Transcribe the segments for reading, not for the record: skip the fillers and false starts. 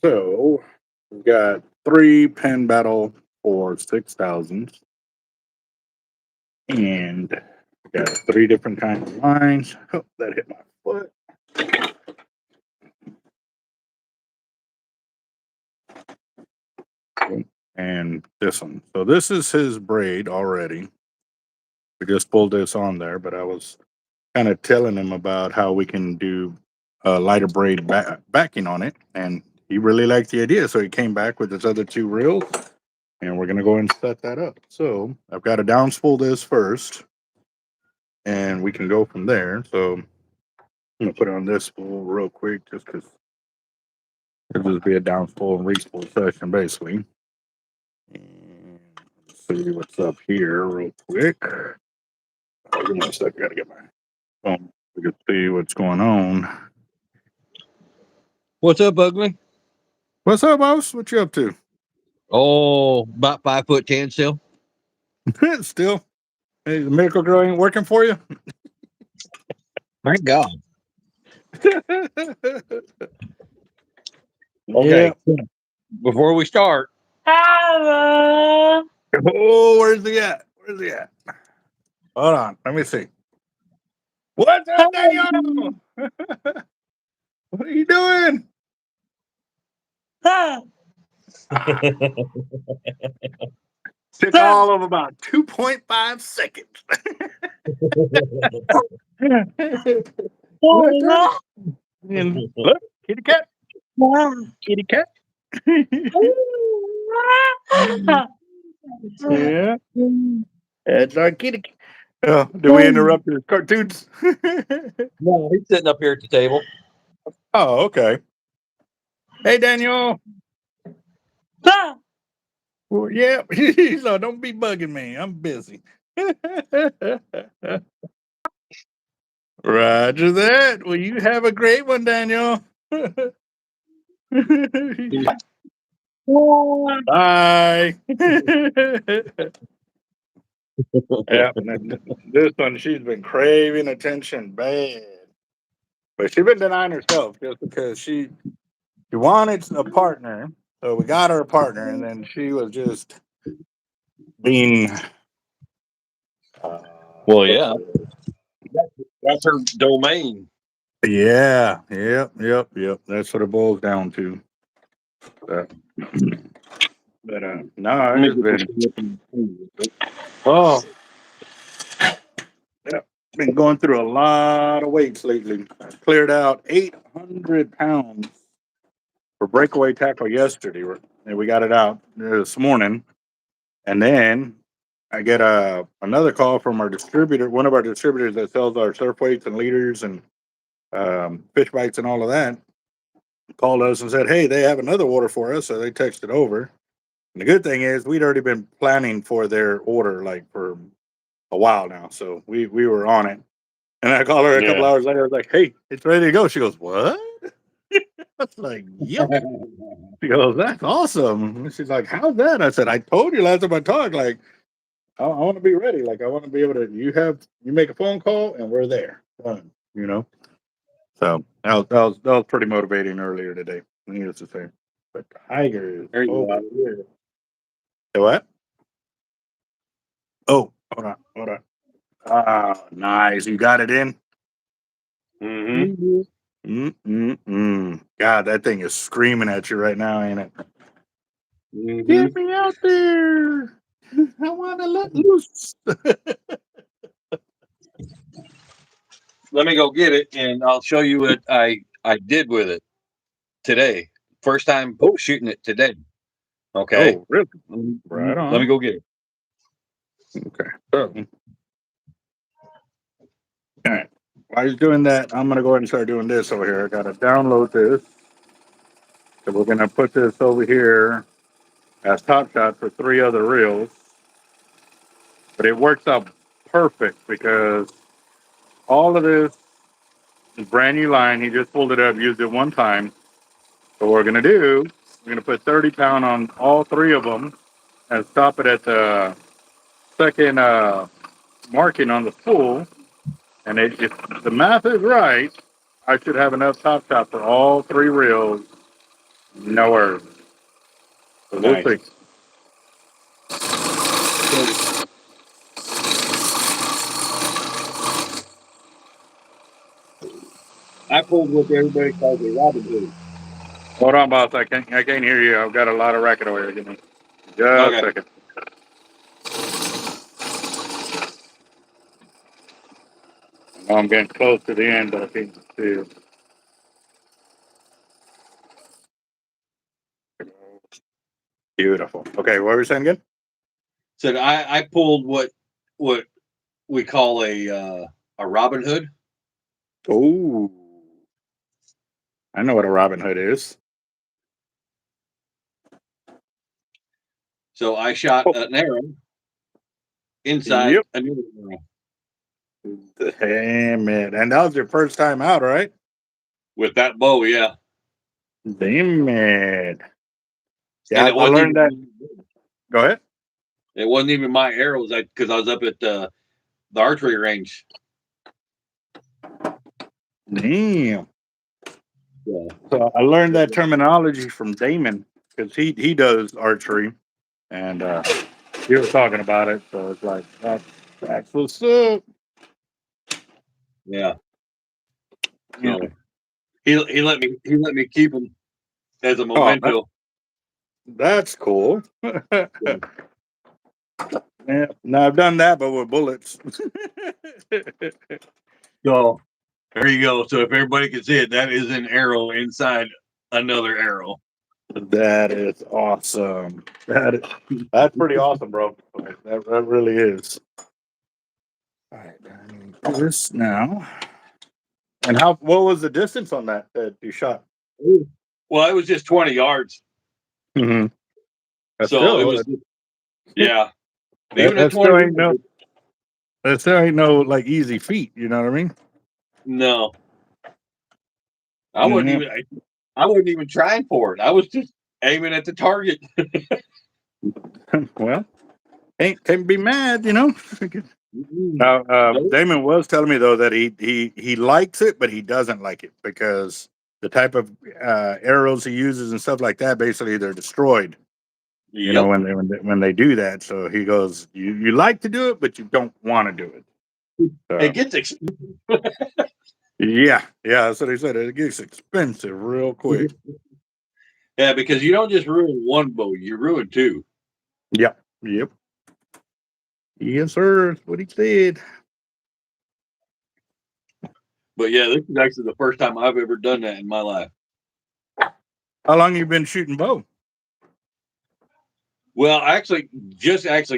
So we've got 3 pen battle for 6,000. And we got 3 different kinds of lines. Oh, that hit my foot. And this one. So this is his braid already. We just pulled this on there, but I was kind of telling him about how we can do a lighter braid backing on it, and he really liked the idea. So he came back with his other 2 reels, and we're gonna go and set that up. So I've got to down spool this first, and we can go from there. So I'm gonna put it on this spool real quick, just because it'll just be a down spool and re-spool session, basically. And let's see what's up here real quick. Oh, give me a sec. I gotta get my phone. We can see what's going on. What's up, Ugly? What's up, boss? What you up to? Oh, about 5'10" still. Still? Hey, the miracle girl ain't working for you? Thank God. Okay. Yeah. Before we start. Hello. Oh, where's he at? Where's he at? Hold on. Let me see. What's up, Daniel? What are you doing? Took all of about 2.5 seconds. Look, kitty cat. Kitty cat. Yeah. That's our kitty cat. Oh, did we interrupt his cartoons? No, he's sitting up here at the table. Oh, okay. Hey, Daniel. Well, yeah. So don't be bugging me. I'm busy. Roger that. Well, you have a great one, Daniel. Bye. Yeah, this one, she's been craving attention bad. But she's been denying herself just because she wanted a partner. So we got her a partner, and then she was just being. Well, yeah. That's her domain. Yeah, yep. That's what it boils down to. But no, it's been. Oh, yeah, been going through a lot of weights lately. I cleared out 800 pounds for breakaway tackle yesterday, and we got it out this morning. And then I get another call from our distributor, one of our distributors that sells our surf weights and leaders and fish bites and all of that. Called us and said, "Hey, they have another order for us." So they texted over. And the good thing is we'd already been planning for their order like for a while now, so we were on it. And I called her a couple hours later. I was like, "Hey, it's ready to go." She goes, "What?" I was like, "Yep." She goes, "That's awesome." And she's like, "How's that?" I said, "I told you last time I talked. Like, I want to be ready. Like, I want to be able to. You make a phone call and we're there. Done. You know." So that was pretty motivating earlier today. Needless to say, but Tiger is over here. Say what? Oh, hold on. Ah, nice. You got it in. God, that thing is screaming at you right now, ain't it? Get me out there! I want to let loose. Let me go get it, and I'll show you what I did with it today. First time shooting it today. Okay. Oh, really? Right on. Let me go get it. Okay. So, all right. While he's doing that, I'm gonna go ahead and start doing this over here. I gotta download this. So we're gonna put this over here as Top Shot for 3 other reels. But it works out perfect because all of this is brand new line. He just pulled it up, used it one time. So what we're gonna do, we're gonna put 30 pound on all 3 of them and stop it at the second marking on the spool. And if the math is right, I should have enough top for all 3 reels. No worries. So we'll Nice. see. I pulled what everybody calls a Robin Hood. Hold on, boss. I can't hear you. I've got a lot of racket over here. Give me just a second. I know I'm getting close to the end, but I can't see you. Beautiful. Okay, what were you saying again? Said I pulled what we call a Robin Hood. Oh, I know what a Robin Hood is. So I shot an arrow inside another arrow. Damn it. And that was your first time out, right? With that bow, yeah. Damn it. Yeah, And it I wasn't learned that. even, Go ahead. it wasn't even my arrows because I was up at the archery range. Damn. Yeah. So I learned that terminology from Damon because he does archery, and he was talking about it. So it's like that's what's up. Yeah. Yeah. So he let me keep them as a Oh, memento. that's cool. Yeah. Now I've done that, but with bullets. So there you go. So if everybody can see it, that is an arrow inside another arrow. That is awesome. That's pretty awesome, bro. That really is. All right, I need this now. And what was the distance on that you shot? Well, it was just 20 yards. Mm-hmm. So it was, yeah. Even at That 20 still ain't no. That still ain't no like easy feat. You know what I mean? No, I wasn't even trying for it. I was just aiming at the target. Well, can't be mad, you know. Now, Nope. Damon was telling me though that he likes it, but he doesn't like it because the type of arrows he uses and stuff like that, basically they're destroyed. You know, Yep. when they do that. So he goes, you like to do it, but you don't want to do it. It gets expensive. Yeah, that's what he said. It gets expensive real quick. Yeah, because you don't just ruin one bow, you ruin two. Yep. Yes, sir. That's what he said. But yeah, this is actually the first time I've ever done that in my life. How long you been shooting bow? Well, I just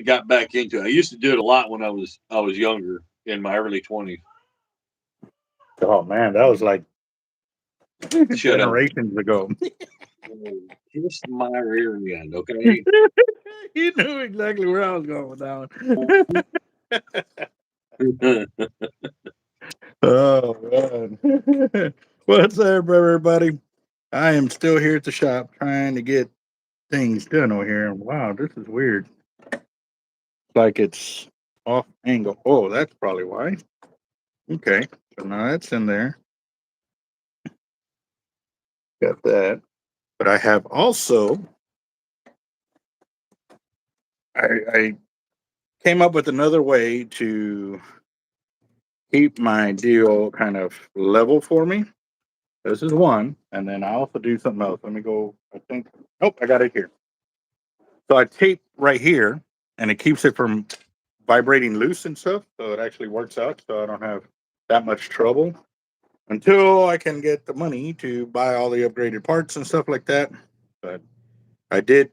got back into it. I used to do it a lot when I was younger, in my early 20s. Oh man, that was like Shut up. generations ago. Kiss my rear end, okay? You knew exactly where I was going with that one. Oh man. What's up, everybody? I am still here at the shop trying to get things done over here. Wow, this is weird. Like it's off angle. Oh, that's probably why. Okay. So now that's in there. Got that. But I have also I came up with another way to keep my deal kind of level for me. This is one, and then I also do something else. Let me go. I think. Nope, I got it here. So I tape right here, and it keeps it from vibrating loose and stuff. So it actually works out. So I don't have that much trouble until I can get the money to buy all the upgraded parts and stuff like that. But I did.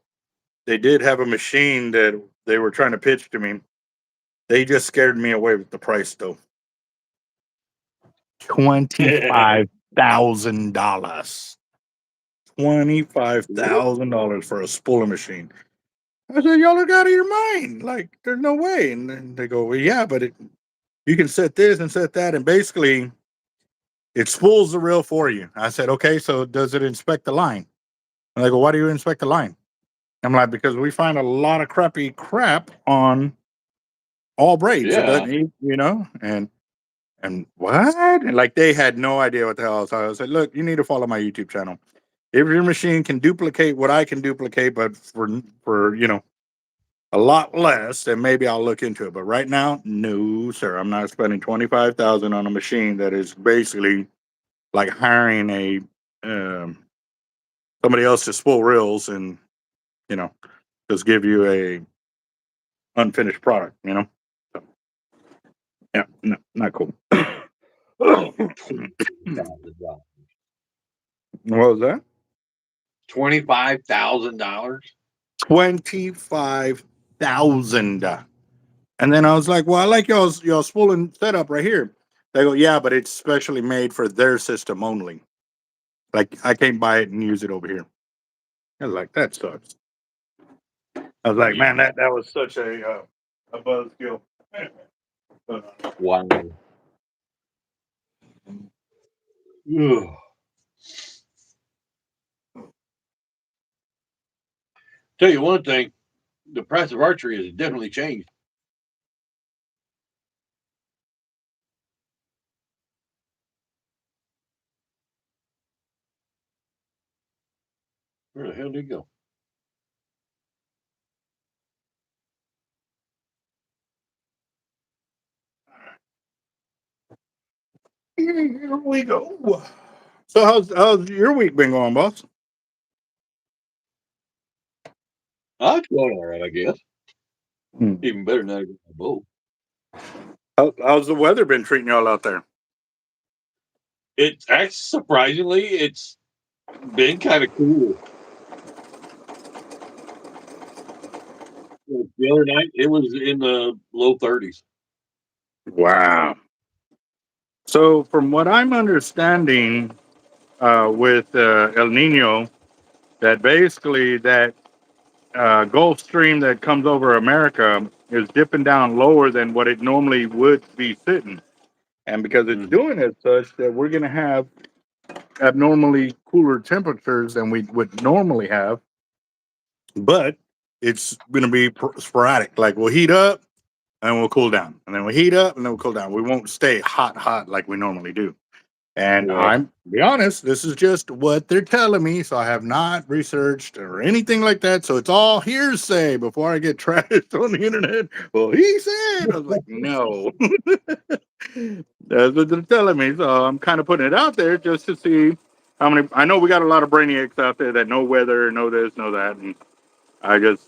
They did have a machine that they were trying to pitch to me. They just scared me away with the price, though. $25,000. $25,000 for a spooling machine. I said, y'all are out of your mind. Like, there's no way. And then they go, well, yeah, but you can set this and set that. And basically, it spools the reel for you. I said, okay, so does it inspect the line? And they go, why do you inspect the line? I'm like, because we find a lot of crappy crap on all braids. It Yeah. doesn't, you know, and And what? And like they had no idea what the hell. So I was like, look, you need to follow my YouTube channel. If your machine can duplicate what I can duplicate, but for a lot less, then maybe I'll look into it. But right now, no, sir. I'm not spending $25,000 on a machine that is basically like hiring a somebody else to spool reels and just give you a unfinished product. So, yeah, no, not cool. What was that? $25,000. 25,000. And then I was like, well, I like y'all's spooling setup right here. They go, yeah, but it's specially made for their system only. Like I can't buy it and use it over here. I was like, that sucks. I was like, man, that was such a buzzkill. Wow. Ugh. Tell you one thing, the price of archery has definitely changed. Where the hell did he go? Here we go. So how's your week been going, boss? Oh, it's going all right, I guess. Even better than I get my bow. How's the weather been treating y'all out there? It's actually surprisingly, it's been kind of cool. The other night, it was in the low 30s. Wow. So from what I'm understanding, with El Nino, that basically that Gulf Stream that comes over America is dipping down lower than what it normally would be sitting. And because it's doing it such that we're going to have abnormally cooler temperatures than we would normally have, but it's going to be sporadic. Like we'll heat up and we'll cool down, and then we'll heat up and then we'll cool down. We won't stay hot like we normally do. And Yeah. I'm to be honest, this is just what they're telling me, so I have not researched or anything like that. So it's all hearsay before I get trashed on the internet. Well, he said, I was like, no. That's what they're telling me. So I'm kind of putting it out there just to see how many. I know we got a lot of brainiacs out there that know weather, know this, know that, and I just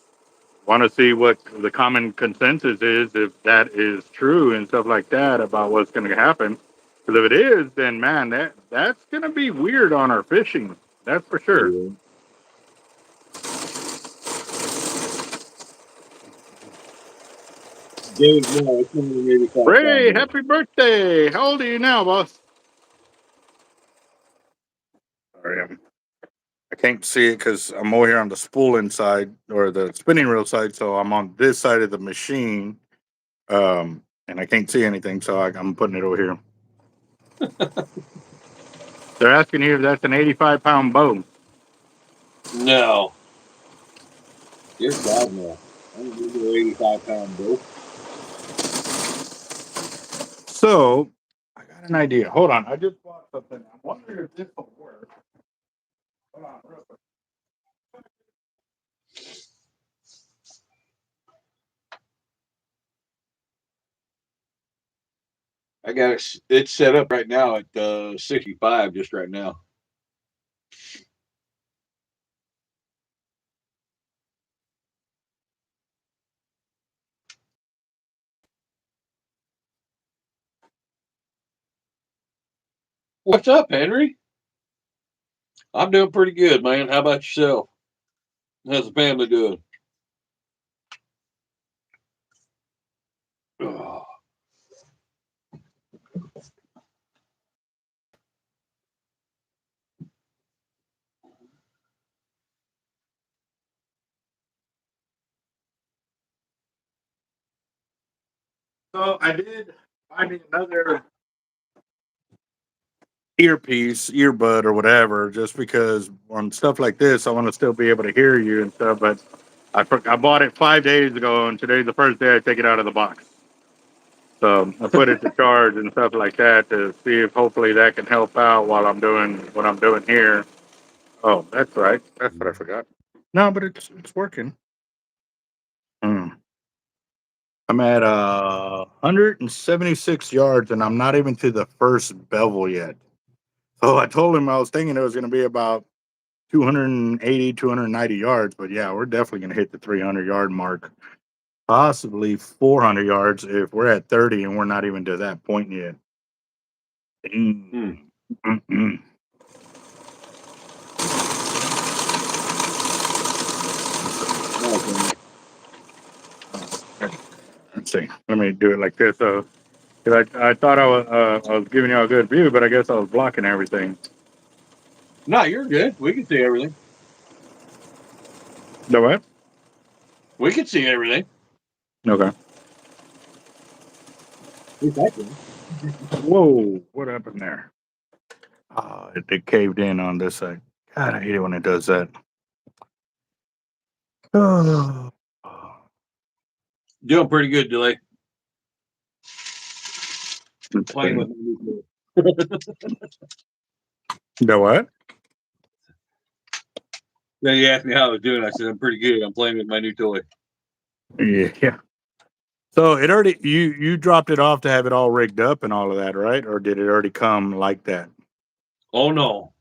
want to see what the common consensus is, if that is true and stuff like that about what's going to happen. Because if it is, then man, that's going to be weird on our fishing. That's for sure. Yeah. James, no, it's only maybe Ray, happy birthday! How old are you now, boss? Sorry, I can't see it because I'm over here on the spooling side or the spinning reel side, so I'm on this side of the machine, and I can't see anything, so I'm putting it over here. They're asking here if that's an 85-pound bow. No. Dear God, no. I'm going to go 85-pound bow. So I got an idea. Hold on, I just bought something. I'm wondering if this will work. Hold on, real quick. I got it set up right now at 65 just right now. What's up, Henry? I'm doing pretty good, man. How about yourself? How's the family doing? Oh. So I did find another earbud, or whatever, just because on stuff like this, I want to still be able to hear you and stuff. But I bought it 5 days ago, and today's the first day I take it out of the box. So I put it to charge and stuff like that to see if hopefully that can help out while I'm doing what I'm doing here. Oh, that's right. That's what I forgot. No, but it's working. I'm at 176 yards, and I'm not even to the first bevel yet. So I told him I was thinking it was going to be about 280, 290 yards, but yeah, we're definitely going to hit the 300-yard mark, possibly 400 yards if we're at 30 and we're not even to that point yet. Let's see. Let me do it like this. So, 'cause I thought I was giving you a good view, but I guess I was blocking everything. No, you're good. We can see everything. The what? We can see everything. Okay. Whoa! What happened there? Oh, it caved in on this side. God, I hate it when it does that. Oh. Doing pretty good, Delay. Playing with The what? Then you asked me how I was doing. I said I'm pretty good. I'm playing with my new toy. Yeah. So it already you dropped it off to have it all rigged up and all of that, right? Or did it already come like that? Oh no.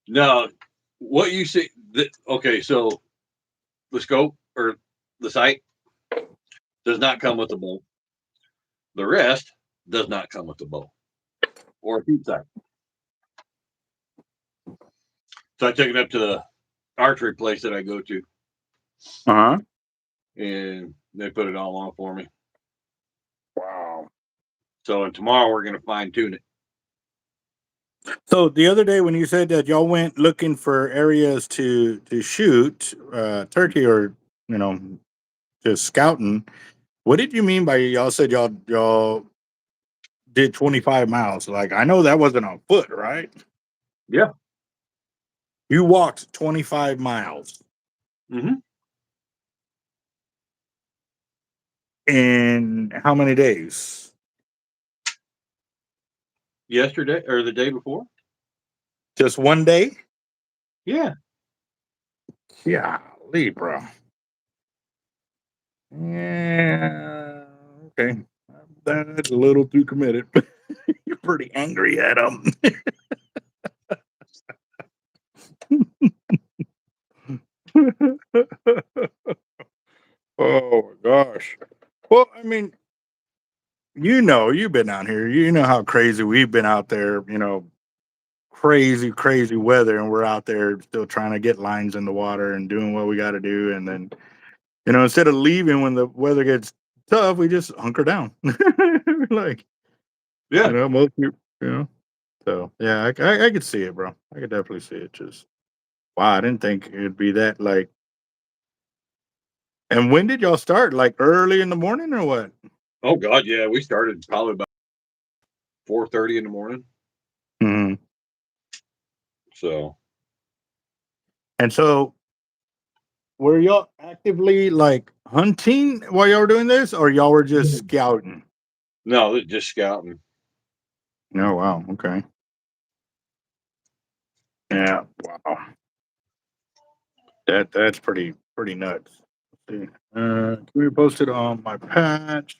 No, what you see? Okay, so the scope or the sight does not come with the bow. The rest does not come with the bow or a feed sight. So I took it up to the archery place that I go to, Uh-huh. and they put it all on for me. Wow. So and tomorrow we're going to fine tune it. So the other day when you said that y'all went looking for areas to shoot turkey or just scouting, what did you mean by y'all said y'all did 25 miles? Like I know that wasn't on foot, right? Yeah. You walked 25 miles. Mm-hmm. In how many days? Yesterday or the day before? Just one day? Yeah. Golly, bro. Yeah. Okay. That's a little too committed. You're pretty angry at him. Oh my gosh. Well, I mean, you've been out here. You know how crazy we've been out there, crazy, crazy weather, and we're out there still trying to get lines in the water and doing what we got to do. And then, instead of leaving when the weather gets tough, we just hunker down. Like, Yeah. most people. So yeah, I could see it, bro. I could definitely see it. Just wow, I didn't think it'd be that like. And when did y'all start? Like early in the morning or what? Oh God, yeah. We started probably about 4:30 in the morning. Mm-hmm. So. And so, were y'all actively like hunting while y'all were doing this, or y'all were just scouting? No, they're just scouting. Oh wow, okay. Yeah, wow. That's pretty nuts. Let's see. Can we post it on my patch?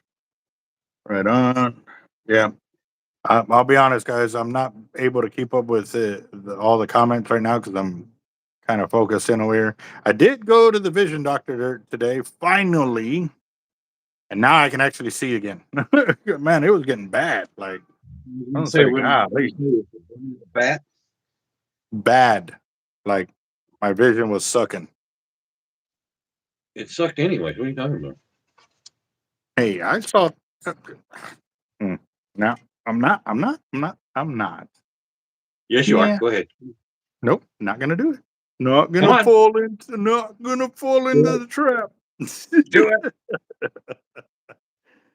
Right on. Yeah. I'll be honest, guys. I'm not able to keep up with all the comments right now because I'm kind of focused in over here. I did go to the vision doctor today, finally, and now I can actually see again. Man, it was getting bad. Like I don't say, golly, Bat. bad. Like my vision was sucking. It sucked anyway. What are you talking about? Hey, I saw. No, I'm not. I'm not. I'm not. I'm not. Yes, you are. Yeah. Go ahead. Nope. Not gonna do it. Not Come gonna on. fall into. Not gonna fall into the trap. Do it.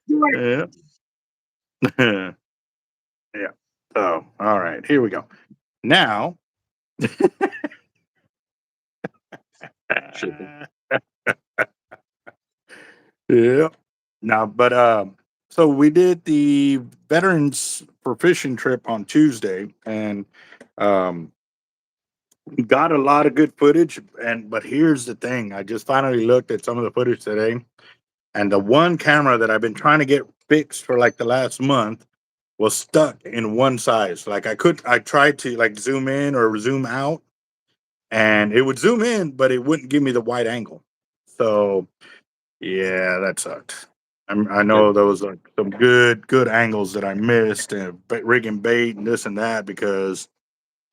Do it. Yeah. Yeah. So, all right. Here we go. Now. Yeah. Now, but so we did the Veterans for Fishing trip on Tuesday, and um, we got a lot of good footage. And but here's the thing: I just finally looked at some of the footage today, and the one camera that I've been trying to get fixed for like the last month was stuck in one size. Like I tried to like zoom in or zoom out, and it would zoom in, but it wouldn't give me the wide angle. So yeah, that sucked. I Yep. know those are some good angles that I missed, and rigging bait and this and that because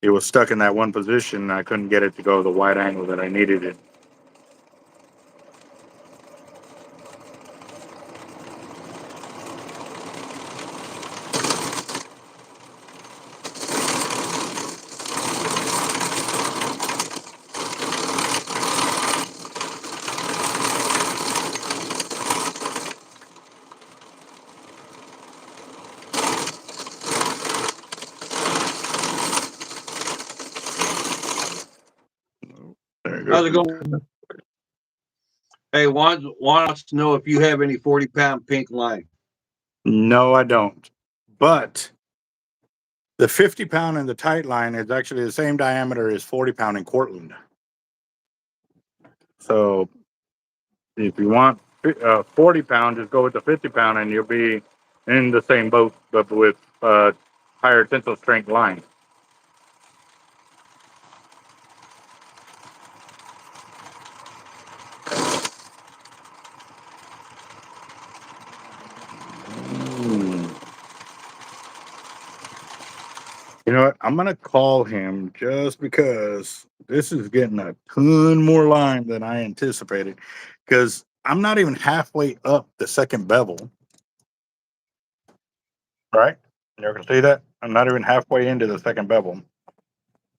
it was stuck in that one position. And I couldn't get it to go the wide angle that I needed it. There you How's it go. going? Hey, wants to know if you have any 40-pound pink line. No, I don't. But the 50-pound and the tight line is actually the same diameter as 40-pound in Cortland. So if you want 40-pound, just go with the 50-pound, and you'll be in the same boat, but with higher tensile strength line. You know what? I'm gonna call him just because this is getting a ton more line than I anticipated. Because I'm not even halfway up the second bevel, right? You can see that? I'm not even halfway into the second bevel.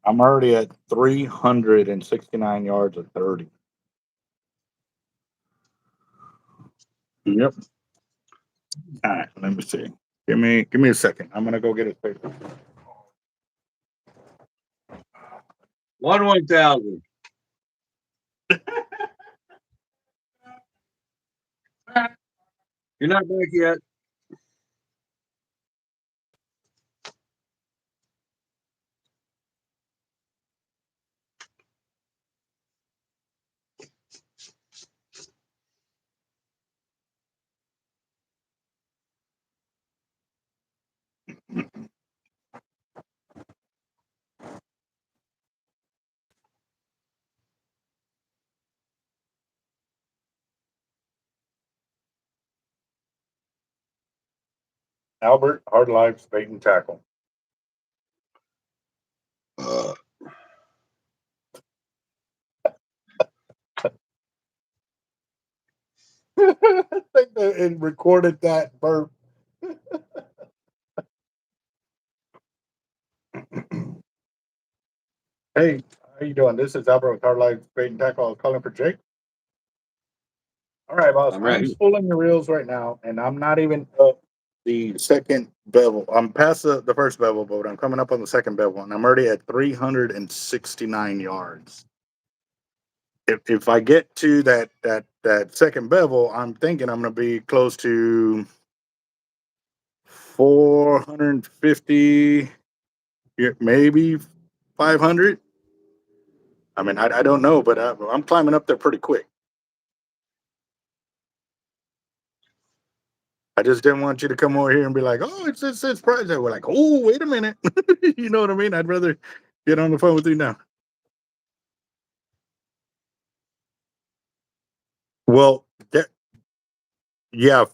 I'm already at 369 yards of 30. Yep. All right, let me see. Give me a second. I'm gonna go get his paper. 1,000. You're not back yet. Albert, hard life, bait and tackle. I think that it recorded that burp. Hey, how you doing? This is Albert with Hard Life Bait and Tackle. Calling for Jake. All right, boss. I'm I'm right. spooling the reels right now, and I'm not even up the second bevel. I'm past the first bevel, but I'm coming up on the second bevel, and I'm already at 369 yards. If I get to that second bevel, I'm thinking I'm going to be close to 450, maybe 500. I mean, I don't know, but I'm climbing up there pretty quick. I just didn't want you to come over here and be like, "Oh, it's prize." We're like, "Oh, wait a minute," you know what I mean? I'd rather get on the phone with you now. Well, yeah,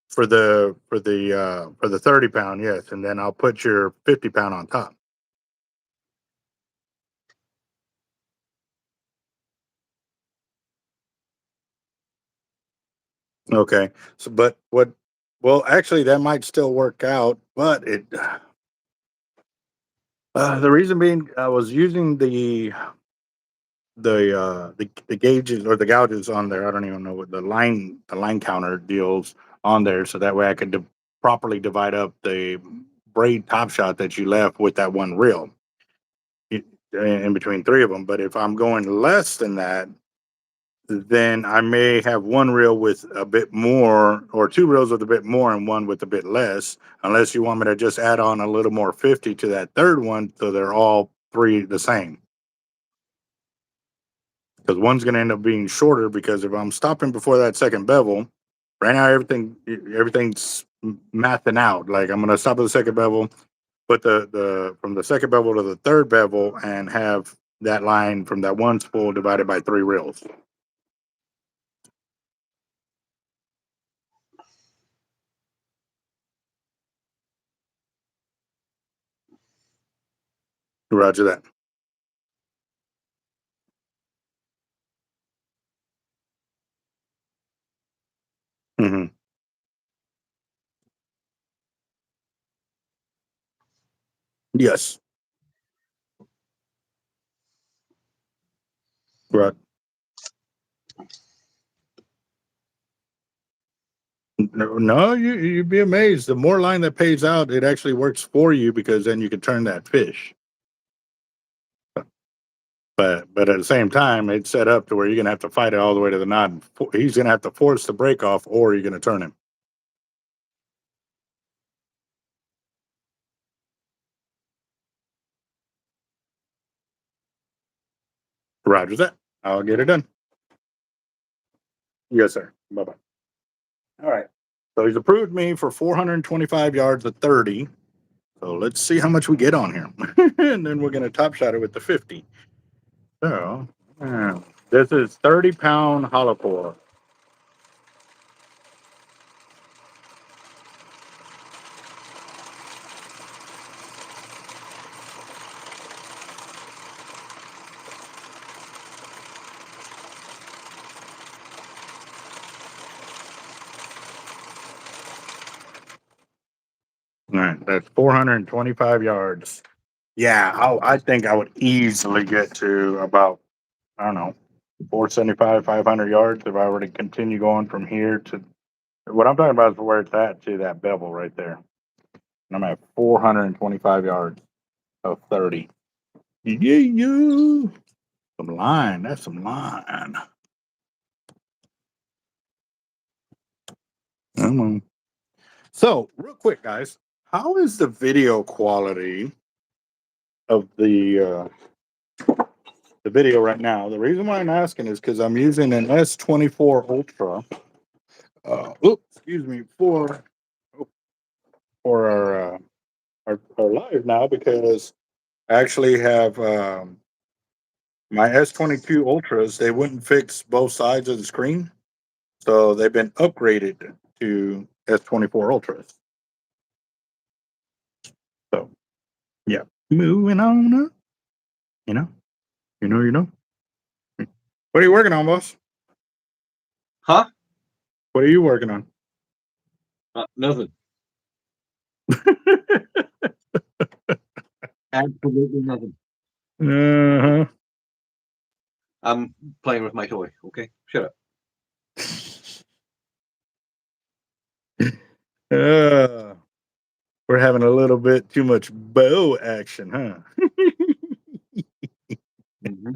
for the 30-pound, yes, and then I'll put your 50-pound on top. Okay, so but what? Well, actually, that might still work out, but the reason being, I was using the gauges or the gouges on there. I don't even know what the line counter deals on there, so that way I could properly divide up the braid top shot that you left with that one reel in between three of them. But if I'm going less than that, then I may have one reel with a bit more, or two reels with a bit more and one with a bit less, unless you want me to just add on a little more 50 to that third one so they're all three the same. Because one's going to end up being shorter, because if I'm stopping before that second bevel, right now everything's mathing out. Like I'm going to stop at the second bevel, put the from the second bevel to the third bevel, and have that line from that one spool divided by 3 reels. Roger that. Mm-hmm. Yes. Right. No, you'd be amazed. The more line that pays out, it actually works for you, because then you can turn that fish. But at the same time, it's set up to where you're gonna have to fight it all the way to the knot. He's gonna have to force the break off, or you're gonna turn him. Roger that. I'll get it done. Yes, sir. Bye bye. All right. So he's approved me for 425 yards at 30. So let's see how much we get on here, and then we're gonna top shot it with the 50. So this is 30-pound hollow core. All right, that's 425 yards. Yeah, I think I would easily get to about, I don't know, 475, 500 yards if I were to continue going from here to what I'm talking about is where it's at to that bevel right there. And I'm at 425 yards of 30. Yeah. Some line. That's some line. Come on. So, real quick, guys, how is the video quality of the video right now? The reason why I'm asking is because I'm using an S24 Ultra. Excuse me, for our live now, because I actually have my S22 Ultras. They wouldn't fix both sides of the screen, so they've been upgraded to S24 Ultras. So yeah, moving on up. You know. What are you working on, boss? Huh? What are you working on? Nothing. Absolutely nothing. Uh-huh. I'm playing with my toy. Okay, shut up. We're having a little bit too much bow action, huh? Mm-hmm.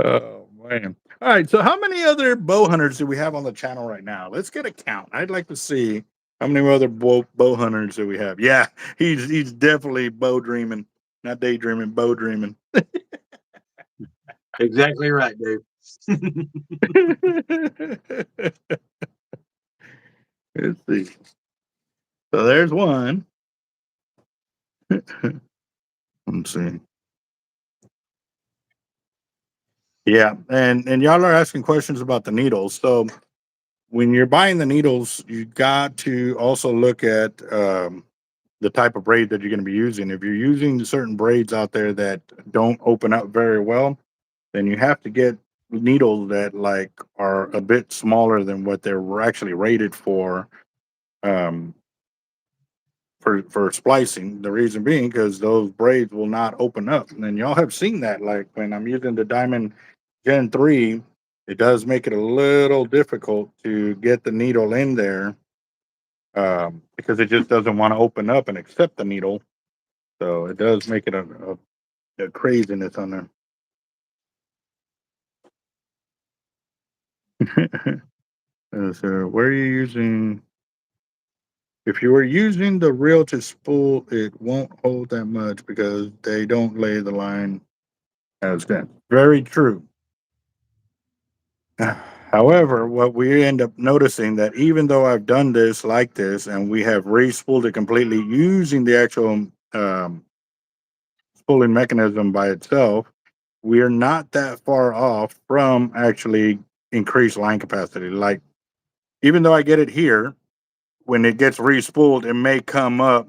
Oh man. All right. So how many other bow hunters do we have on the channel right now? Let's get a count. I'd like to see how many other bow hunters do we have. Yeah, he's definitely bow dreaming, not daydreaming, bow dreaming. Exactly right, Dave. Let's see. So there's one. Let's see. Yeah, and y'all are asking questions about the needles. So when you're buying the needles, you got to also look at the type of braid that you're going to be using. If you're using certain braids out there that don't open up very well, then you have to get needles that like are a bit smaller than what they're actually rated um, for splicing. The reason being because those braids will not open up, and y'all have seen that. Like when I'm using the Diamond Gen 3, it does make it a little difficult to get the needle in there because it just doesn't want to open up and accept the needle. So it does make it a craziness on there. So where are you using? If you were using the reel to spool, it won't hold that much because they don't lay the line as dense. Very true. However, what we end up noticing that even though I've done this like this and we have re-spooled it completely using the actual spooling mechanism by itself, we are not that far off from actually increased line capacity. Like, even though I get it here, when it gets re-spooled, it may come up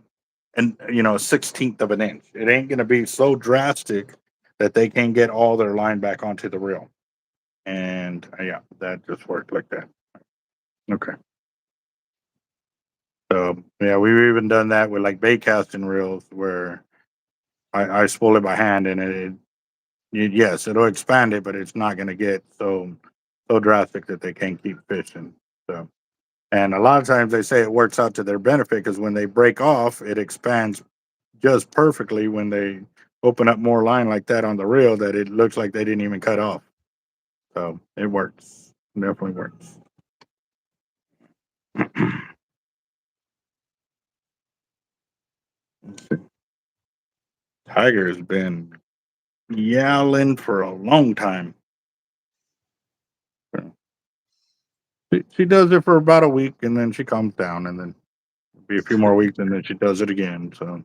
and a 16th of an inch. It ain't gonna be so drastic that they can't get all their line back onto the reel. And yeah, that just worked like that. Okay. So yeah, we've even done that with like bait casting reels where I spool it by hand and yes, it'll expand it, but it's not going to get so drastic that they can't keep fishing. So, and a lot of times they say it works out to their benefit because when they break off, it expands just perfectly when they open up more line like that on the reel that it looks like they didn't even cut off. So it works. Definitely works. Tiger's been yowling for a long time. She does it for about a week and then she calms down and then be a few more weeks and then she does it again. So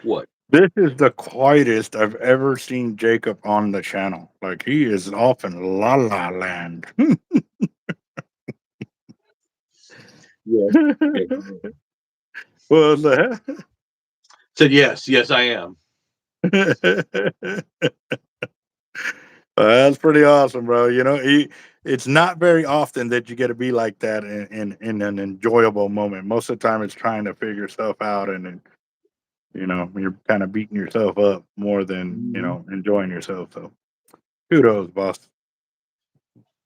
What? this is the quietest I've ever seen Jacob on the channel. Like he is off in la la land. Yes. Yes. Well, the Said yes. Yes, I am. That's pretty awesome, bro. It's not very often that you get to be like that in an enjoyable moment. Most of the time, it's trying to figure stuff out, and then, you're kind of beating yourself up more than Mhm. enjoying yourself. So, kudos, boss.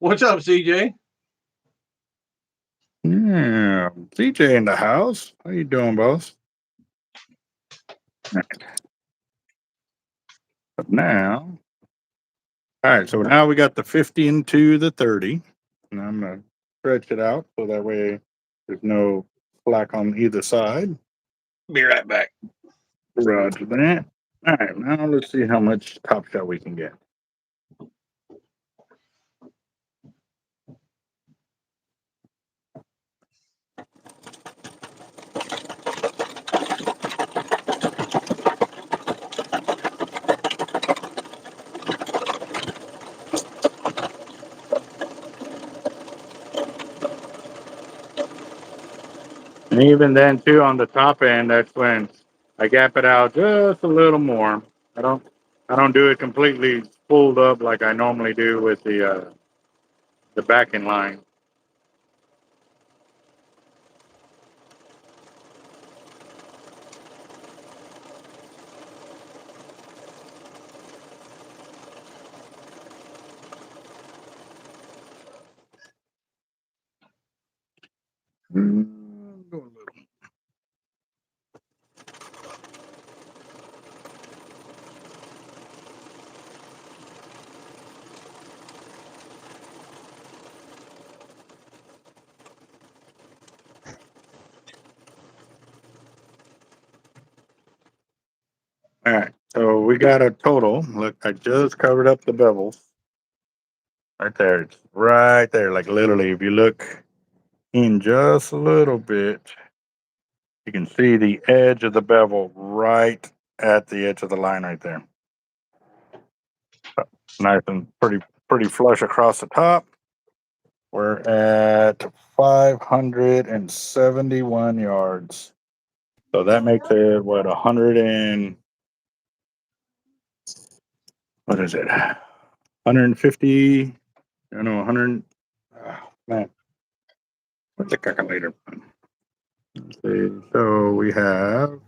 What's up, CJ? Yeah, CJ in the house. How you doing, boss? But now, all right. So now we got the 50 into the 30, and I'm gonna stretch it out so that way there's no slack on either side. Be right back. Roger that. All right, now let's see how much top shot we can get. And even then, too, on the top end, that's when I gap it out just a little more. I don't, I don't do it completely spooled up like I normally do with the backing line. Go a little. All right, so we got a total. Look, I just covered up the bevels right there. It's right there, like literally. If you look in just a little bit, you can see the edge of the bevel right at the edge of the line right there. Nice and pretty flush across the top. We're at 571 yards. So that makes it what 100 and what is it? 150. I don't know 100. Man, what's the calculator? Let's see. So we have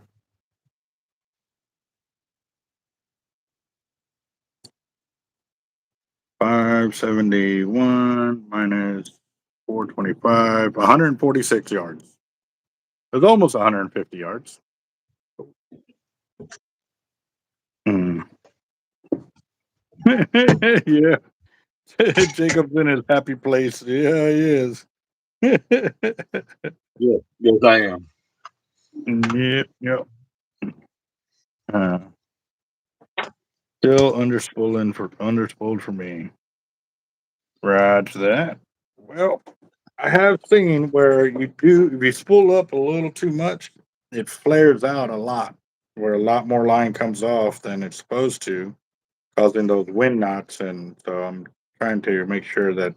571 minus 425, 146 yards. was almost 150 yards. Mm. Yeah. Jacob's in his happy place. Yeah, he is. Yeah, yes, I am. Yep, yep. Still underspooled for me. Roger that. Well, I have seen where if you spool up a little too much, it flares out a lot, where a lot more line comes off than it's supposed to, causing those wind knots. And so I'm trying to make sure that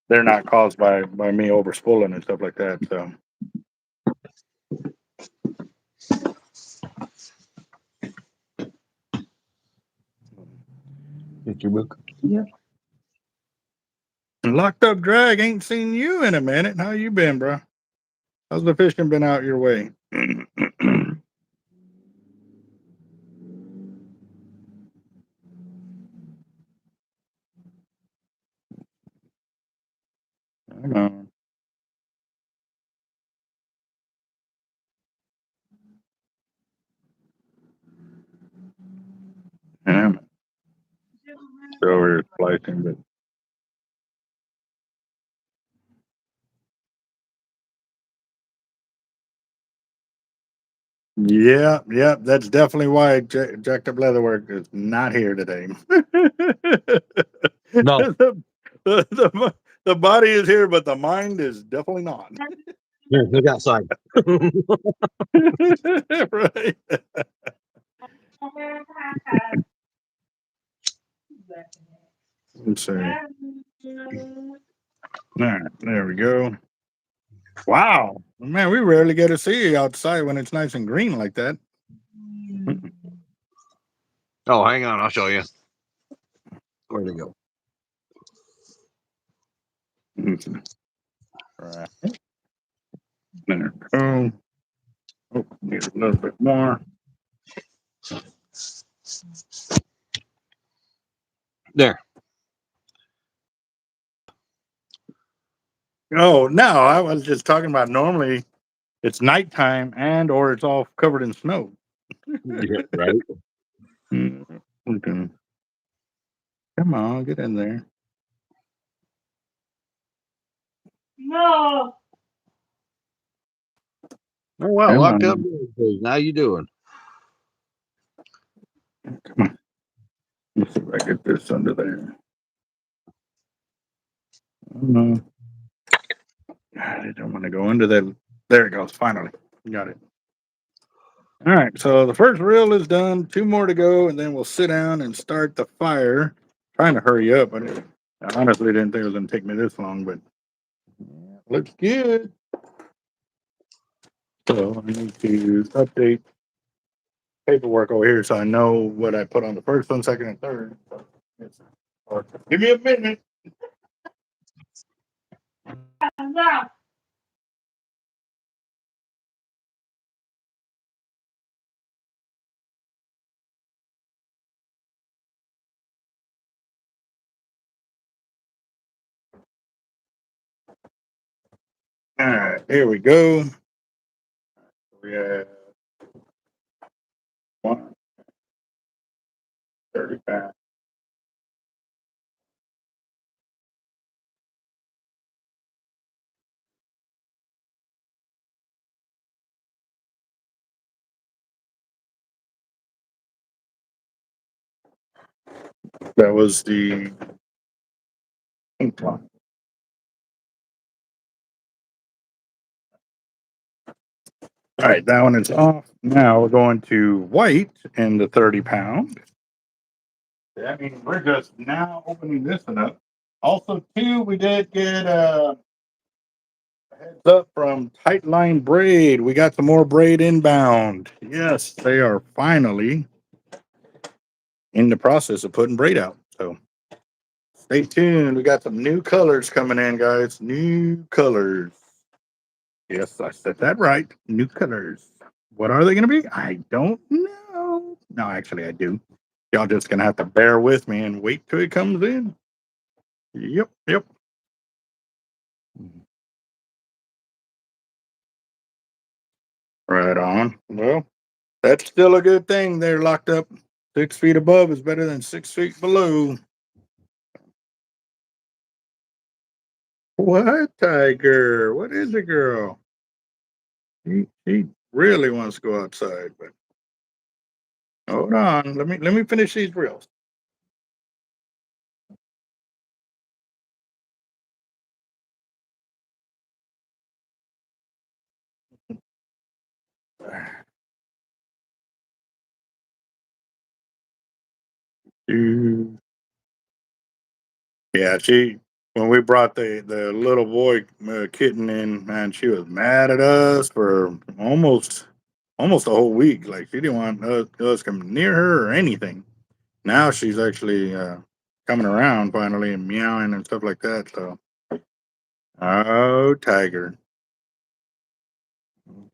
they're not caused by me overspooling and stuff like that. So. Thank you, book. Yeah. Locked Up Drag, ain't seen you in a minute. How you been, bro? How's the fishing been out your way? Hang on. Damn it. So we're splicing, but yeah, that's definitely why Jacked Up Leatherworks is not here today. No. The body is here, but the mind is definitely not. Yeah, look outside. Right. Let's see. All right, there we go. Wow, man, we rarely get to see you outside when it's nice and green like that. Oh, hang on, I'll show you. Where'd it go? Right. There we go. Oh, need a little bit more. There. Oh, no, I was just talking about normally it's nighttime or it's all covered in snow. Yeah, right. Okay. Come on, get in there. No. Oh wow, Come locked on. up. How you doing? Come on. Let's see if I get this under there. Oh, no. I don't want to go under that. There it goes. Finally. Got it. All right. So the first reel is done. 2 more to go, and then we'll sit down and start the fire. Trying to hurry up. I honestly didn't think it was going to take me this long, but looks good. So I need to update paperwork over here so I know what I put on the first one, second, and third. Give me a minute. All right, here we go. We have 135. That was the pink one. All right, that one is off. Now we're going to white in the 30-pound. That means we're just now opening this one up. Also, too, we did get a heads up from Tightline Braid. We got some more braid inbound. Yes, they are finally in the process of putting braid out. So stay tuned. We got some new colors coming in, guys. New colors. Yes, I said that right. New colors. What are they going to be? I don't know. No, actually, I do. Y'all just going to have to bear with me and wait till it comes in. Yep. Right on. Well, that's still a good thing. They're locked up 6 feet above is better than 6 feet below. What, Tiger? What is it, girl? He really wants to go outside, but hold on. Let me finish these reels. Yeah, when we brought the little boy kitten in, man, she was mad at us for almost a whole week. Like she didn't want us coming near her or anything. Now she's actually coming around finally and meowing and stuff like that. So, oh, Tiger.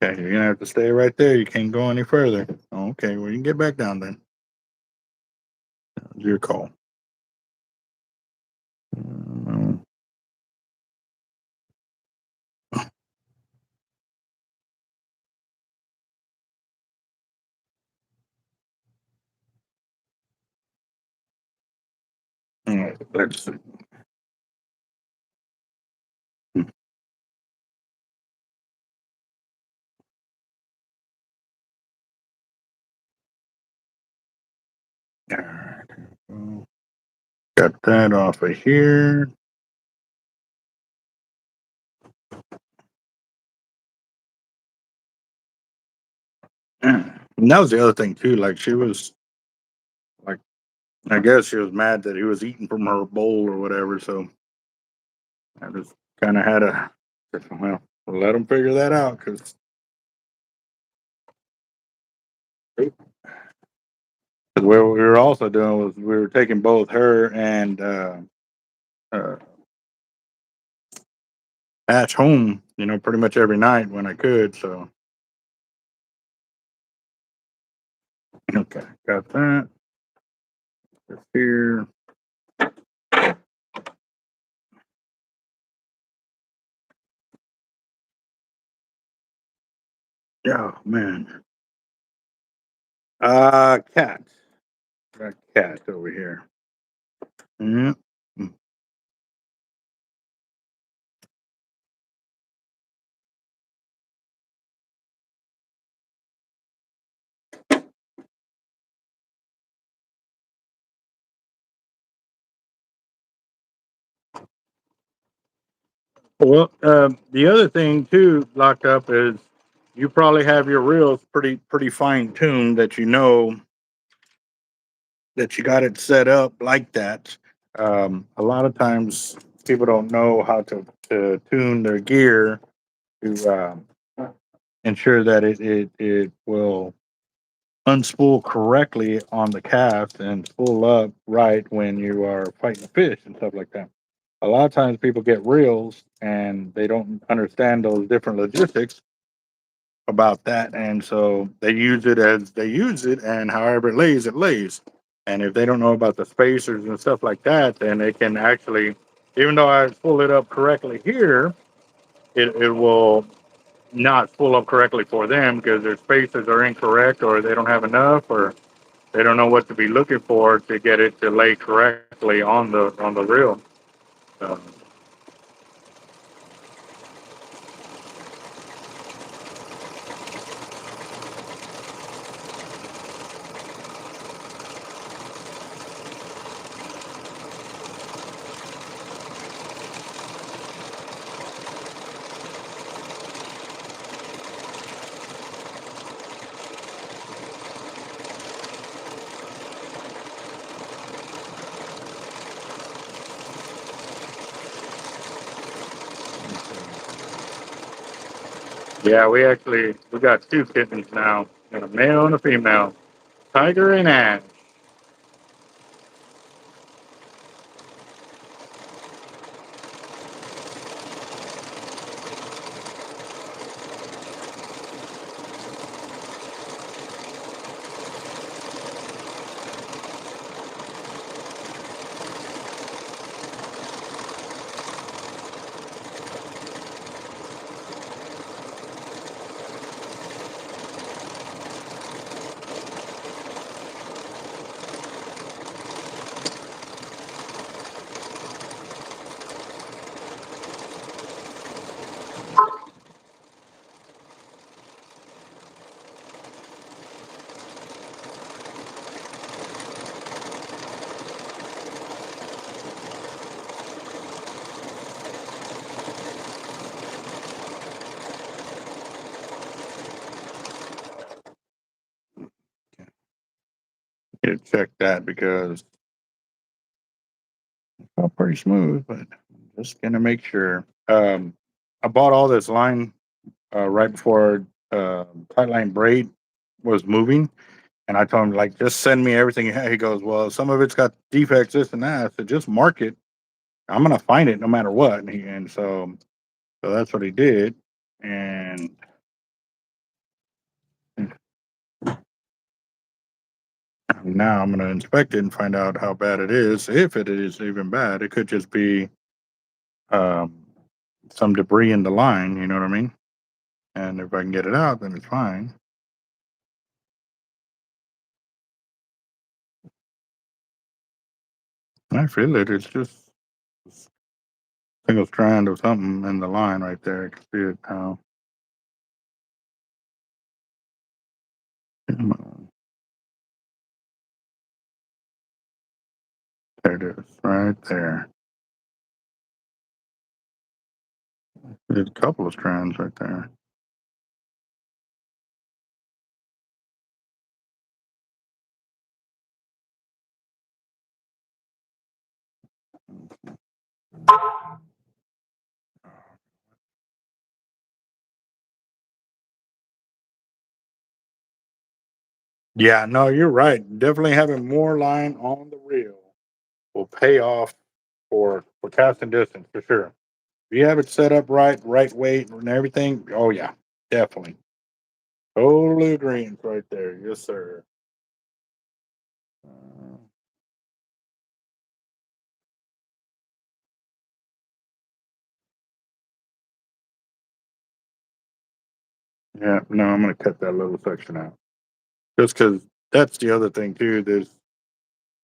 Okay, you're gonna have to stay right there. You can't go any further. Okay, well you can get back down then. It's your call. Um, all right, let's see. All right. Well, got that off of here. And that was the other thing too. Like she was like, I guess she was mad that he was eating from her bowl or whatever. So I just kind of had to, well, let him figure that out because what we were also doing was we were taking both her and uh, Hatch home, pretty much every night when I could. So okay, got that. Just here. Oh man. Cat. Got cat over here. Yeah. Well, the other thing too, locked up is you probably have your reels pretty fine tuned that you got it set up like that. A lot of times people don't know how to tune their gear to ensure that it will unspool correctly on the cast and spool up right when you are fighting fish and stuff like that. A lot of times people get reels and they don't understand those different logistics about that, and so they use it as they use it, and however it lays. And if they don't know about the spacers and stuff like that, then they can actually, even though I pull it up correctly here, it will not pull up correctly for them because their spacers are incorrect or they don't have enough or they don't know what to be looking for to get it to lay correctly on the reel. So, yeah, we got two kittens now, a male and a female, Tiger and Ash. to check that because it felt pretty smooth, but just gonna make sure. I bought all this line right before Tightline Braid was moving, and I told him like just send me everything. He goes, well, some of it's got defects, this and that. I said just mark it. I'm gonna find it no matter what. And so that's what he did, and now I'm gonna inspect it and find out how bad it is. If it is even bad, it could just be um, some debris in the line. You know what I mean? And if I can get it out, then it's fine. I feel it. It's just a single strand of something in the line right there. I can see it now. Come on. There it is, right there. There's a couple of strands right there. Yeah, no, you're right. Definitely having more line on the reel will pay off for casting distance for sure. If you have it set up right, right weight and everything, oh yeah, definitely. Totally agreeing right there. Yes, sir. Uh, yeah, no, I'm gonna cut that little section out. Just because that's the other thing too. This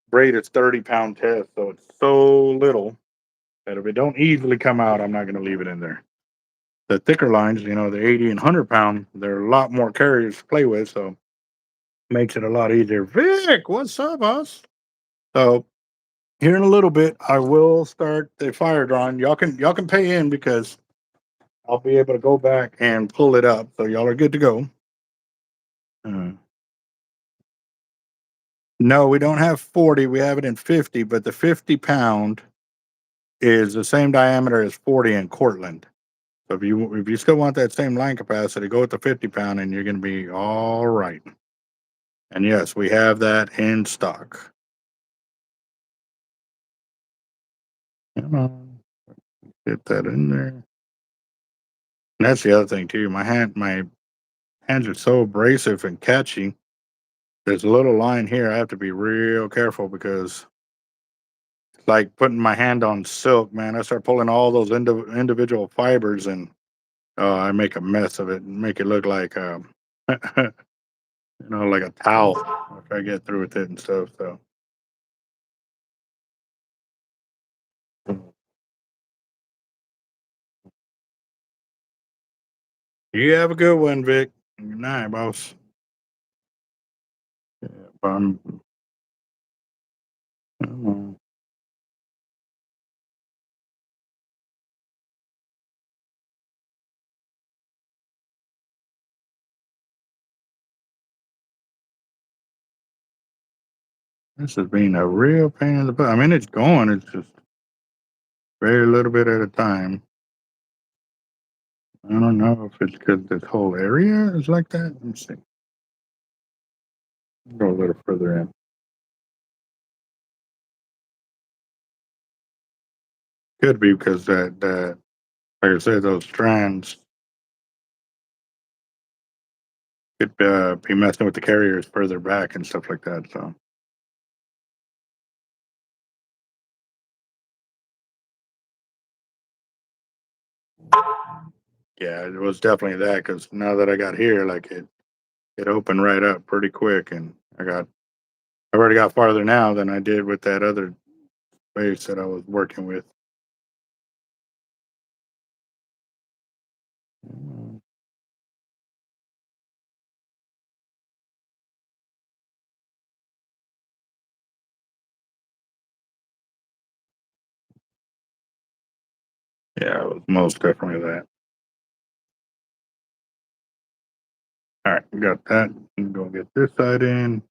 braid is 30-pound test, so it's so little that if it don't easily come out, I'm not gonna leave it in there. The thicker lines, the 80 and 100-pound, there are a lot more carriers to play with, so makes it a lot easier. Vic, what's up, us? So here in a little bit, I will start the fire drawing. Y'all can pay in because I'll be able to go back and pull it up. So y'all are good to go. Uh, no, we don't have 40. We have it in 50, but the 50-pound is the same diameter as 40 in Cortland. So if you still want that same line capacity, go with the 50-pound, and you're going to be all right. And yes, we have that in stock. Come on, get that in there. And that's the other thing too. My hands are so abrasive and catchy. There's a little line here. I have to be real careful because it's like putting my hand on silk, man. I start pulling all those individual fibers, and I make a mess of it and make it look like like a towel if I get through with it and stuff. So you have a good one, Vic. Good night, boss. Yeah, come this has been a real pain in the butt. I mean, it's going. It's just very little bit at a time. I don't know if it's because this whole area is like that. Let me see. Go a little further in. Could be because that like I said, those strands could be messing with the carriers further back and stuff like that. So yeah, it was definitely that because now that I got here, like it opened right up pretty quick, and I've already got farther now than I did with that other base that I was working with. Mm, yeah, it was most definitely that. All right, we got that. I'm gonna get this side in.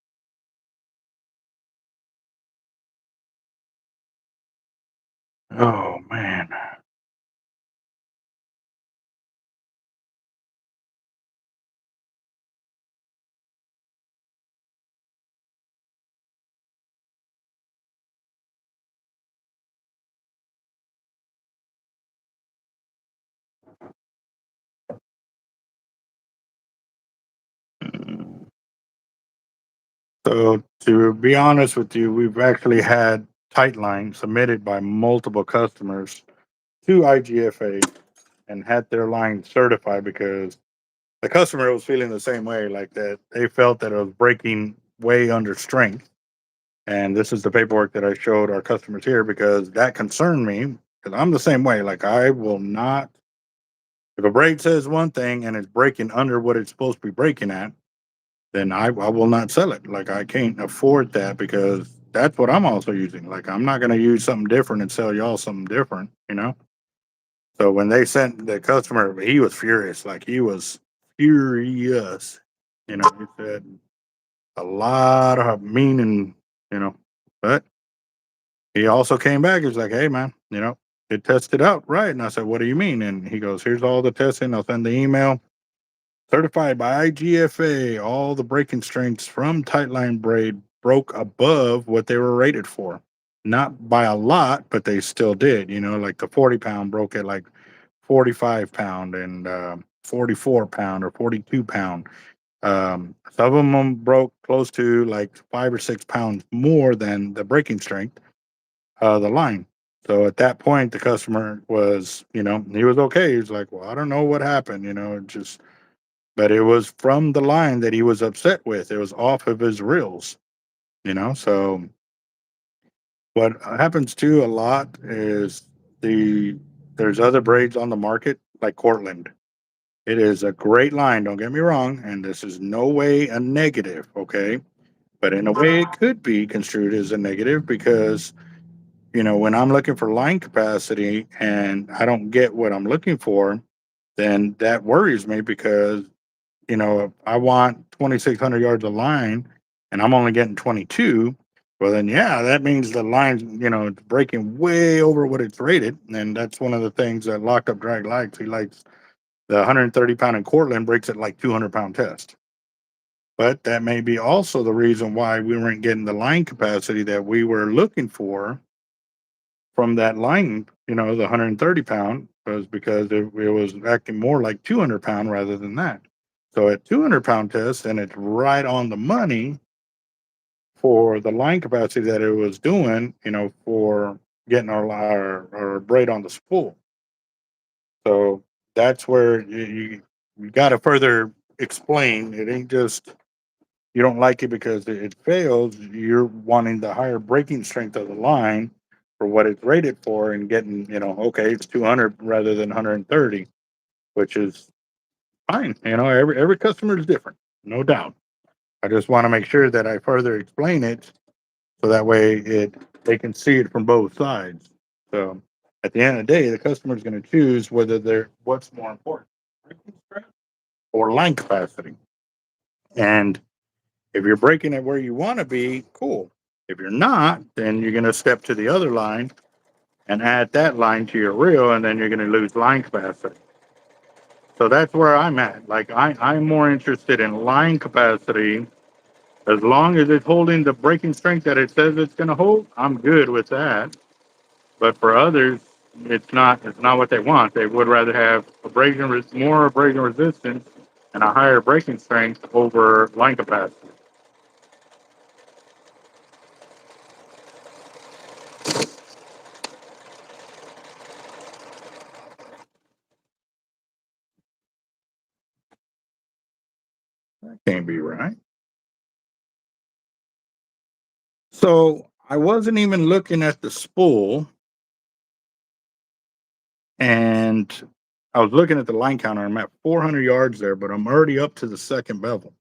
Oh man. So to be honest with you, we've actually had tight lines submitted by multiple customers to IGFA and had their line certified because the customer was feeling the same way, like that they felt that it was breaking way under strength. And this is the paperwork that I showed our customers here because that concerned me because I'm the same way. Like I will not, if a braid says one thing and it's breaking under what it's supposed to be breaking at, then I will not sell it. Like I can't afford that because that's what I'm also using. Like I'm not going to use something different and sell y'all something different, you know? So when they sent the customer, he was furious. Like he was furious. You know, he said a lot of meaning, you know, but he also came back. He was like, hey, man, you know, it tested out right. And I said, what do you mean? And he goes, here's all the testing. I'll send the email. Certified by IGFA, all the breaking strengths from tightline braid broke above what they were rated for. Not by a lot, but they still did. You know, like the 40-pound broke at like 45-pound and 44-pound or 42-pound. Some of them broke close to like 5 or 6 pounds more than the breaking strength the line. So at that point, the customer was, you know, he was okay. He was like, well, I don't know what happened, you know, just, but it was from the line that he was upset with. It was off of his reels, you know. So what happens too a lot is the there's other braids on the market like Cortland. It is a great line, don't get me wrong, and this is no way a negative, okay? But in a way, it could be construed as a negative because, you know, when I'm looking for line capacity and I don't get what I'm looking for, then that worries me because, you know, if I want 2,600 yards of line and I'm only getting 22, well, then, yeah, that means the line's, you know, it's breaking way over what it's rated. And that's one of the things that Locked Up Drag likes. He likes the 130-pound in Cortland breaks at like 200-pound test. But that may be also the reason why we weren't getting the line capacity that we were looking for from that line, you know, the 130-pound was because it was acting more like 200-pound rather than that. So at 200-pound test, and it's right on the money for the line capacity that it was doing, you know, for getting our braid on the spool. So that's where you got to further explain. It ain't just you don't like it because it fails. You're wanting the higher breaking strength of the line for what it's rated for, and getting, you know, okay, it's 200 rather than 130, which is fine. You know, every customer is different, no doubt. I just want to make sure that I further explain it so that way they can see it from both sides. So at the end of the day, the customer is going to choose whether they're what's more important, breaking strength or line capacity. And if you're breaking it where you want to be, cool. If you're not, then you're going to step to the other line and add that line to your reel, and then you're going to lose line capacity. So that's where I'm at. Like I'm more interested in line capacity. As long as it's holding the breaking strength that it says it's going to hold, I'm good with that. But for others, it's not what they want. They would rather have more abrasion resistance and a higher breaking strength over line capacity. That can't be right. So I wasn't even looking at the spool, and I was looking at the line counter. I'm at 400 yards there, but I'm already up to the second bevel.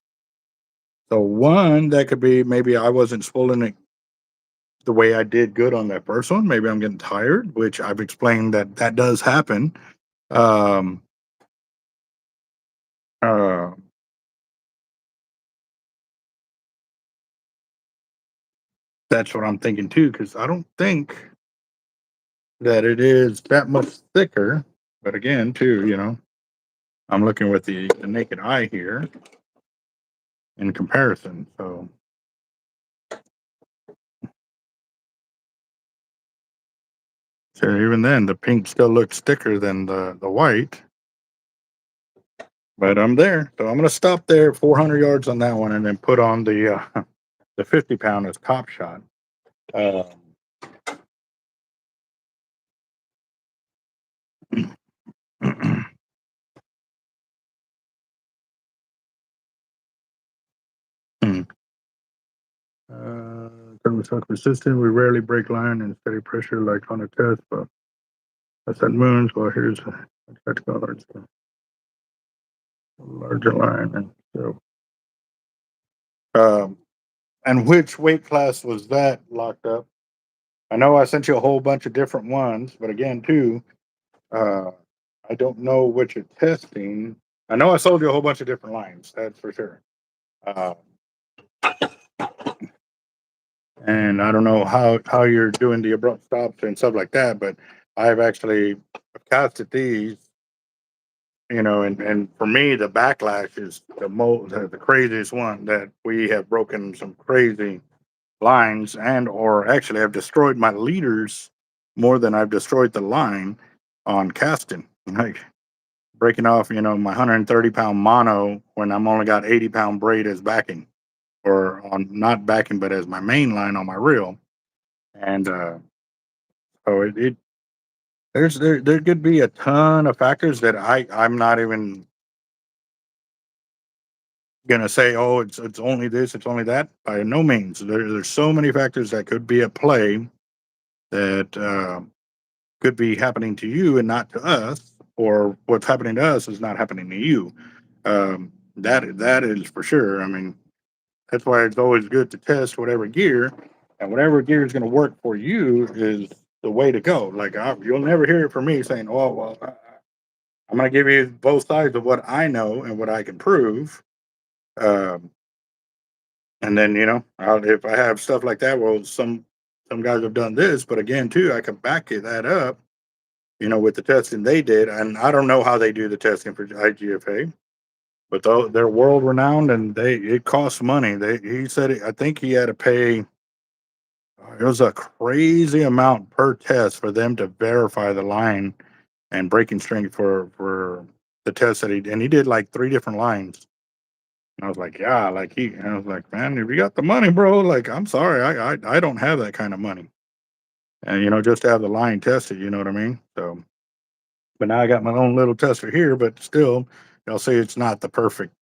So one, that could be maybe I wasn't spooling it the way I did good on that first one. Maybe I'm getting tired, which I've explained that that does happen. Um, uh, that's what I'm thinking too, because I don't think that it is that much thicker. But again, too, I'm looking with the naked eye here in comparison. So even then, the pink still looks thicker than the white. But I'm there, so I'm gonna stop there, 400 yards on that one, and then put on the 50 pound as top shot. Um, Terms of persistent, we rarely break line and steady pressure like on a test, but that's at moons. Well, here's a larger line, and so. And which weight class was that locked up? I know I sent you a whole bunch of different ones, but again, too, uh, I don't know what you're testing. I know I sold you a whole bunch of different lines, that's for sure. Uh, and I don't know how you're doing the abrupt stops and stuff like that, but I've actually casted these, and for me, the backlash is the craziest one that we have broken some crazy lines and or actually I've destroyed my leaders more than I've destroyed the line on casting. Like breaking off, my 130 pound mono when I'm only got 80 pound braid as backing, or on not backing, but as my main line on my reel. And so there could be a ton of factors that I'm not even gonna say, oh, it's only this, it's only that. By no means. There's so many factors that could be at play that could be happening to you and not to us, or what's happening to us is not happening to you. That is for sure. I mean, that's why it's always good to test whatever gear, and whatever gear is going to work for you is the way to go. Like you'll never hear it from me saying, "Oh, well, I'm going to give you both sides of what I know and what I can prove." Um, and then if I have stuff like that, well, some guys have done this, but again, too, I can back that up with the testing they did. And I don't know how they do the testing for IGFA, but they're world renowned and it costs money. He said, I think he had to pay, it was a crazy amount per test for them to verify the line and breaking strength for the test that and he did like 3 different lines. And I was like, yeah, and I was like, man, if you got the money, bro, like, I'm sorry, I don't have that kind of money. And, just to have the line tested, you know what I mean? So, but now I got my own little tester here, but still, I'll say it's not the perfect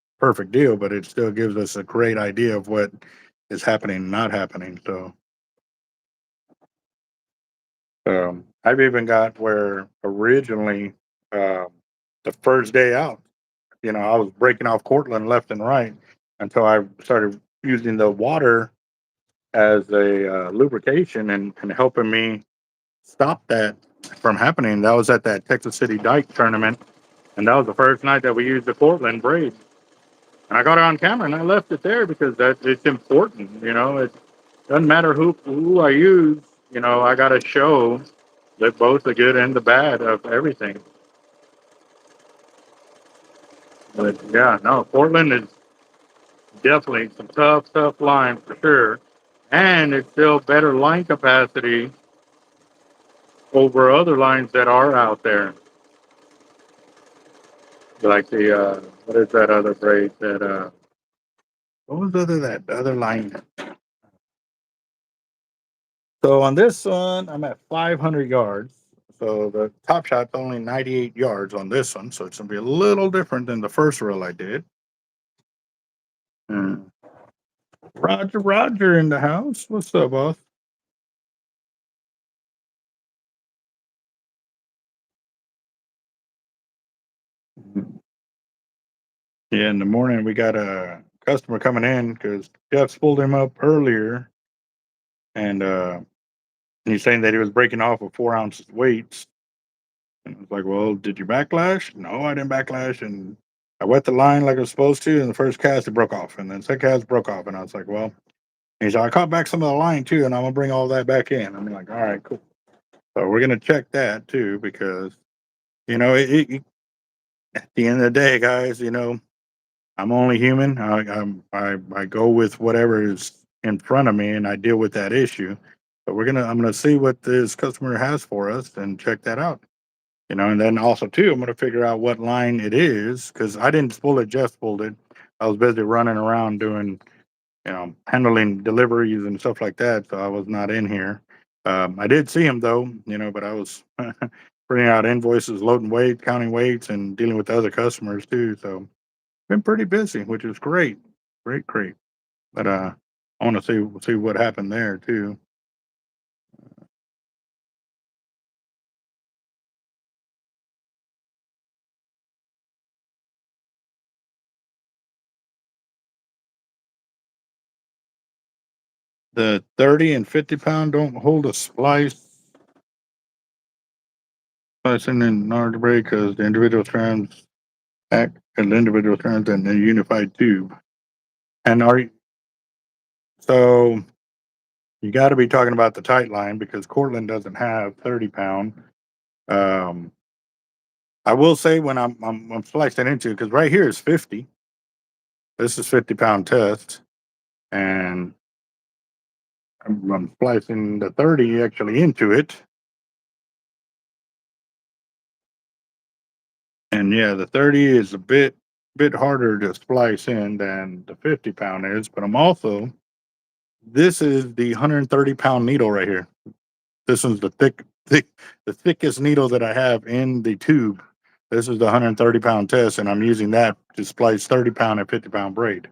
deal, but it still gives us a great idea of what is happening and not happening. So I've even got where originally the first day out, I was breaking off Cortland left and right until I started using the water as a lubrication and helping me stop that from happening. That was at that Texas City Dike tournament. And that was the first night that we used the Portland braid. And I got it on camera and I left it there because it's important. It doesn't matter who I use. I got to show that both the good and the bad of everything. But yeah, no, Portland is definitely some tough line for sure. And it's still better line capacity over other lines that are out there. Like what is that other braid what was that other line? So on this one, I'm at 500 yards. So the top shot's only 98 yards on this one. So it's going to be a little different than the first reel I did. Hmm. Roger in the house. What's up, boss? Yeah, in the morning, we got a customer coming in because Jeff spooled him up earlier. And he's saying that he was breaking off with 4 ounce weights. And I was like, well, did you backlash? No, I didn't backlash. And I wet the line like I was supposed to. And the first cast, it broke off. And then second cast broke off. And I was like, well, he's like, I caught back some of the line too. And I'm going to bring all that back in. I'm like, all right, cool. So we're gonna check that too, because you know, at the end of the day, guys, you know, I'm only human. I go with whatever is in front of me, and I deal with that issue. So I'm gonna see what this customer has for us and check that out. You know, and then also too, I'm gonna figure out what line it is because I didn't spool it, just spooled it. I was busy running around doing, you know, handling deliveries and stuff like that, so I was not in here. I did see him though, you know, but I was printing out invoices, loading weight, counting weights, and dealing with the other customers too. So been pretty busy, which is great, great. But I want to see what happened there too. The 30 and 50 pound don't hold a splicing in large braid because the individual strands act as individual strands in a unified tube. And so you got to be talking about the tight line because Cortland doesn't have 30 pound. Um, I will say when I'm splicing into, because right here is 50. This is 50 pound test, and I'm splicing the 30 actually into it. And yeah, the 30 is a bit harder to splice in than the 50 pound is, but this is the 130 pound needle right here. This is the thickest needle that I have in the tube. This is the 130 pound test, and I'm using that to splice 30 pound and 50 pound braid.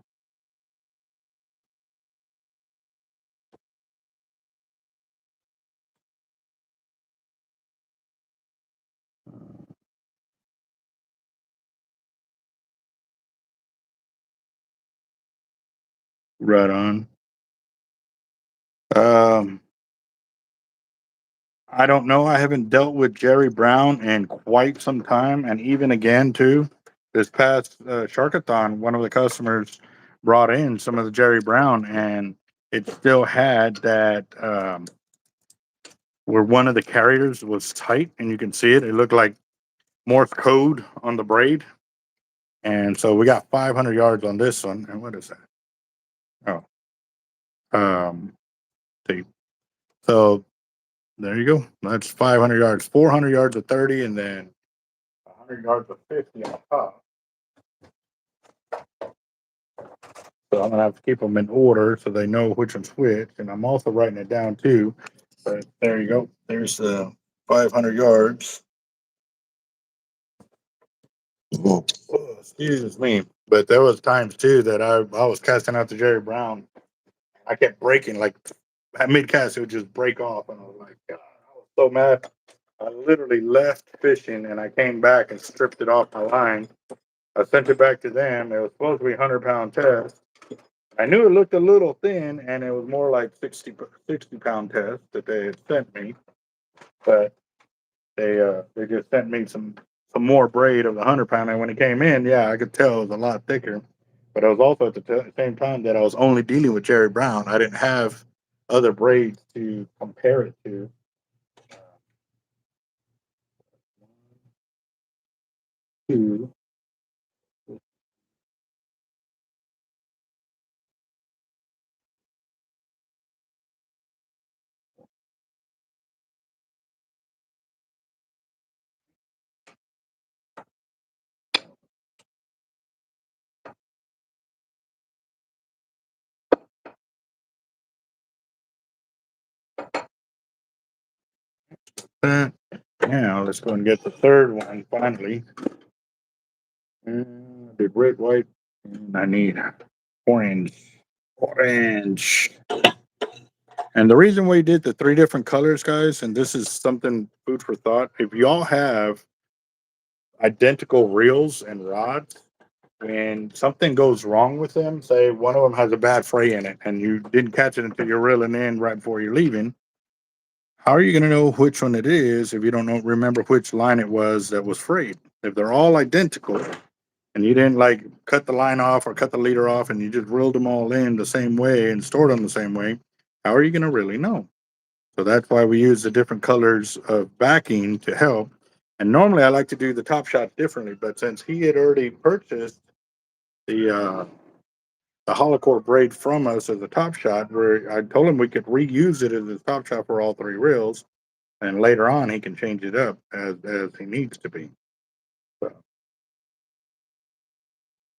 Right on. Um, I don't know. I haven't dealt with Jerry Brown in quite some time, and even again too. This past Sharkathon, one of the customers brought in some of the Jerry Brown, and it still had that where one of the carriers was tight, and you can see it. It looked like Morse code on the braid, and so we got 500 yards on this one. And what is that? Oh, see. So there you go. That's 500 yards, 400 yards of 30, and then 100 yards of 50 on top. So I'm gonna have to keep them in order so they know which one's which. And I'm also writing it down too. But there you go. There's the 500 yards. Oh, excuse me. But there was times too that I was casting out the Jerry Brown. I kept breaking like at mid cast, it would just break off, and I was like, God, I was so mad. I literally left fishing and I came back and stripped it off my line. I sent it back to them. It was supposed to be 100 pound test. I knew it looked a little thin, and it was more like 60 pound test that they had sent me. But they just sent me some more braid of the 100 pound, and when it came in, yeah, I could tell it was a lot thicker. But it was also at the same time that I was only dealing with Jerry Brown. I didn't have other braids to compare it to. Two. Now let's go and get the third one finally. The red, white, and I need orange. Orange. And the reason we did the three different colors, guys, and this is something food for thought. If y'all have identical reels and rods, when something goes wrong with them, say one of them has a bad fray in it and you didn't catch it until you're reeling in right before you're leaving, how are you going to know which one it is if you don't know, remember which line it was that was frayed? If they're all identical and you didn't like cut the line off or cut the leader off and you just reeled them all in the same way and stored them the same way, how are you going to really know? So that's why we use the different colors of backing to help. And normally I like to do the top shot differently, but since he had already purchased the holocore braid from us as a top shot, where I told him we could reuse it as a top shot for all three reels, and later on he can change it up as he needs to be. So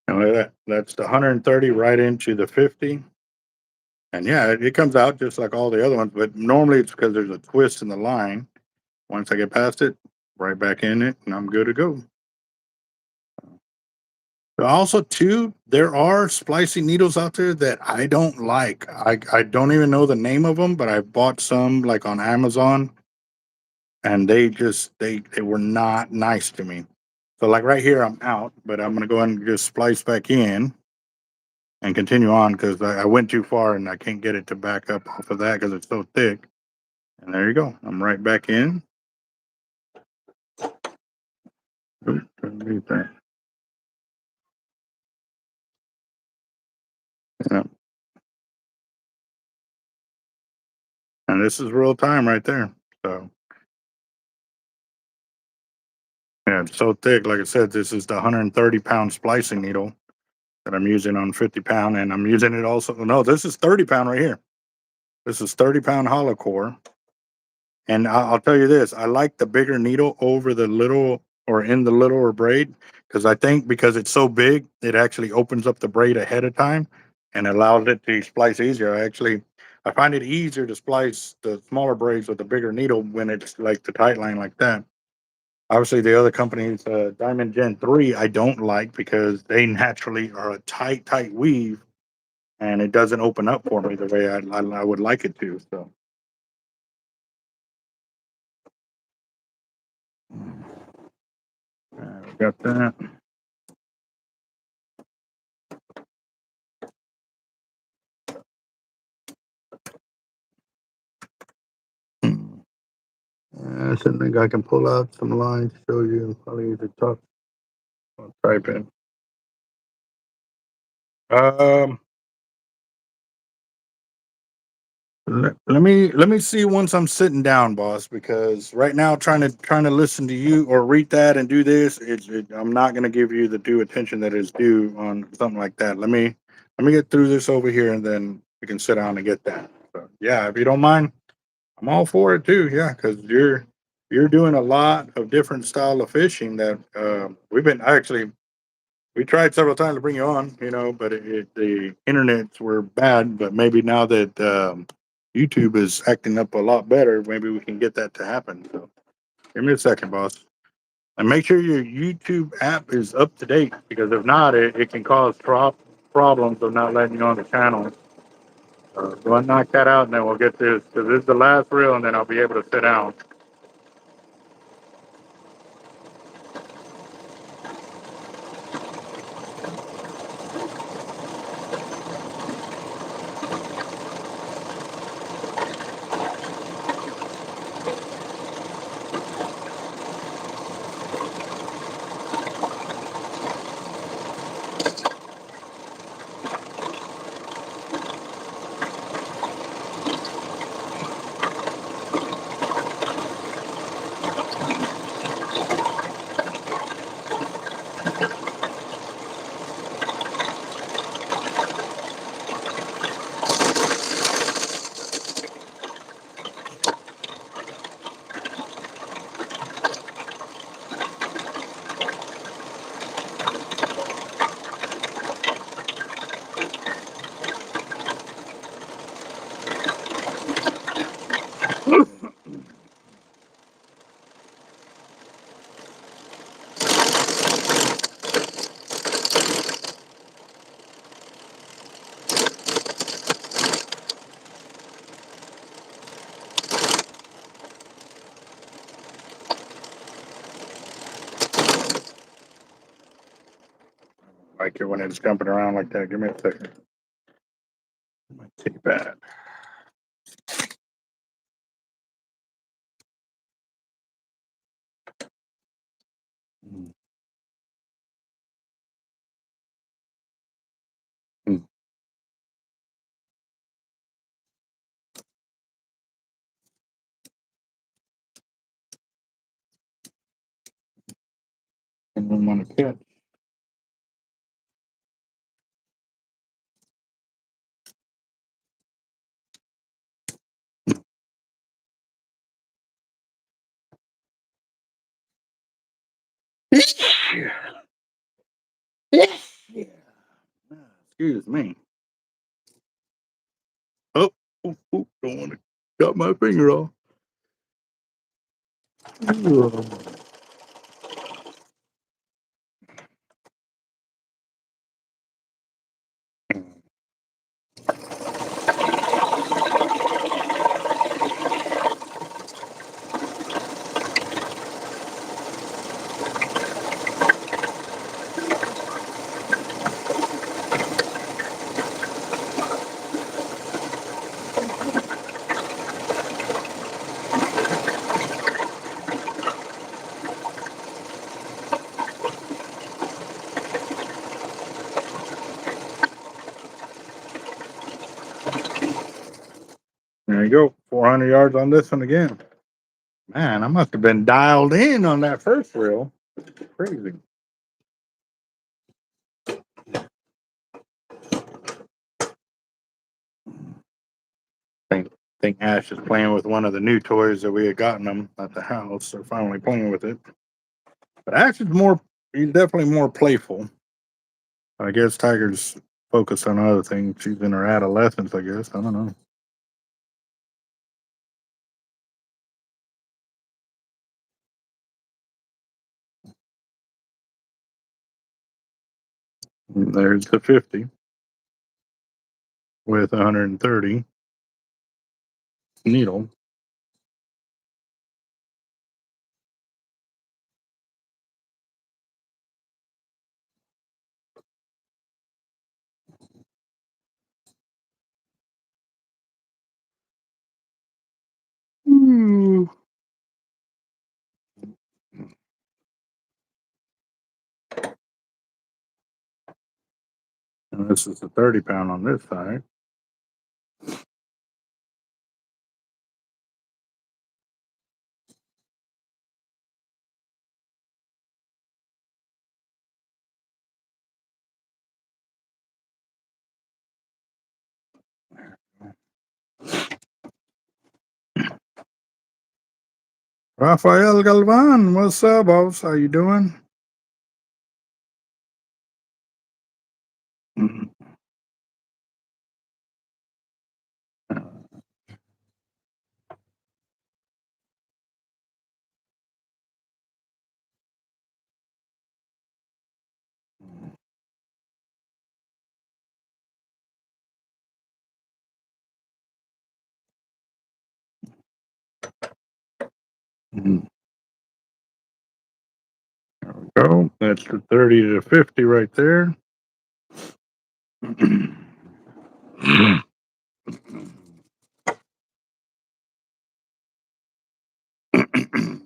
and that's the 130 right into the 50. And yeah, it comes out just like all the other ones, but normally it's because there's a twist in the line. Once I get past it, right back in it, and I'm good to go. But also, too, there are splicing needles out there that I don't like. I don't even know the name of them, but I bought some like on Amazon, and they were not nice to me. So like right here, I'm out, but I'm gonna go ahead and just splice back in and continue on because I went too far and I can't get it to back up off of that because it's so thick. And there you go. I'm right back in. Oops, underneath that. Yeah. And this is real time right there. So yeah, it's so thick. Like I said, this is the 130-pound splicing needle that I'm using on 50-pound, and I'm using it also. No, this is 30-pound right here. This is 30-pound hollow core. And I'll tell you this, I like the bigger needle over the little or in the littler braid because I think because it's so big, it actually opens up the braid ahead of time and allows it to splice easier. I find it easier to splice the smaller braids with the bigger needle when it's like the tight line like that. Obviously, the other companies, Diamond Gen 3, I don't like because they naturally are a tight weave and it doesn't open up for me the way I would like it to. So, we got that. I think I can pull out some lines to show you. Probably use a tough type in. Um, let me see once I'm sitting down, boss, because right now trying to listen to you or read that and do this, I'm not gonna give you the due attention that is due on something like that. Let me get through this over here and then we can sit down and get that. So yeah, if you don't mind, I'm all for it too. Yeah, because you're doing a lot of different style of fishing that we tried several times to bring you on, but the internets were bad. But maybe now that YouTube is acting up a lot better, maybe we can get that to happen. So give me a second, boss. And make sure your YouTube app is up to date because if not, it can cause problems of not letting you on the channel. So I'll knock that out and then we'll get this because this is the last reel and then I'll be able to sit down. Like it when it's jumping around like that. Give me a second. My tape pad. Mm. And we want to catch. Excuse me. Oh, don't want to cut my finger off. There you go. 400 yards on this one again. Man, I must have been dialed in on that first reel. Crazy. Think Ash is playing with one of the new toys that we had gotten them at the house. They're finally playing with it. But Ash is he's definitely more playful. I guess Tiger's focused on other things. She's in her adolescence, I guess. I don't know. There's the 50 with 130 needle. Ooh. And this is the 30-pound on this side. Rafael Galvan, what's up, boss? How you doing? Mhm. Mhm. There we go. That's the 30 to 50 right there.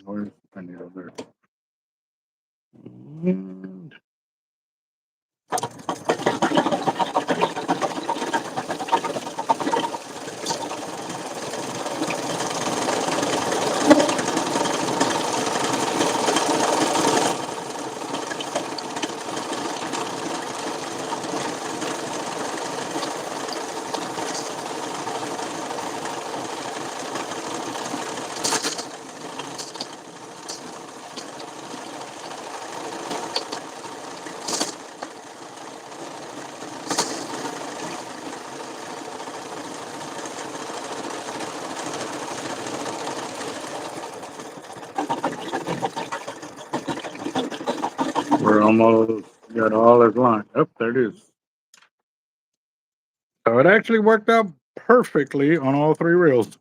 Where's the needle there? And we're almost got all his line. Oh, there it is. So it actually worked out perfectly on all three reels.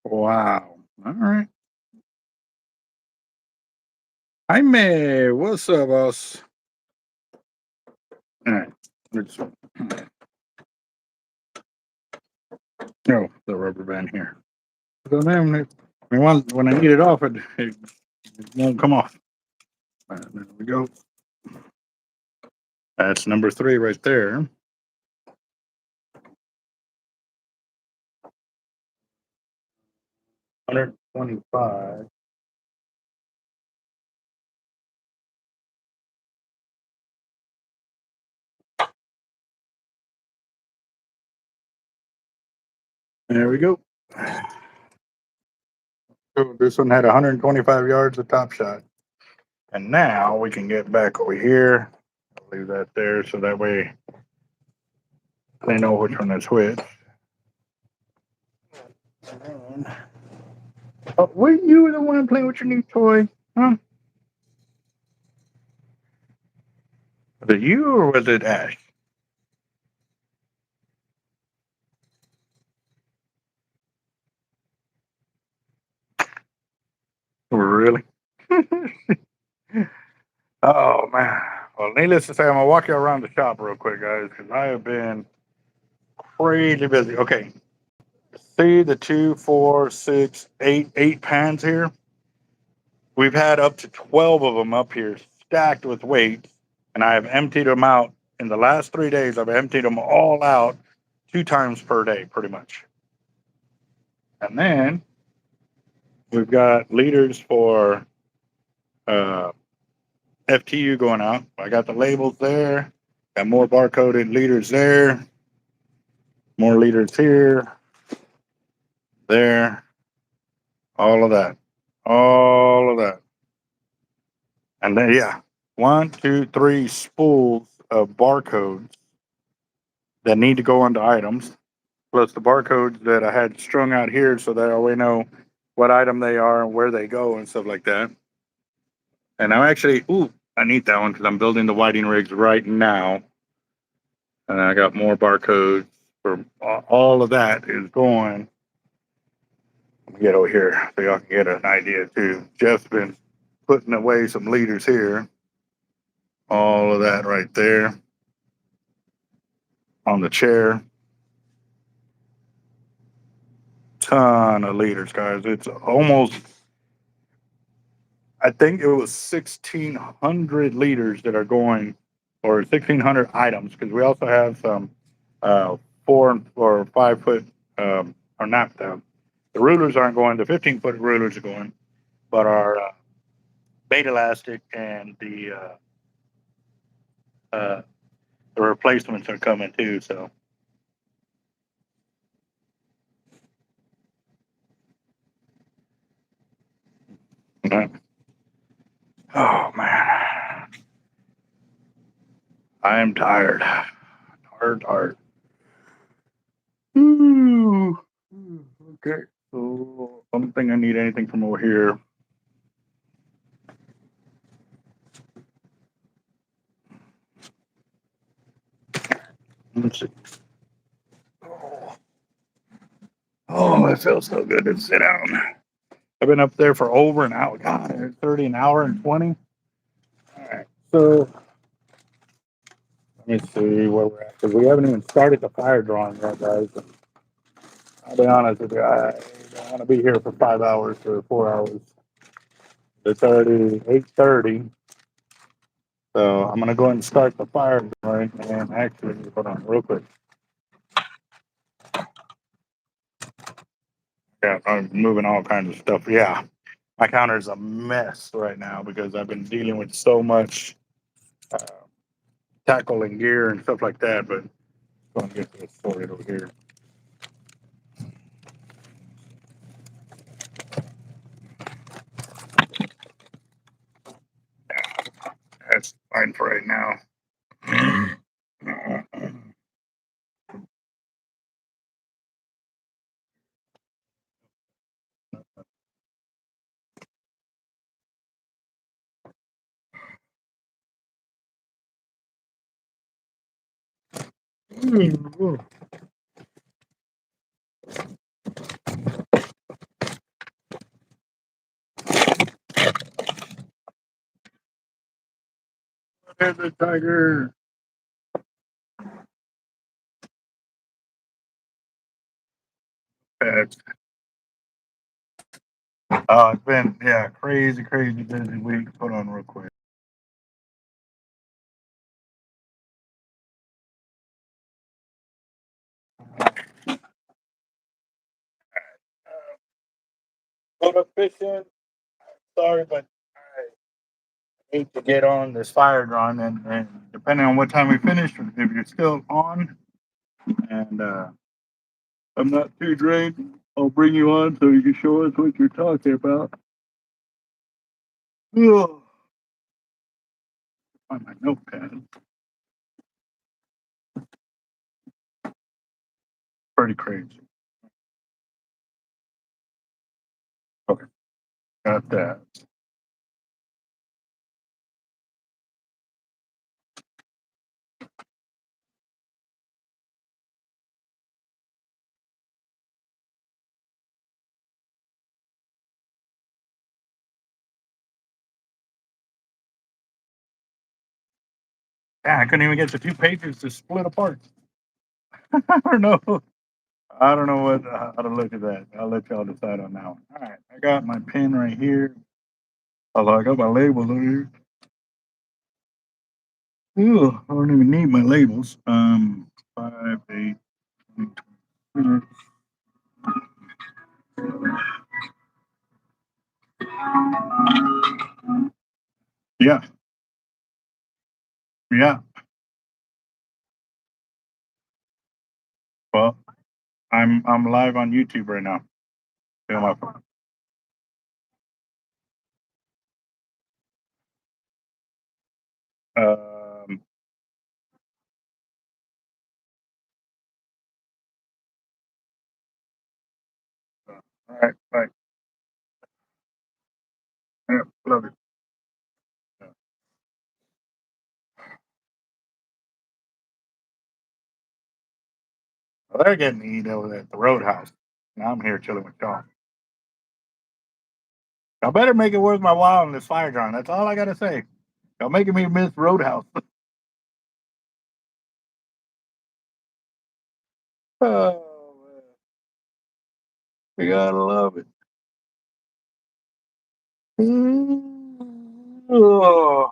Wow. All right. Jaime, what's up, boss? All right. Let's, no, the rubber band here. So then, when I need it off, it won't come off. All right, there we go. That's number 3 right there. $125. There we go. So this one had 125 yards of top shot. And now we can get back over here. I'll leave that there so that way they know which one is which. Oh, were you the one playing with your new toy? Huh? Was it you or was it Ash? Really? Oh man. Well, needless to say, I'm gonna walk you around the shop real quick, guys, because I have been crazy busy. Okay. See the 2, 4, 6, 8 pans here? We've had up to 12 of them up here stacked with weights, and I have emptied them out. In the last 3 days, I've emptied them all out 2 times per day, pretty much. And then we've got leaders for FTU going out. I got the labels there, got more barcoded leaders there, more leaders here, there, all of that. All of that. And then, yeah, 1, 2, 3 spools of barcodes that need to go onto items, plus the barcodes that I had strung out here so that we know what item they are and where they go and stuff like that. And I'm actually, I need that one because I'm building the whiting rigs right now. And I got more barcodes for all of that is going. Let me get over here so y'all can get an idea too. Jeff's been putting away some leaders here. All of that right there on the chair. Ton of leaders, guys. It's almost, I think it was 1,600 leaders that are going, or 1,600 items, because we also have some 4 or 5 foot, or not, the rulers aren't going, the 15-foot rulers are going, but our bait elastic and the replacements are coming too. So, oh man, I am tired. Tired. Ooh. Okay. So I don't think I need anything from over here. Let's see. Oh, it feels so good to sit down. I've been up there for over an hour. God, 30 an hour and 20. All right. So let me see where we're at, because we haven't even started the fire drawing yet, guys. I'll be honest with you, I don't want to be here for 5 hours or 4 hours. It's already 8:30. So I'm gonna go ahead and start the fire drawing. And actually, hold on real quick. Yeah, I'm moving all kinds of stuff. Yeah, my counter is a mess right now because I've been dealing with so much uh, tackle and gear and stuff like that. But I'm going to get this sorted over here. That's fine for right now. There's a tiger. It's been, yeah, crazy busy week. Hold on real quick. Go to fishing. Sorry, but I need to get on this fire drawing, and depending on what time we finish, if you're still on, and I'm not too drained. I'll bring you on so you can show us what you're talking about. Ugh. Find my notepad. Pretty crazy. Okay, got that. Yeah, I couldn't even get the 2 pages to split apart. I don't know. I don't know what how to look at that. I'll let y'all decide on that one. All right, I got my pen right here. Although I got my labels on here. Ooh, I don't even need my labels. 5, 8, 26. Yeah, yeah. Well, I'm live on YouTube right now. Yeah, my phone. Um, all right, bye. Yeah, love it. Yeah. Well, they're getting to eat over at the Roadhouse. Now I'm here chilling with y'all. Y'all better make it worth my while in this fire drawing. That's all I gotta say. Y'all making me miss Roadhouse. Oh man, you gotta love it. Oh.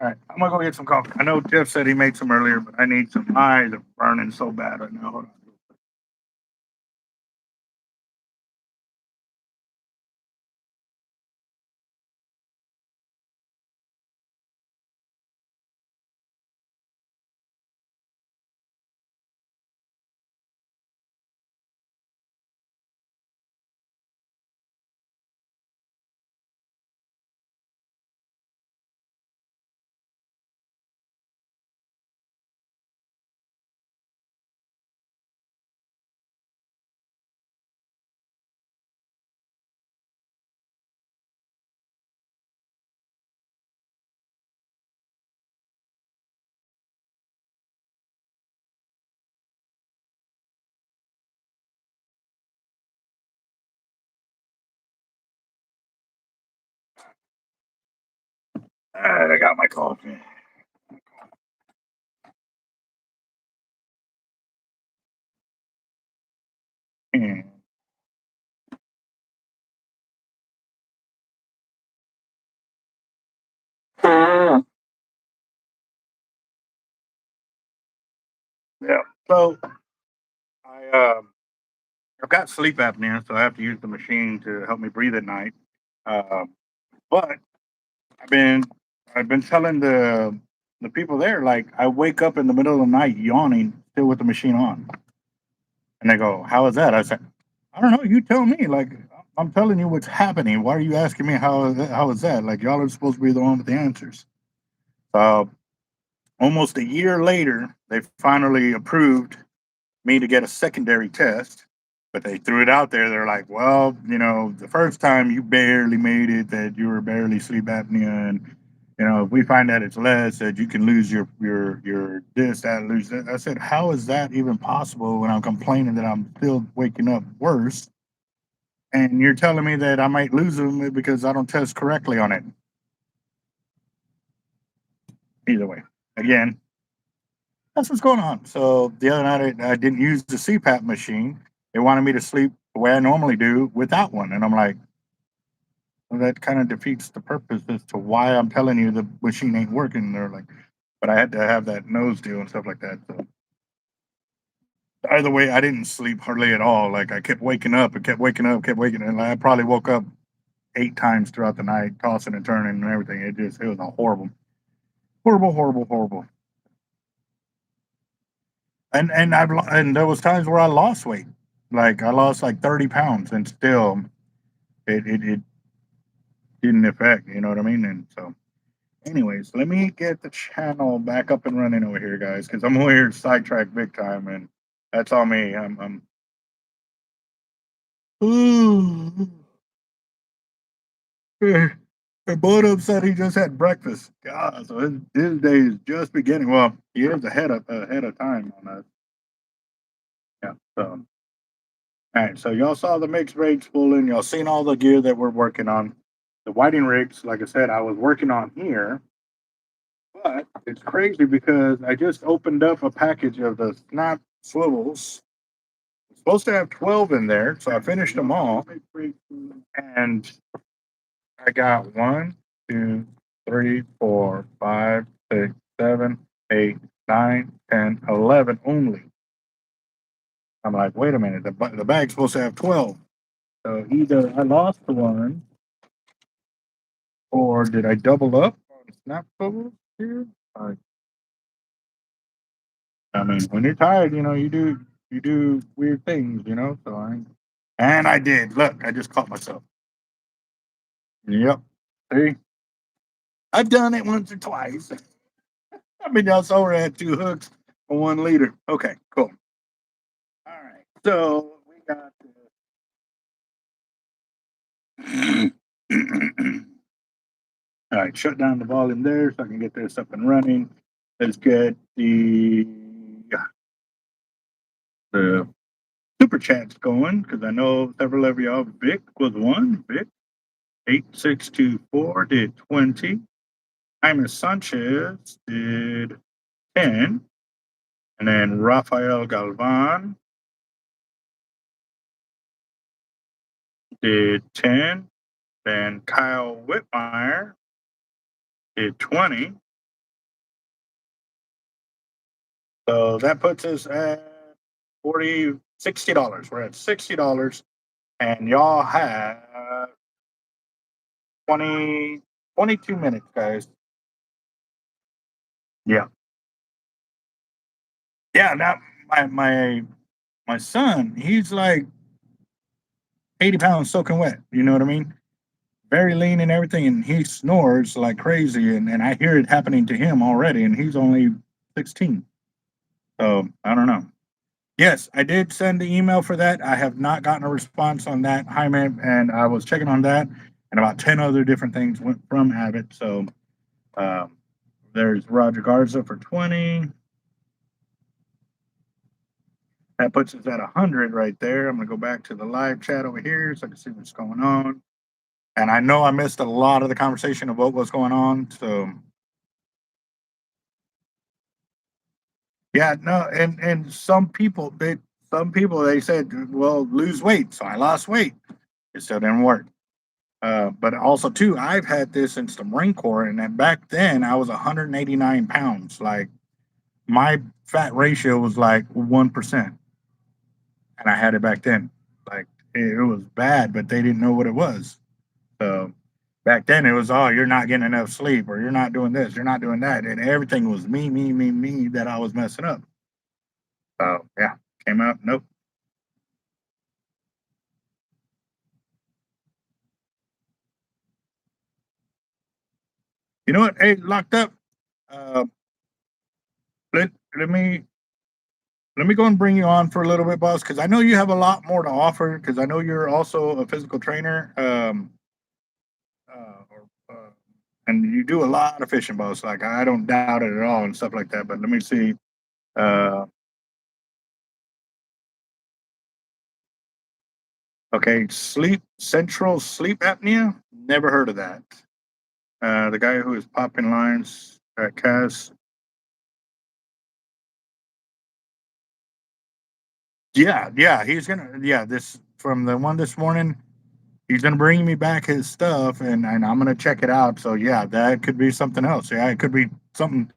All right, I'm gonna go get some coffee. I know Jeff said he made some earlier, but I need some. My eyes are burning so bad right now. Hold on. All right, I got my coffee. Yeah. Yeah. So I've got sleep apnea, so I have to use the machine to help me breathe at night. Um, but I've been I've been telling the people there, like, I wake up in the middle of the night yawning still with the machine on, and they go, "How is that?" I said, "I don't know. You tell me. Like, I'm telling you what's happening. Why are you asking me how is that? Like, y'all are supposed to be the one with the answers." Uh, Almost a year later, they finally approved me to get a secondary test, but they threw it out there. They're like, well, the first time you barely made it, that you were barely sleep apnea, and if we find that it's less, that you can lose your this, that, lose that. I said, how is that even possible when I'm complaining that I'm still waking up worse, and you're telling me that I might lose them because I don't test correctly on it? Either way, again, that's what's going on. So the other night, I didn't use the CPAP machine. They wanted me to sleep the way I normally do without one. And I'm like, well, that kind of defeats the purpose as to why I'm telling you the machine ain't working. They're like, but I had to have that nose deal and stuff like that. So either way, I didn't sleep hardly at all. Like I kept waking up and kept waking up, kept waking up. And I probably woke up 8 times throughout the night, tossing and turning and everything. It was a horrible, horrible, horrible, horrible. And there was times where I lost weight. Like I lost like 30 pounds and still it didn't affect, you know what I mean? And so anyways, let me get the channel back up and running over here, guys, because I'm over here sidetracked big time, and that's all me. Ooh. And Bodo said he just had breakfast. God, so his day is just beginning. Well, he is ahead of time on that. Yeah. So, all right. So y'all saw the mixed braid spooling. Y'all seen all the gear that we're working on. The whiting rigs, like I said, I was working on here. But it's crazy because I just opened up a package of the snap swivels. It's supposed to have 12 in there, so I finished them all. And I got 1, 2, 3, 4, 5, 6, 7, 8, 9, 10, 11 only. I'm like, wait a minute, the bag's supposed to have 12. So either I lost one, or did I double up on snap swivels here? I mean, when you're tired, you do weird things, So I did. Look, I just caught myself. Yep. See, I've done it once or twice. I mean, y'all saw I had 2 hooks on 1 leader. Okay, cool. All right, so we got this. All right, shut down the volume there so I can get this up and running. Let's get the super chats going because I know several of y'all. Vic was one. Vic 8624 did 20. Jaime Sanchez did 10. And then Rafael Galvan did 10. Then Kyle Whitmire did 20. So that puts us at $60. We're at $60. And y'all have 22 minutes, guys. Yeah. Yeah, now my son, he's like 80 pounds soaking wet. You know what I mean? Very lean and everything, and he snores like crazy, and I hear it happening to him already, and he's only 16. So I don't know. Yes, I did send the email for that. I have not gotten a response on that, Jaime, and I was checking on that, and about 10 other different things went from Abbott. So there's Roger Garza for 20. That puts us at 100 right there. I'm going to go back to the live chat over here so I can see what's going on. And I know I missed a lot of the conversation of what was going on. So, yeah, no, and some people they said, well, lose weight. So I lost weight. It still didn't work. But also too, I've had this since the Marine Corps, and then back then I was 189 pounds. Like my fat ratio was like 1%, and I had it back then. Like it was bad, but they didn't know what it was. So back then it was, oh, you're not getting enough sleep, or you're not doing this, you're not doing that, and everything was me that I was messing up. So yeah, came out, nope. You know what? Hey, locked up. Let me go and bring you on for a little bit, boss, because I know you have a lot more to offer. Because I know you're also a physical trainer, and you do a lot of fishing, boss. Like I don't doubt it at all and stuff like that. But let me see. Okay, central sleep apnea. Never heard of that. The guy who is popping lines at Cass. Yeah, he's gonna. Yeah, this from the one this morning. He's gonna bring me back his stuff, and I'm gonna check it out. So yeah, that could be something else. Yeah, it could be something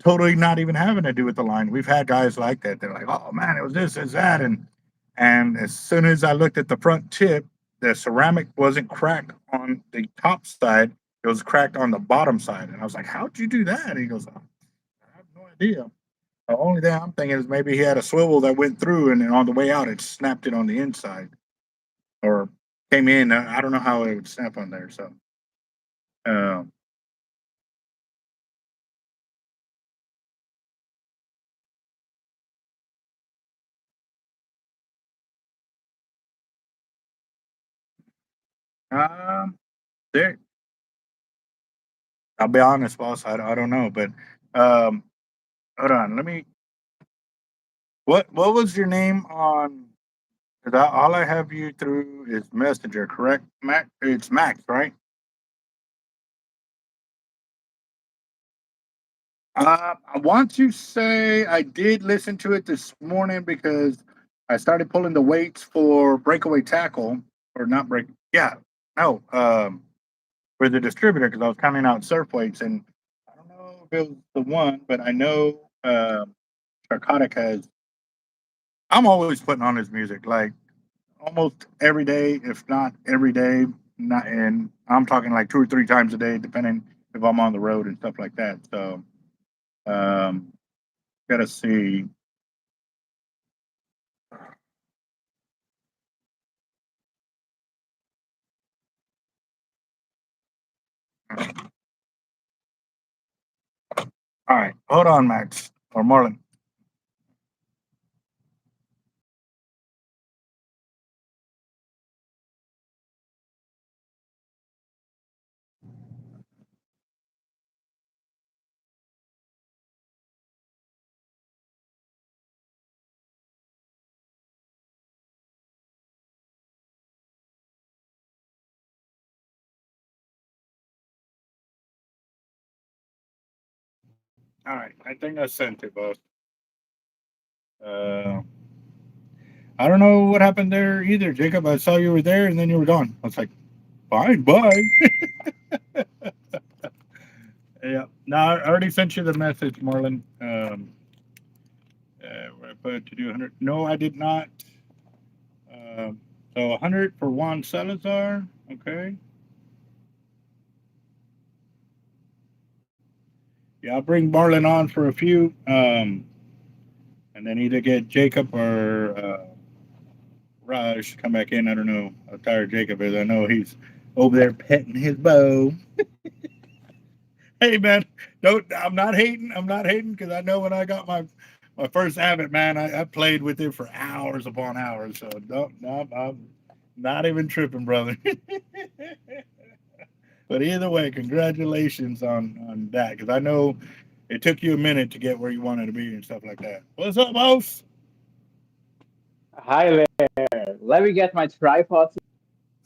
totally not even having to do with the line. We've had guys like that. They're like, oh man, it was this, it's that. And as soon as I looked at the front tip, the ceramic wasn't cracked on the top side. It was cracked on the bottom side. And I was like, how'd you do that? And he goes, I have no idea. The only thing I'm thinking is maybe he had a swivel that went through and then on the way out, it snapped it on the inside or came in. I don't know how it would snap on there. So, um, there, I'll be honest, boss. I don't know, but um, hold on. Let me. What was your name on? Cause all I have you through is Messenger, correct? Mac. It's Max, right? I want to say I did listen to it this morning because I started pulling the weights for breakaway tackle or not break. Yeah, no, for the distributor because I was counting out surf weights and I don't know if it was the one, but I know Sharkotic has. I'm always putting on his music like almost every day, if not every day. Not and I'm talking like 2 or 3 times a day, depending if I'm on the road and stuff like that. So. Gotta see. All right, hold on, Max or Marlon. All right, I think I sent it, boss. Uh, I don't know what happened there either, Jacob. I saw you were there and then you were gone. I was like, fine, bye. Yeah, no, I already sent you the message, Marlon. Where I put to do 100. No, I did not. So 100 for Juan Salazar. Okay. Yeah, I'll bring Marlon on for a few. And then either get Jacob or Raj come back in. I don't know how tired Jacob is. I know he's over there petting his bow. Hey man, don't. I'm not hating. I'm not hating because I know when I got my first Avid, man, I played with it for hours upon hours. So don't. No, I'm not even tripping, brother. But either way, congratulations on that because I know it took you a minute to get where you wanted to be and stuff like that. What's up, boss? Hi there. Let me get my tripod.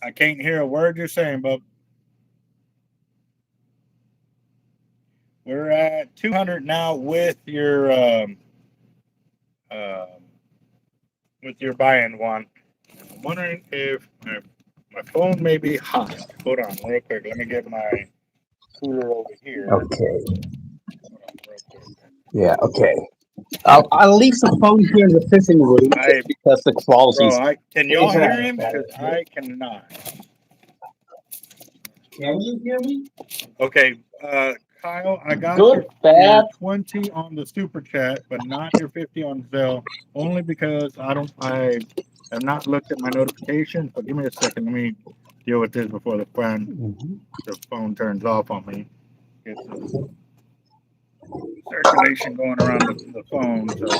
I can't hear a word you're saying, but we're at 200 now um, with your buy-in one. I'm wondering if my phone may be hot. Hold on, real quick. Let me get my cooler over here. Okay. Hold on, real quick. Yeah. Okay. I'll leave the phone here in the fishing room because the quality. Bro, can y'all hear him? Because I cannot. Can you hear me? Okay, Kyle, I got Good, your bad. 20 on the super chat, but not your 50 on Zelle, only because I have not looked at my notifications. But give me a second. Let me deal with this before the phone turns off on me. Get some circulation going around the phone. So,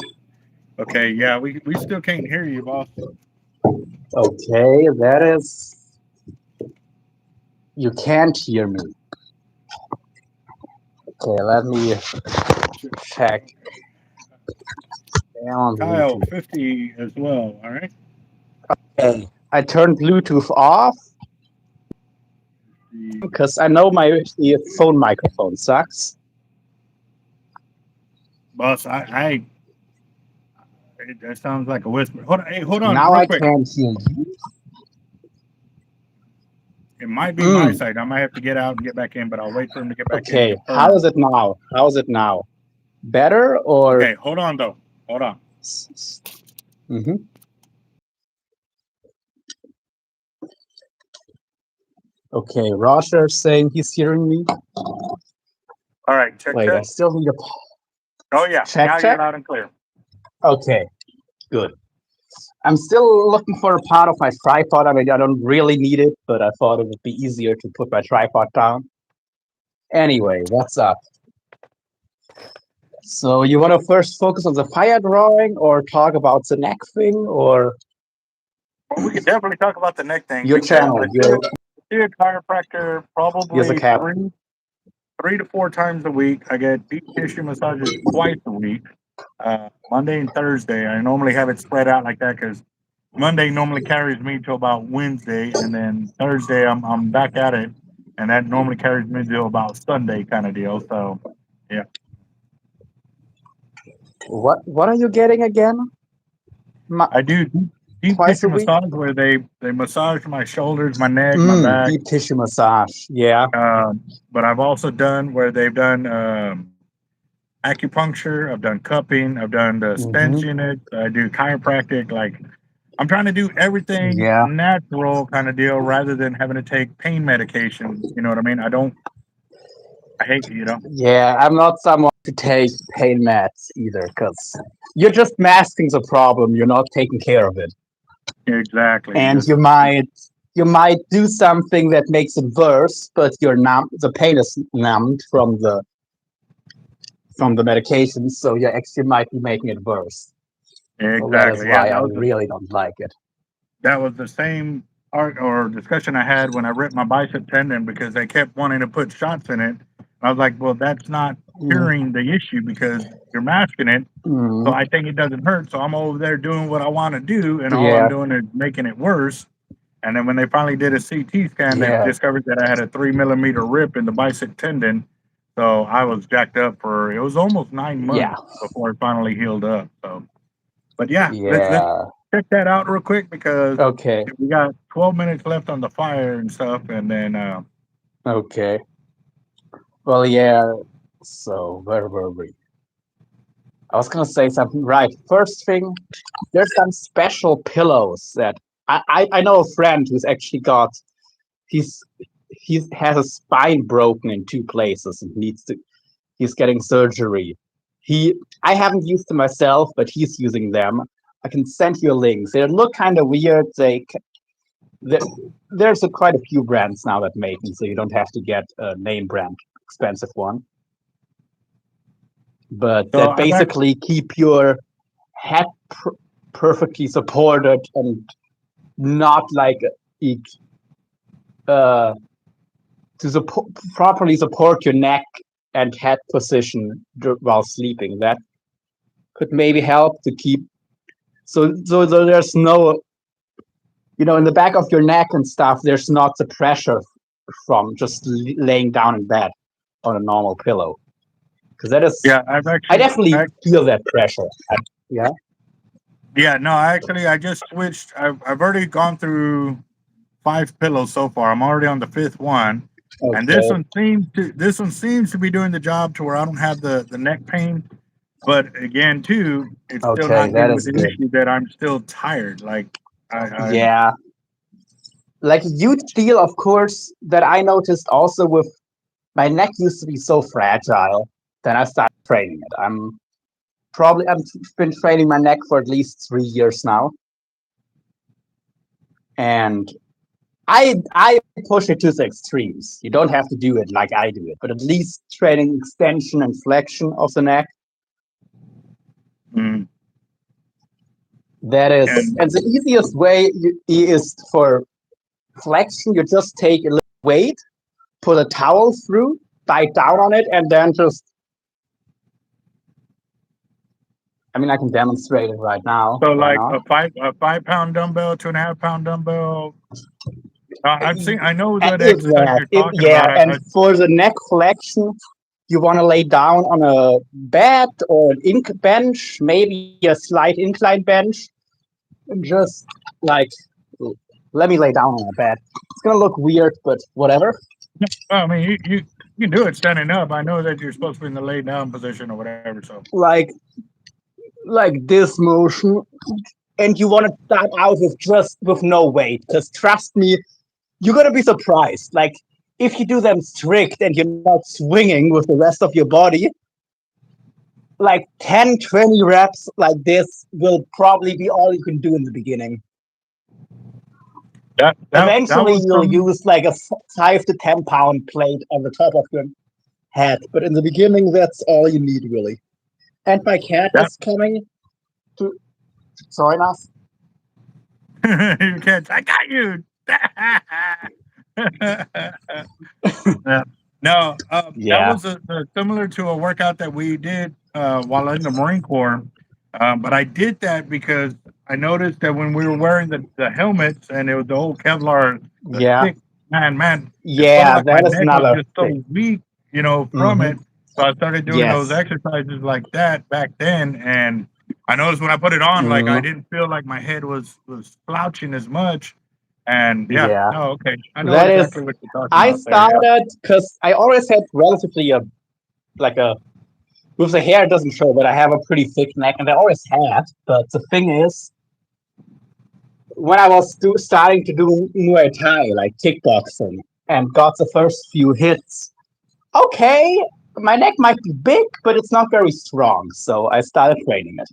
okay, yeah, we still can't hear you, boss. Okay, that is. You can't hear me. Okay, let me check. Kyle, 50 as well. All right. Okay, I turned Bluetooth off because I know my phone microphone sucks. Boss, that sounds like a whisper. Hold on, Now real I quick. can't hear you. It might be my side. I might have to get out and get back in, but I'll wait for him to get back in. Okay, how is it now? How is it now? better or? Okay, hold on though. Hold on. Mm-hmm. Okay, Roger saying he's hearing me. All right, check, Wait, I check. still need a Oh yeah, check. now you're loud and clear. Okay, good. I'm still looking for a part of my tripod. I mean, I don't really need it, but I thought it would be easier to put my tripod down. Anyway, what's up? So you want to first focus on the fire drawing or talk about the neck thing or Well, we could definitely talk about the neck thing your because channel? I see a chiropractor Here's a probably cap. 3 to 4 times a week. I get deep tissue massages twice a week, Monday and Thursday. I normally have it spread out like that because Monday normally carries me till about Wednesday, and then Thursday I'm back at it, and that normally carries me till about Sunday kind of deal. So, yeah. What are you getting again? I do deep Twice tissue a week? massage where they massage my shoulders, my neck, my back. Deep tissue massage. Yeah. But I've also done where they've done acupuncture. I've done cupping. I've done the stench units. I do chiropractic. Like I'm trying to do everything Yeah. natural kind of deal rather than having to take pain medication. You know what I mean? I hate, Yeah, I'm not someone to take pain meds either, because you're just masking the problem. You're not taking care of it, Exactly. and you might do something that makes it worse, but you're numb. The pain is numbed from the medication, so you actually might be making it worse. So that is Exactly. Yeah, why I really don't like it. that was the same art or discussion I had when I ripped my bicep tendon because they kept wanting to put shots in it. I was like, well, that's not curing the issue because you're masking it. So I think it doesn't hurt. So I'm over there doing what I want to do, and all I'm Yeah. doing is making it worse. And then when they finally did a CT scan, they Yeah. discovered that I had a 3 millimeter rip in the bicep tendon. So I was jacked up for it was almost 9 months before it finally healed up. So, but yeah, let's check that out real quick because Okay. we got 12 minutes left on the fire and stuff, and then Okay. Well, yeah. So where were we? I was gonna say something. Right. First thing, there's some special pillows that I know a friend who's actually got he has a spine broken in 2 places and he's getting surgery. I haven't used them myself, but he's using them. I can send you a link. They look kind of weird. There's quite a few brands now that make them, so you don't have to get a name brand expensive one. But So that basically keep your head perfectly supported and not like to properly support your neck and head position while sleeping. That could maybe help to keep so there's no, in the back of your neck and stuff, there's not the pressure from just laying down in bed on a normal pillow. Because that is, I definitely feel that pressure. Yeah. Yeah, no, I just switched. I've already gone through 5 pillows so far. I'm already on the 5th one, and this one seems to be doing the job to where I don't have the neck pain. But again, too, it's still not getting with the issue that I'm still tired. Like yeah, like a huge deal, of course, that I noticed also with my neck used to be so fragile. Then I started training it. I've been training my neck for at least 3 years now, and I push it to the extremes. You don't have to do it like I do it, but at least training extension and flexion of the neck. That is, and the easiest way is for flexion. You just take a little weight, put a towel through, bite down on it, and then just. I mean, I can demonstrate it right now. So, like a 5-pound dumbbell, 2.5-pound dumbbell. I know that exercise you're talking about. And for the neck flexion, you want to lay down on a bed or an bench, maybe a slight incline bench, and just like, let me lay down on a bed. It's gonna look weird, but whatever. I mean, You can do it standing up. I know that you're supposed to be in the lay down position or whatever. So like this motion, and you want to start out with no weight. Because trust me, you're gonna be surprised. Like if you do them strict and you're not swinging with the rest of your body, like 10, 20 reps like this will probably be all you can do in the beginning. that Eventually, was you'll some, use like a 5 to 10 pound plate on the top of your head, but in the beginning, that's all you need really. And my cat that is coming to join us. you can't. I got you. Yeah. No, that Yeah, was similar to a workout that we did while in the Marine Corps. But I did that because I noticed that when we were wearing the helmets and it was the old Kevlar, the yeah, thick, man, it felt yeah. like my That is neck was another just thing. so weak, from Hmm. it. So I started doing those Yes. exercises like that back then, and I noticed when I put it on, like I Hmm. didn't feel like my head was slouching as much. And yeah, Yeah. no, okay, I know That exactly is. what you're talking I about there. Yeah. started because I always had relatively a with the hair it doesn't show, but I have a pretty thick neck, and I always had. But the thing is, when I was starting to do Muay Thai, like kickboxing, and got the first few hits, okay, my neck might be big, but it's not very strong. So I started training it.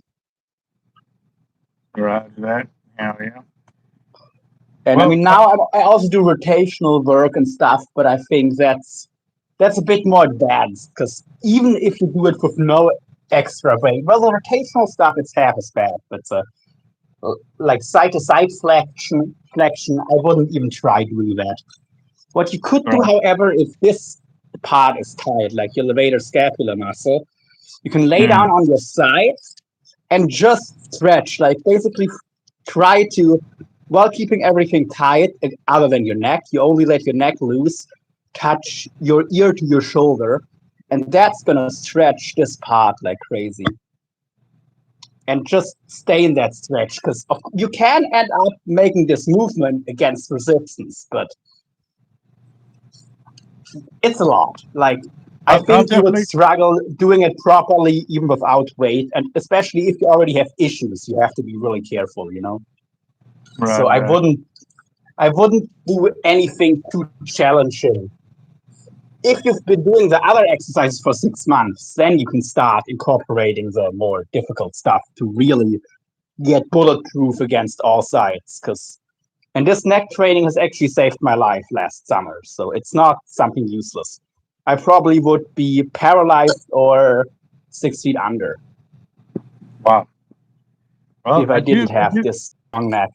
Right, that. Yeah, yeah. And I Well, mean, now I also do rotational work and stuff, but I think that's a bit more advanced because even if you do it with no extra weight, well, the rotational stuff it's half as bad, but like side to side flexion, I wouldn't even try doing that. What you could do, right. however, if this part is tight, like your levator scapular muscle, you can lay down Mm, on your side and just stretch, like basically try to, while keeping everything tight other than your neck, you only let your neck loose, touch your ear to your shoulder, and that's gonna stretch this part like crazy. And just stay in that stretch because you can end up making this movement against resistance, but it's a lot. Like I I'll think you would definitely. struggle doing it properly even without weight, and especially if you already have issues, you have to be really careful. So Right, right. I wouldn't do anything too challenging. If you've been doing the other exercises for 6 months, then you can start incorporating the more difficult stuff to really get bulletproof against all sides. And this neck training has actually saved my life last summer, so it's not something useless. I probably would be paralyzed or 6 feet under Wow. Well, if I didn't have this strong neck.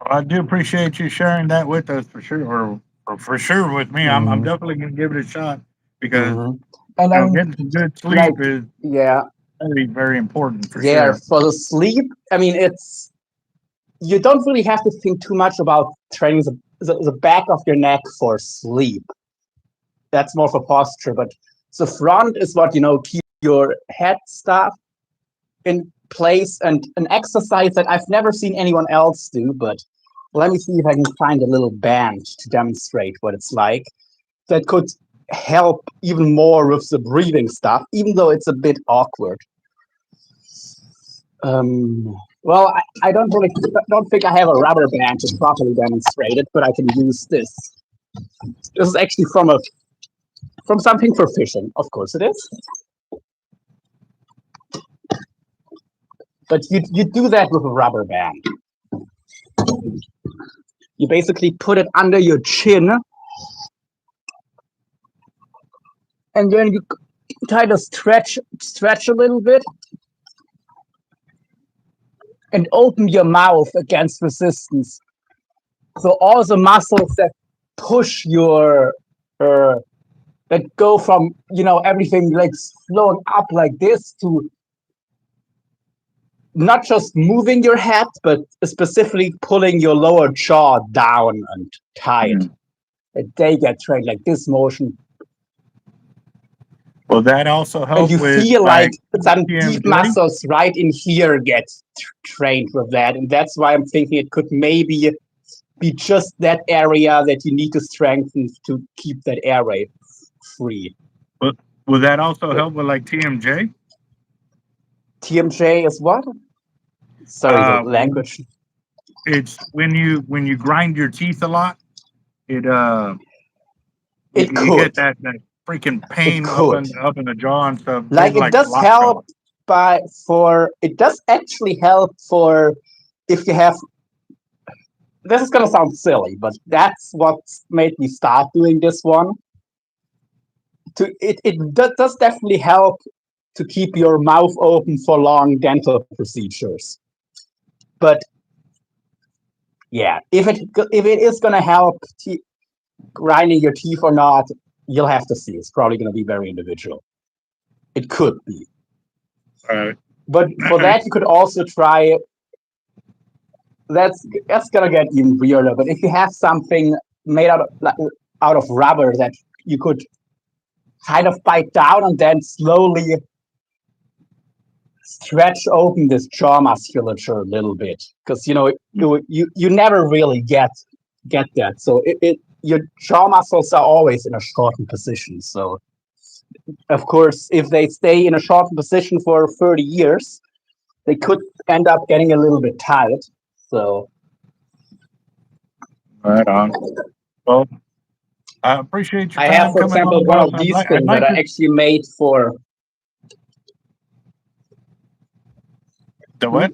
I do appreciate you sharing that with us for sure, or for sure with me. I'm Mm-hmm. definitely gonna give it a shot because Mm-hmm. And I mean, getting some good like, sleep is yeah, very, very important for yeah, sure. for the sleep, I mean, you don't really have to think too much about training the back of your neck for sleep. That's more for posture, but the front is what, keep your head stuff in place, and an exercise that I've never seen anyone else do, but let me see if I can find a little band to demonstrate what it's like that could help even more with the breathing stuff, even though it's a bit awkward. Well, I don't think I have a rubber band to properly demonstrate it, but I can use this. This is actually from something for fishing, of course it is. But you do that with a rubber band. You basically put it under your chin, and then you try to stretch a little bit, and open your mouth against resistance. So all the muscles that push that go from everything like flowing up like this to not just moving your head, but specifically pulling your lower jaw down and tight. Mm. They get trained like this motion, Will that also and help you with feel like like some deep TMJ? muscles right in here get trained with that, and that's why I'm thinking it could maybe be just that area that you need to strengthen to keep that air rate. free. But will that also help with like TMJ? TMJ is what? Sorry, the language. It's when you grind your teeth a lot, it It you could. get that freaking It pain could. up in the jaw and stuff. Like it does help it does actually help for if you have, this is gonna sound silly, but that's what made me start doing this one. It does definitely help to keep your mouth open for long dental procedures. But yeah, if it is gonna help grinding your teeth or not, you'll have to see. It's probably gonna be very individual. It could be. But for that, you could also try. That's gonna get even weirder. But if you have something made out of rubber that you could kind of bite down and then slowly stretch open this jaw musculature a little bit, because you never really get that. So your jaw muscles are always in a shortened position. So of course, if they stay in a shortened position for 30 years, they could end up getting a little bit tired. So right on. Well, I appreciate your I time have, for coming example, on, one boss. of these I'd things like that are to. actually made for The what?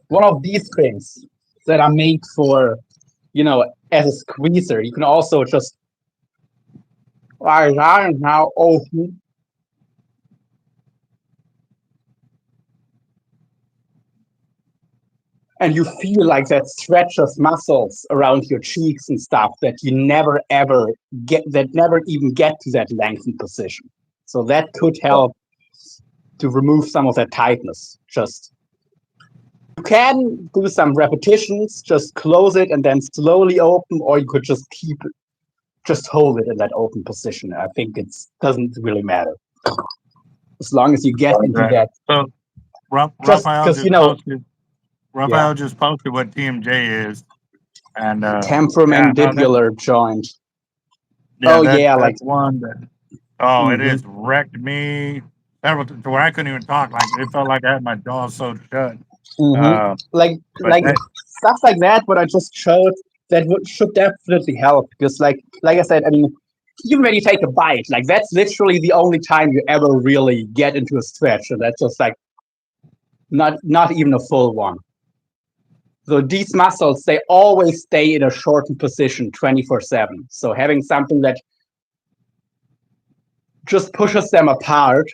one of these things that are made for, as a squeezer. You can also just now open. And you feel like that stretch of muscles around your cheeks and stuff that you never ever never even get to that lengthened position. So that could help to remove some of that tightness. You can do some repetitions, just close it and then slowly open, or you could just hold it in that open position. I think it doesn't really matter. As long as you get into that. So Raphael just posted what TMJ is. And temporomandibular joint. That's one that it is Mm-hmm. wrecked me several to where I couldn't even talk. Like it felt like I had my jaw so shut. Mm-hmm. Like stuff like that, what I just showed, that should definitely help, because like I said, I mean, even when you take a bite, like that's literally the only time you ever really get into a stretch, and that's just like not even a full one. So these muscles, they always stay in a shortened position 24/7. So having something that just pushes them apart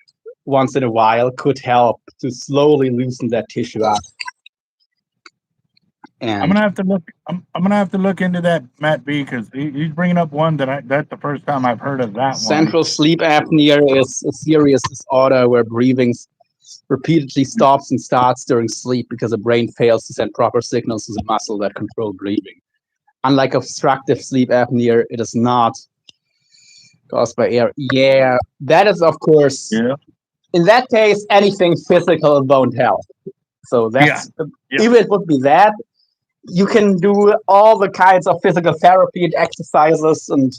once in a while could help to slowly loosen that tissue up. And I'm gonna have to look. I'm gonna have to look into that Matt B, because he's bringing up one that's the first time I've heard of that central one. sleep apnea is a serious disorder where breathing repeatedly stops and starts during sleep because the brain fails to send proper signals to the muscle that control breathing. Unlike obstructive sleep apnea, it is not caused by air. Yeah, that is, of course. Yeah. In that case, anything physical won't help. So that's if it would be that, you can do all the kinds of physical therapy and exercises, and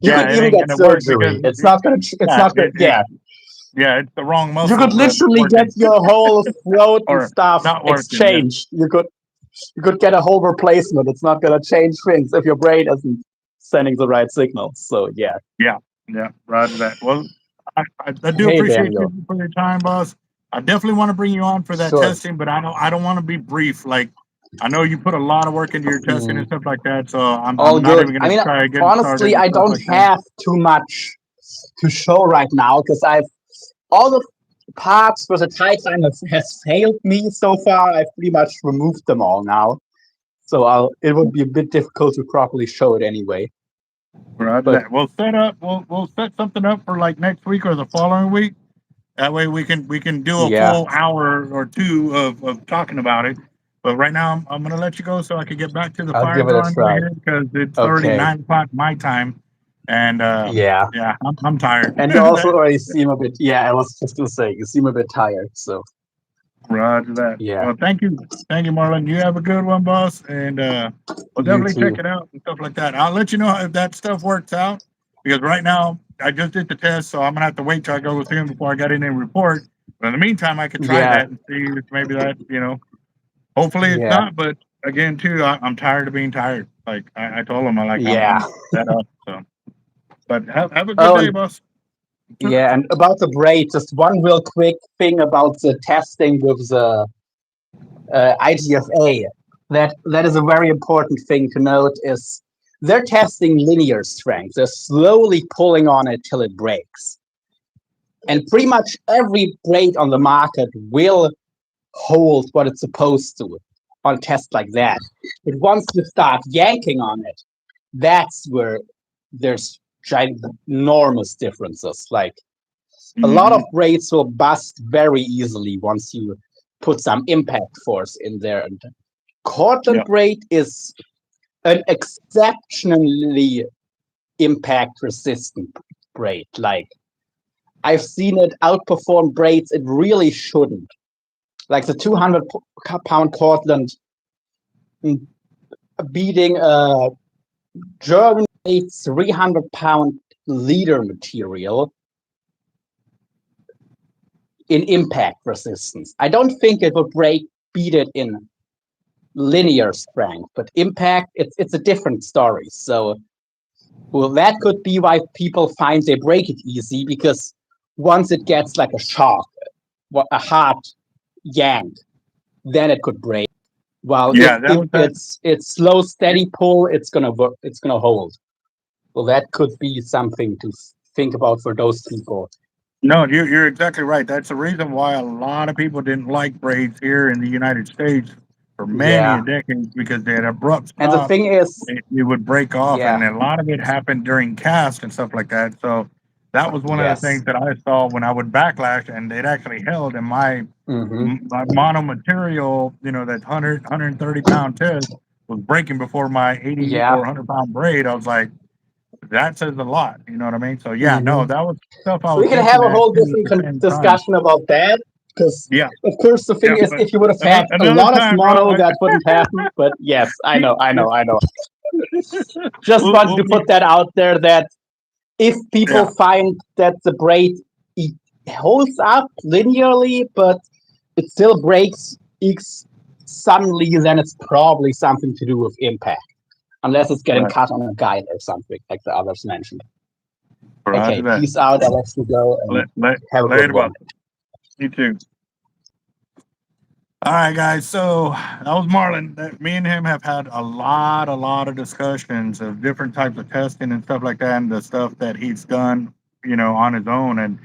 you could even get surgery. It's not gonna. Yeah, it's the wrong muscle. You could literally get your whole throat and stuff exchanged. Yeah. You could get a whole replacement. It's not gonna change things if your brain isn't sending the right signals. So yeah. Yeah, roger that. Well, I do appreciate you for your time, boss. I definitely want to bring you on for that testing, but I don't want to be brief. Like, I know you put a lot of work into your testing and stuff like that, so I'm not even going to try again. Honestly, I don't have too much to show right now, because all the parts for the Titan has failed me so far. I've pretty much removed them all now, so it would be a bit difficult to properly show it anyway. Right. We'll set something up for like next week or the following week. That way we can do a full hour or two of talking about it. But right now I'm gonna let you go so I can get back to the fire drawing here, because it's already 9 o'clock my time. And I'm tired. And you also already seem a bit. Yeah, I was just gonna say you seem a bit tired. So. Roger that. Yeah. Well, thank you, Marlon. You have a good one, boss, and we'll definitely check it out and stuff like that. I'll let you know if that stuff works out. because right now I just did the test, so I'm gonna have to wait till I go with him before I got in and report. But in the meantime, I could try Yeah. that and see if maybe that, hopefully it's Yeah. not. But again, too, I'm tired of being tired. Like I told him, Yeah. I'm fed up. So, but have a good Oh, day, and boss. yeah, and about the braid, just one real quick thing about the testing with the IGFA. That is a very important thing to note. Is they're testing linear strength. They're slowly pulling on it till it breaks, and pretty much every braid on the market will hold what it's supposed to on tests like that. But once you start yanking on it, that's where there's enormous differences. Like a lot of braids will bust very easily once you put some impact force in there. And cordon braid is an exceptionally impact resistant braid. Like I've seen it outperform braids it really shouldn't. Like the 200-pound Cortland beating a German 300-pound leader material in impact resistance. I don't think it would beat it in linear strength, but impact, it's a different story. So, well, that could be why people find they break it easy, because once it gets like a shock, a hard yank, then it could break. While if it's slow, steady pull, it's gonna work. It's gonna hold. Well, that could be something to think about for those people. No, you're exactly right. That's the reason why a lot of people didn't like braids here in the United States for many Yeah. a decades, because they had abrupt And the stop. thing is, It would break off, yeah, and a lot of it happened during cast and stuff like that. So that was one of the yes. things that I saw when I would backlash, and it actually held. And my mono material, that's 130 pound test was breaking before my 80 Yeah. or 100 pound braid. I was like, that says a lot. You know what I mean? So yeah, no, Mhm. that was stuff I So was we can have looking a at whole too at the different same time. discussion about that, because Yeah, of course the thing yeah. is, But if you would have had a another lot of time, bro. mono, that wouldn't happen. But yes, I know. Just wanted We'll to be, put that out there, that if people yeah, find that the braid it holds up linearly, but it still breaks suddenly, then it's probably something to do with impact, unless it's getting right. cut on a guide or something, like the others mentioned. Roger Okay, that. peace out. I'll let you go and have a good Later, one. boss. You too. All right, guys. So that was Marlon. Me and him have had a lot of discussions of different types of testing and stuff like that, and the stuff that he's done, on his own, and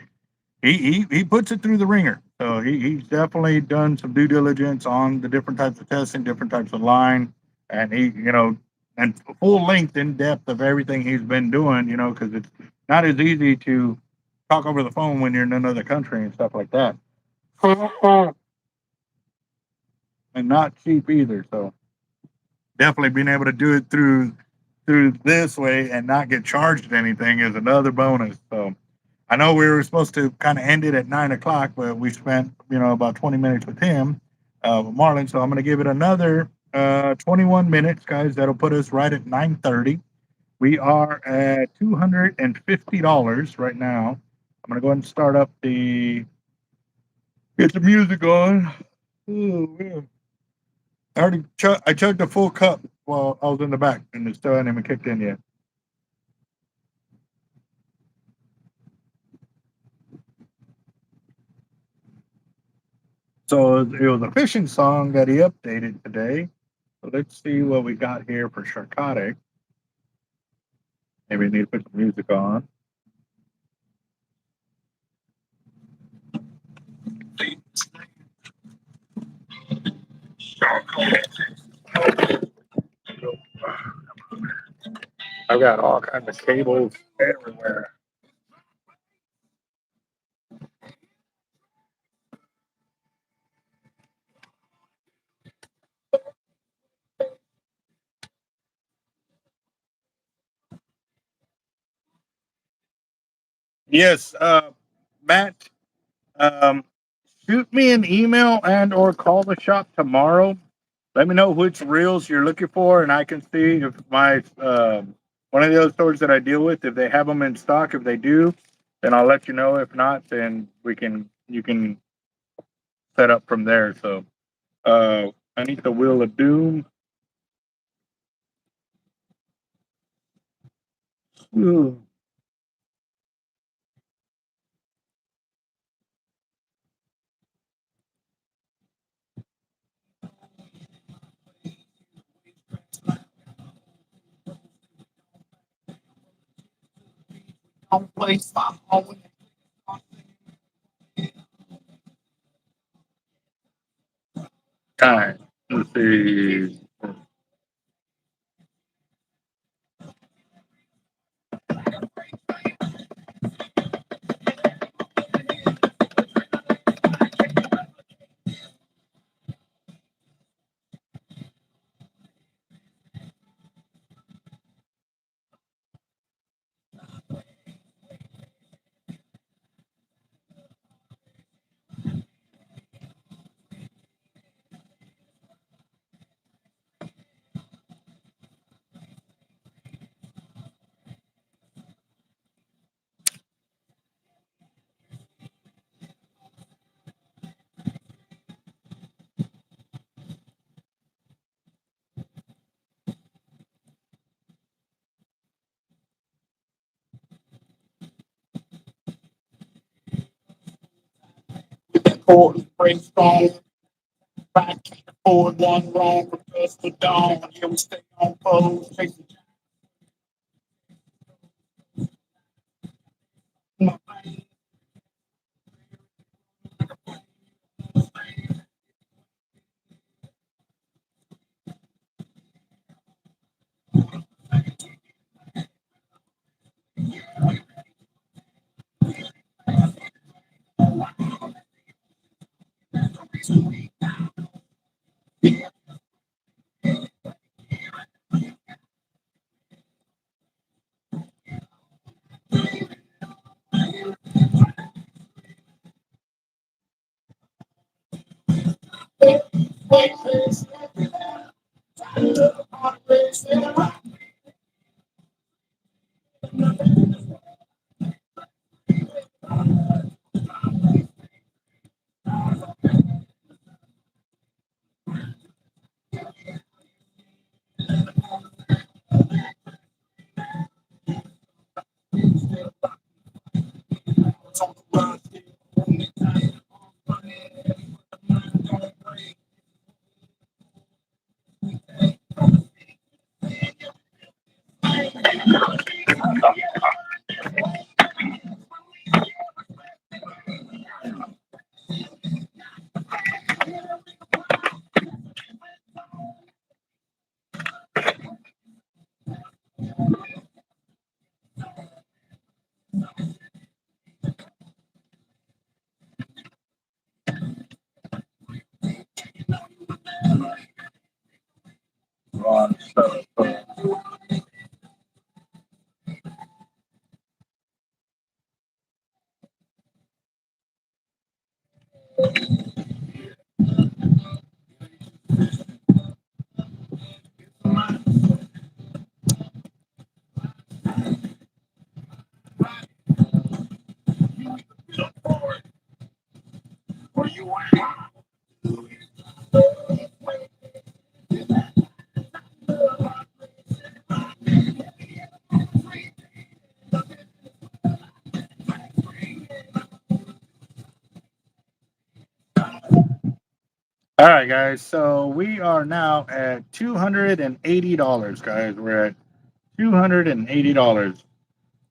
he puts it through the ringer. So he's definitely done some due diligence on the different types of testing, different types of line, and and full length, in depth of everything he's been doing. Because it's not as easy to talk over the phone when you're in another country and stuff like that, and not cheap either. So definitely being able to do it through this way and not get charged anything is another bonus. So I know we were supposed to kind of end it at 9 o'clock, but we spent about 20 minutes with him, with Marlon. So I'm going to give it another 21 minutes, guys. That'll put us right at 9:30. We are at $250 right now. I'm going to go ahead and start up get the music on. Oh man. I chugged a full cup while I was in the back, and it still hadn't even kicked in yet. So it was a fishing song that he updated today. So let's see what we got here for Sharkotic. Maybe we need to put some music on. I've got all kinds of cables everywhere. Yes, Matt, um, shoot me an email and or call the shop tomorrow. Let me know which reels you're looking for, and I can see if my one of the other stores that I deal with, if they have them in stock, if they do, then I'll let you know. If not, then you can set up from there. So I need the Wheel of Doom. Ooh. Time. Let's see. Forward, break strong, back, forward, one wrong, reverse the dawn. Here we stay on pose, chasing my faces. All right, guys. So we are now at $280, guys. We're at $280.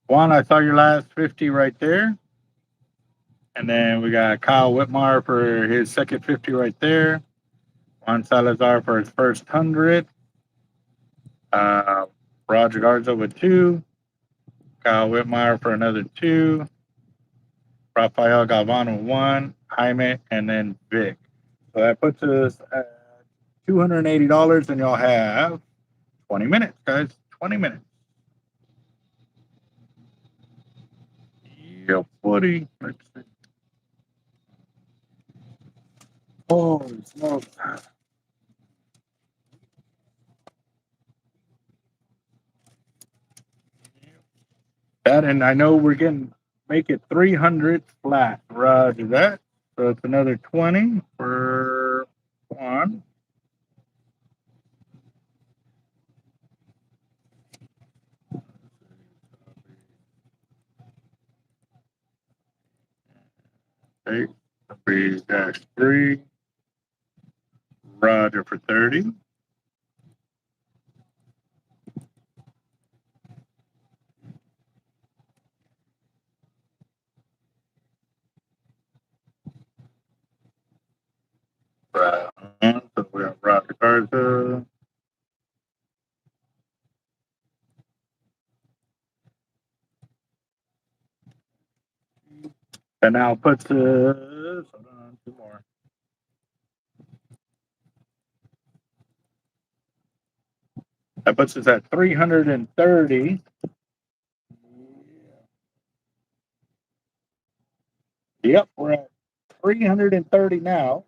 Juan, I saw your last 50 right there. And then we got Kyle Whitmar for his second 50 right there. Juan Salazar for his first 100. Roger Garza with 2. Kyle Whitmire for another 2. Rafael Galvano 1. Jaime, and then Vic. So that puts us at $280, and y'all have 20 minutes, guys. 20 minutes. Yeah, buddy. Let's see. Holy smokes. That, and I know we're getting, make it 300 flat. Roger that. So it's another 20 for one. Okay, -3. Roger for 30. Right. So we have Roger Garza. And now puts us, hold on, two more. That puts us at 330. Yep, we're at 330 now.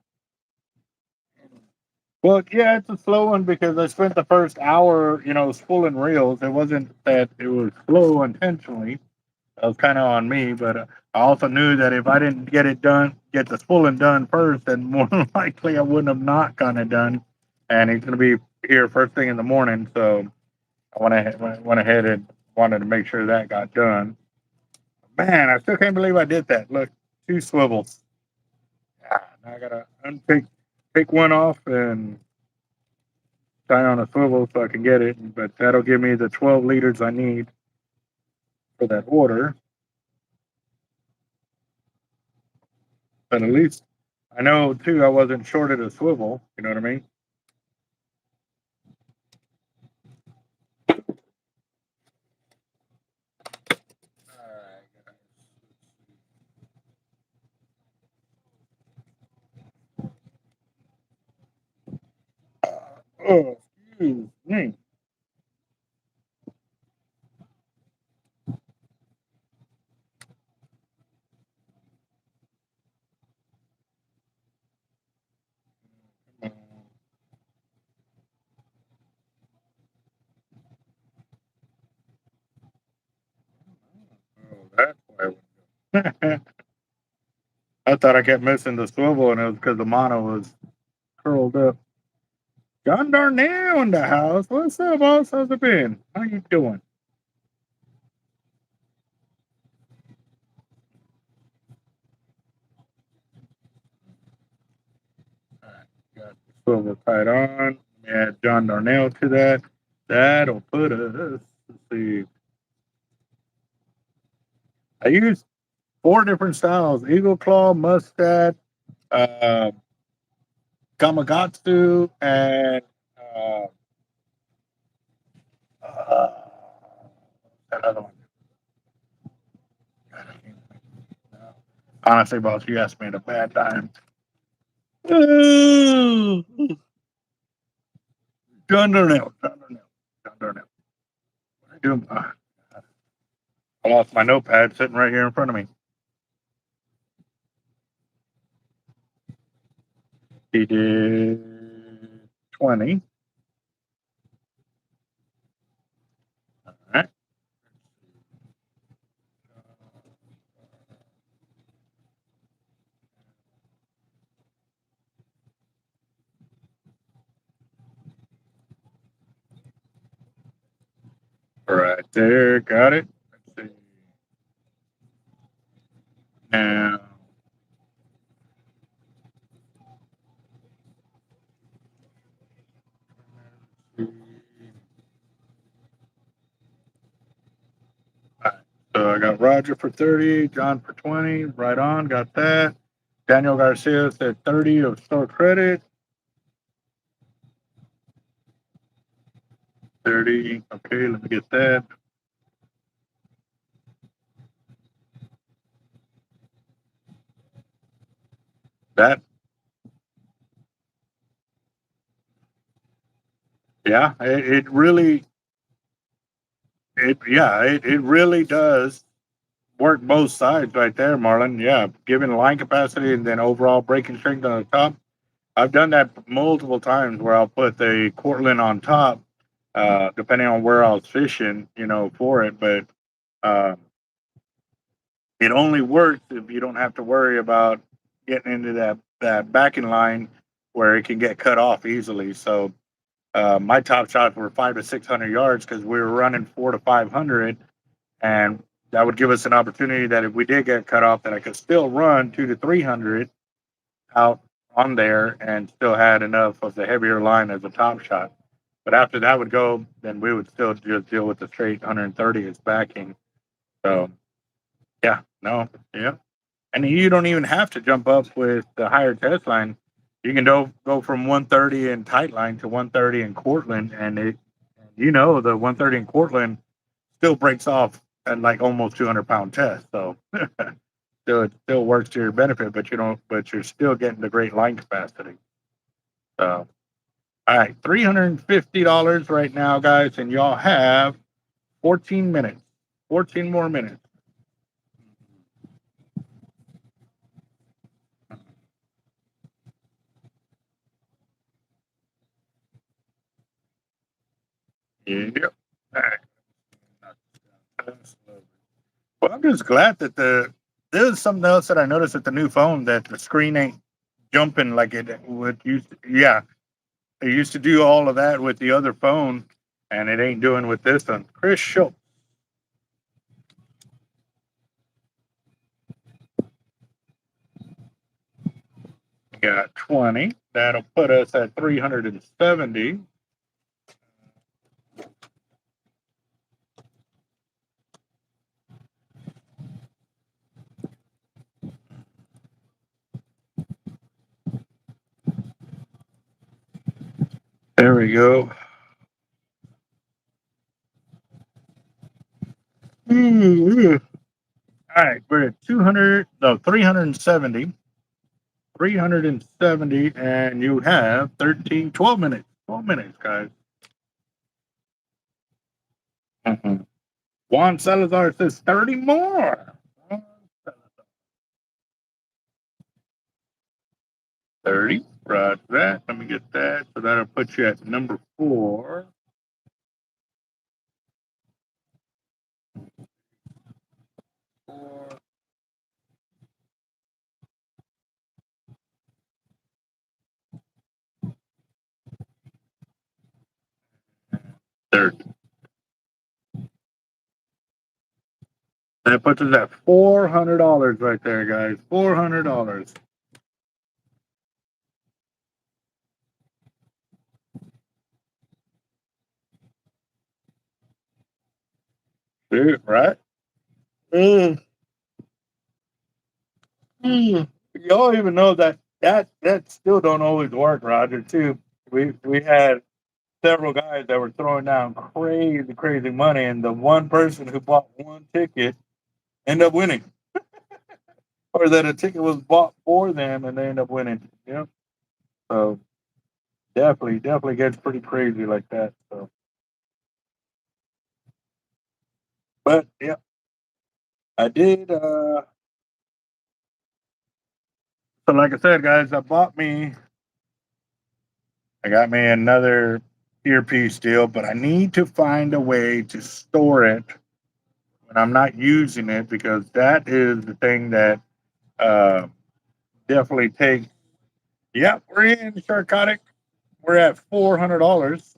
Well, yeah, it's a slow one because I spent the first hour, spooling reels. It wasn't that it was slow intentionally. That was kind of on me, but I also knew that if I didn't get the spooling done first, then more than likely I wouldn't have not gotten it done. And he's going to be here first thing in the morning, so I went ahead and wanted to make sure that got done. Man, I still can't believe I did that. Look, 2 swivels. Ah, now I gotta pick one off and tie on a swivel so I can get it. But that'll give me the 12 liters I need for that order. But at least I know too I wasn't shorted a swivel. You know what I mean? Oh, excuse me. Oh, that's why. I thought I kept missing the swivel, and it was because the mono was curled up. John Darnell in the house. What's up, boss? How's it been? How you doing? All right, got the swivel tied on. Add John Darnell to that. That'll put us. Let's see. I used 4 different styles: Eagle Claw, Mustad, uh, Kamagatsu, and uh, uh, that other one. Honestly, boss, you asked me at a bad time. John Darnell. John Darnell. John Darnell. What are you doing? I lost my notepad sitting right here in front of me. He did 20. All right. Right there. Got it. Let's see. Now. All right. So I got Roger for 30, John for 20. Right on. Got that. Daniel Garcia said 30 of store credit. 30. Okay, let me get that. That. Yeah, it really, it really does work both sides right there, Marlon. Yeah, giving line capacity and then overall braking strength on the top. I've done that multiple times where I'll put the Cortland on top, depending on where I was fishing, for it. But It only works if you don't have to worry about getting into that backing line where it can get cut off easily. So my top shots were 500 to 600 yards because we were running 400 to 500, and that would give us an opportunity that if we did get cut off, that I could still run 200 to 300 out on there and still had enough of the heavier line as a top shot. But after that would go, then we would still just deal with the straight 130 as backing. So yeah, no, yeah. And you don't even have to jump up with the higher test line. You can go from 130 in tight line to 130 in Cortland, and the 130 in Cortland still breaks off at like almost 200-pound test. So it still works to your benefit, but you're still getting the great line capacity. So all right, $350 right now, guys, and y'all have 14 minutes. 14 more minutes. Yep. All right. Well, I'm just glad that there's something else that I noticed with the new phone, that the screen ain't jumping like it would used to. Yeah, they used to do all of that with the other phone, and it ain't doing with this one. Chris Schultz. Got 20. That'll put us at 370. There we go. All right, we're at 370. 370, and you have 12 minutes. 12 minutes, guys. Juan Salazar says 30 more. 30. Right, that. Let me get that. So that'll put you at number 4. Third. That puts us at $400 right there, guys. $400. Dude, right? Y'all even know that still don't always work, Roger. Too. We had several guys that were throwing down crazy money, and the one person who bought one ticket ended up winning, or that a ticket was bought for them and they end up winning. Yep. So definitely gets pretty crazy like that. So, but yeah, I did. So like I said, guys, I got me another earpiece deal, but I need to find a way to store it when I'm not using it, because that is the thing that definitely takes. Yeah, we're in Sharkotic. We're at $400.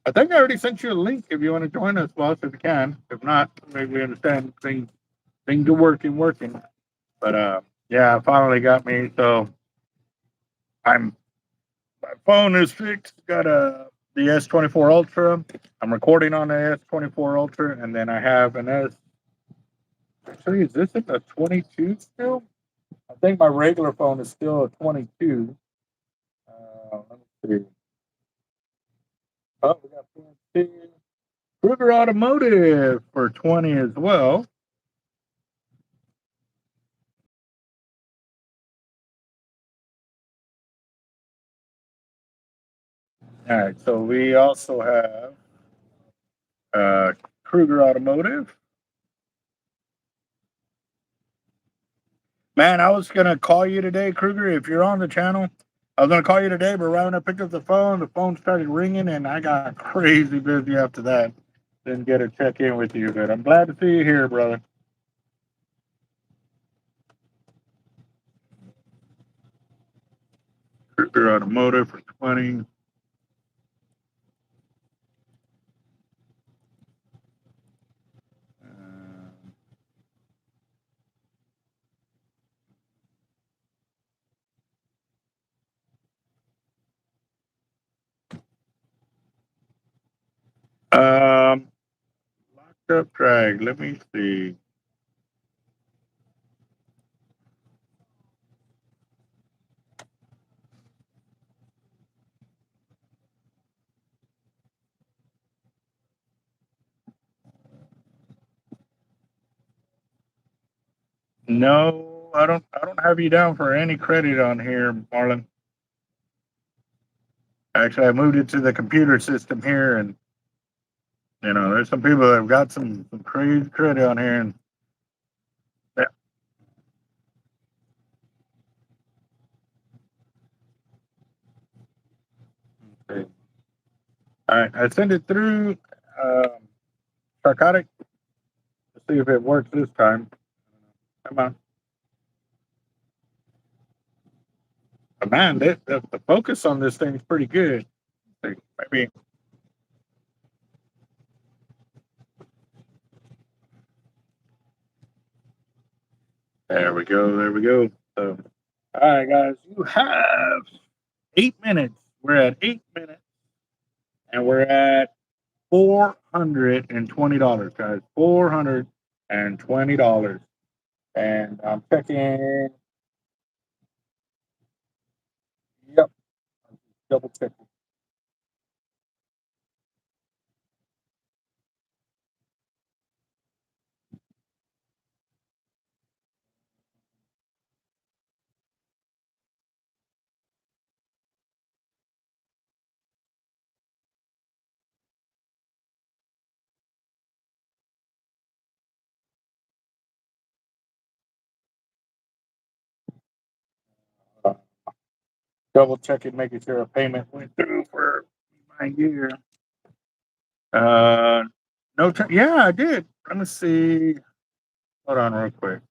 I think I already sent you a link if you want to join us, boss, if you can. If not, we understand things are working. But yeah, finally got me. So my phone is fixed. Got the S24 Ultra. I'm recording on the S24 Ultra, and then I have an S. Actually, is this a 22 still? I think my regular phone is still a 22. Let me see. Oh, we got PNC. Kruger Automotive for 20 as well. All right, so we also have Kruger Automotive. Man, I was gonna call you today, Kruger, if you're on the channel. I was gonna call you today, but right when I picked up the phone started ringing, and I got crazy busy after that. Didn't get to check in with you, but I'm glad to see you here, brother. Parker Automotive for 20. Locked up drag. Let me see. No, I don't. I don't have you down for any credit on here, Marlon. Actually, I moved it to the computer system here, and there's some people that have got some crazy credit on here, and yeah. Okay. All right, I sent it through Sharkotic. Let's see if it works this time. Come on. But man, the focus on this thing is pretty good. Maybe. There we go. There we go. So, all right, guys, you have 8 minutes. We're at 8 minutes, and we're at $420, guys. $420, and I'm checking. Yep, double checking. Uh, Double checking, making sure a payment went through for my year. No, yeah, I did. Let me see. Hold on, real quick.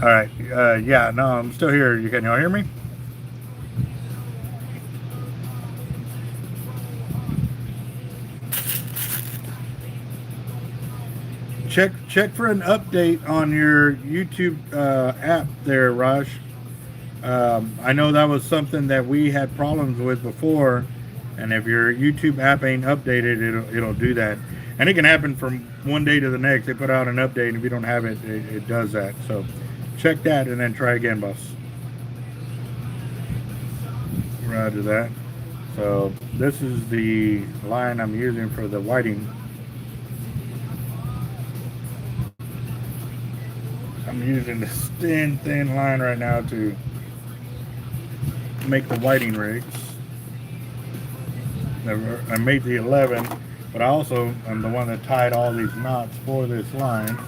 All right. Yeah, no, I'm still here. Can y'all hear me? Check for an update on your YouTube app there, Raj. I know that was something that we had problems with before, and if your YouTube app ain't updated, it'll do that. And it can happen from one day to the next. They put out an update, and if you don't have it, it does that. So check that and then try again, boss. Roger that. So this is the line I'm using for the whiting. I'm using this thin line right now to make the whiting rigs. I made the 11, but I also am the one that tied all these knots for this line.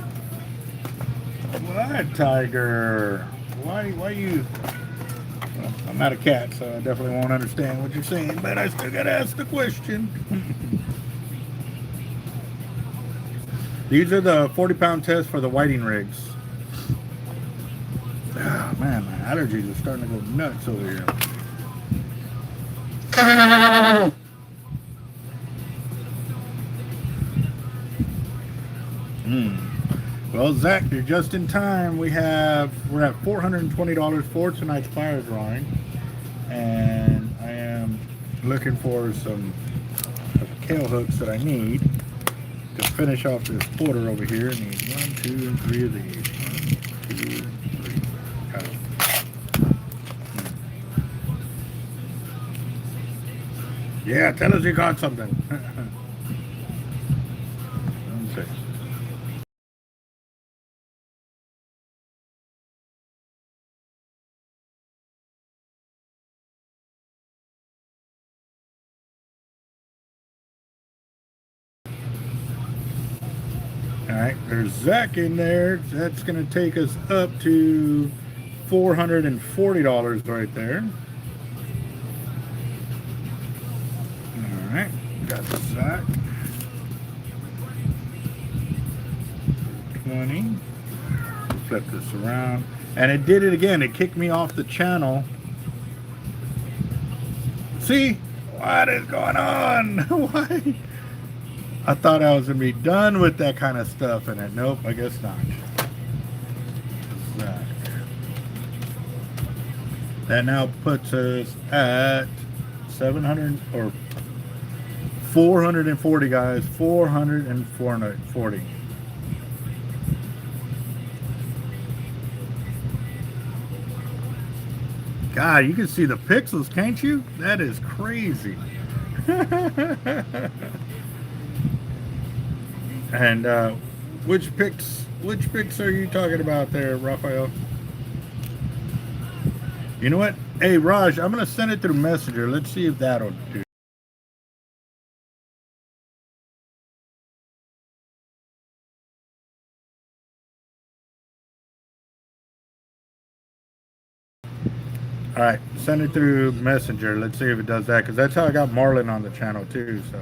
What, Tiger? Why you? Well, I'm not a cat, so I definitely won't understand what you're saying, but I still gotta ask the question. These are the 40-pound tests for the whiting rigs. Oh, man, my allergies are starting to go nuts over here. Well, Zach, you're just in time. We're at $420 for tonight's fire drawing, and I am looking for some tail hooks that I need to finish off this quarter over here. I need 1, 2, and 3 of these. 1, 2, 3. Got it. Yeah, tell us you got something. Let's see. All right, there's Zach in there. That's going to take us up to $440 right there. All right, got Zach. 20. Flip this around. And it did it again. It kicked me off the channel. See? What is going on? Why? I thought I was going to be done with that kind of stuff, and nope, I guess not. Zach. That now puts us at 700 or 440, guys. 440. God, you can see the pixels, can't you? That is crazy. And which pics are you talking about there, Raphael? You know what? Hey, Raj, I'm going to send it through Messenger. Let's see if that'll do. All right, send it through Messenger. Let's see if it does that, because that's how I got Marlin on the channel too. So.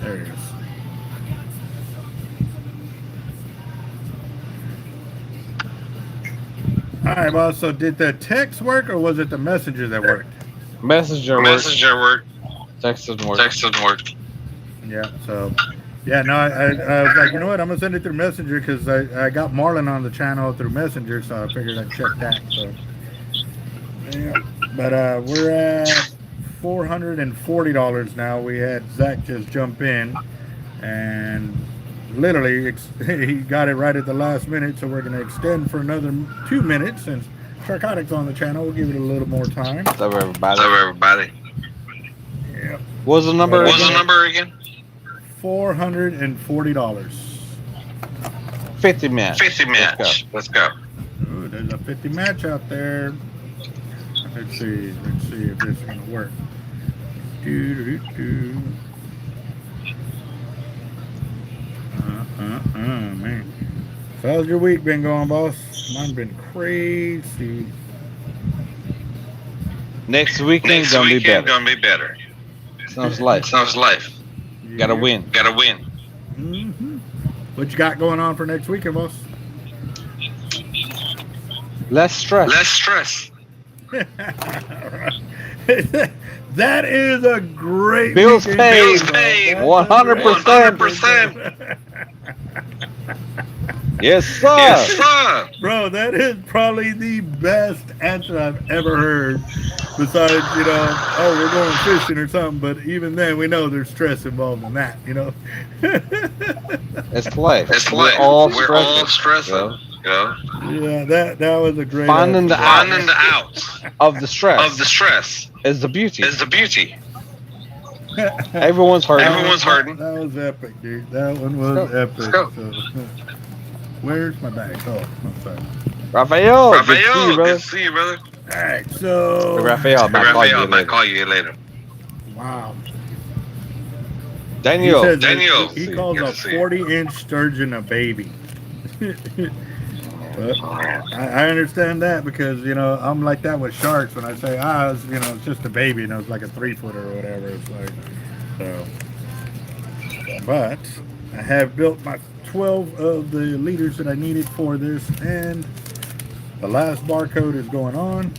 There it is. All right, boss. So did the text work, or was it the Messenger that worked? Messenger worked. Text didn't work. Yeah. So, yeah. No, I was like, you know what? I'm gonna send it through Messenger because I got Marlin on the channel through Messenger, so I figured I'd check that. So, yeah. But we're at $440 now. We had Zach just jump in, and literally he got it right at the last minute. So we're gonna extend for another 2 minutes since Sharkotic's on the channel. We'll give it a little more time. What's up, everybody? Yeah. What's the number again? $440. 50 match. Let's go. Ooh, there's a 50 match out there. Let's see if this is gonna work. Man. So how's your week been going, boss? Mine's been crazy. Next weekend gonna be better. Sounds life. Gotta win. Mm-hmm. What you got going on for next weekend, boss? Less stress. That is a great Bills weekend, paid. bro. That's 100%. Yes, sir. Bro, that is probably the best answer I've ever heard. Besides, oh, we're going fishing or something, but even then, we know there's stress involved in that, It's life. We're all stressing. Yeah, that was a great Finding the answer. outs of the stress is the beauty. Everyone's hurting. That was epic, dude. That one was epic. So, where's my bag? Oh, I'm sorry. Raphael, good to see you, brother. All right, so Raphael, might call you later. Wow. Daniel, he calls a 40-inch sturgeon a baby. But I understand that because I'm like that with sharks. When I say it's just a baby, it's like a 3-footer or whatever. It's like so. But I have built my 12 of the leaders that I needed for this, and the last barcode is going on.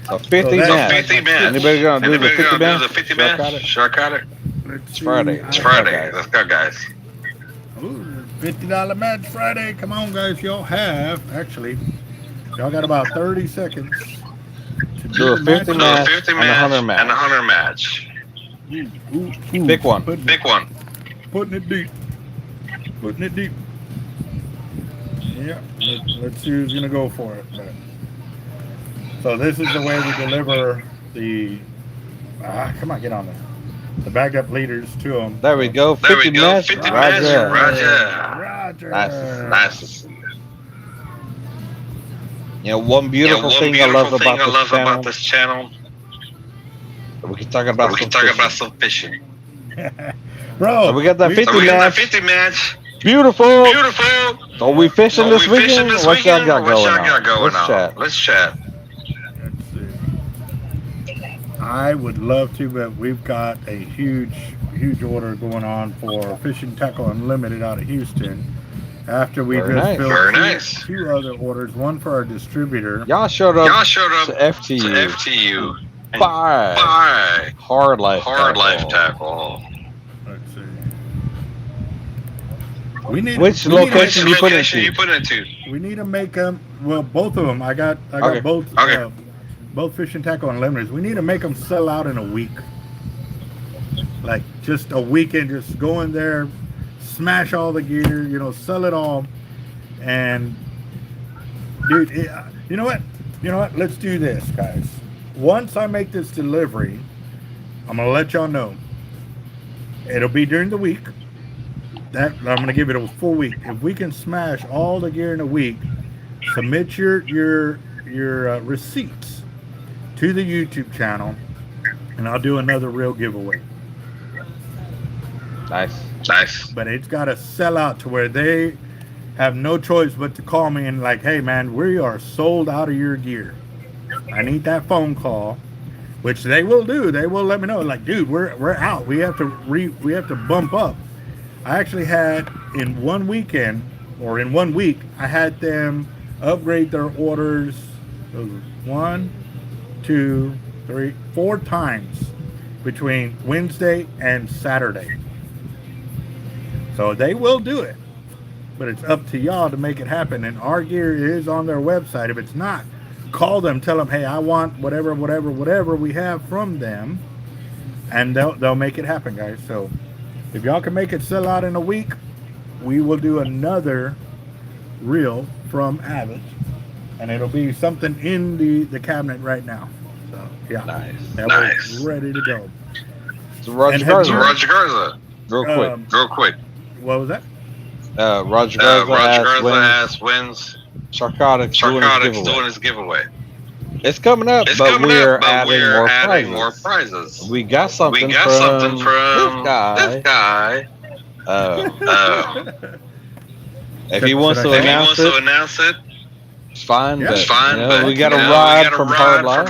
So 50 match. Anybody gonna do the 50 match? Sharkotic. It's Friday. Let's go, guys. Ooh, $50 match Friday. Come on, guys. Y'all got about 30 seconds to Do a 50 match and a 100 match. Ooh, Pick one. Putting it deep. Yeah. Let's see who's gonna go for it. But, so this is the way we deliver the. Come on, get on there. The backup leaders to them. There we go. 50 match. Roger. Nice to see. One beautiful thing I love about this channel. We can talk about some fishing. Bro, so we got that 50 match. Beautiful. So we fishing this weekend? What y'all got going on? Let's chat. I would love to, but we've got a huge order going on for Fishing Tackle Unlimited out of Houston. After we filled two other orders, one for our distributor. Y'all showed up to FTU. Buy hard life tackle. Let's see. Which location you put into? We need to make them. Well, both of them. I got both. Both Fishing Tackle Unlimited. We need to make them sell out in a week. Like just a weekend, just go in there, smash all the gear, sell it all. And dude, you know what? Let's do this, guys. Once I make this delivery, I'm gonna let y'all know. It'll be during the week. That I'm gonna give it a full week. If we can smash all the gear in a week, submit your receipts to the YouTube channel, and I'll do another real giveaway. Nice. But it's got to sell out to where they have no choice but to call me and like, hey man, we are sold out of your gear. I need that phone call, which they will do. They will let me know. Like, dude, we're out. We have to bump up. I actually had in 1 weekend or in 1 week, I had them upgrade their orders. 1, 2, 3, 4 times between Wednesday and Saturday. So they will do it, but it's up to y'all to make it happen. And our gear is on their website. If it's not, call them, tell them, hey, I want whatever we have from them, and they'll make it happen, guys. So if y'all can make it sell out in a week, we will do another reel from Avid. And it'll be something in the cabinet right now. So yeah, nice. We're ready to go. So Roger Garza. Real quick. What was that? Roger Garza wins. Sharkotic's doing his giveaway. It's coming up, but we're adding more prizes. We got something from this guy. If he wants to announce it. It's fine, Yeah. but It's fine, you know, but we got a you know, ride from Hard Life.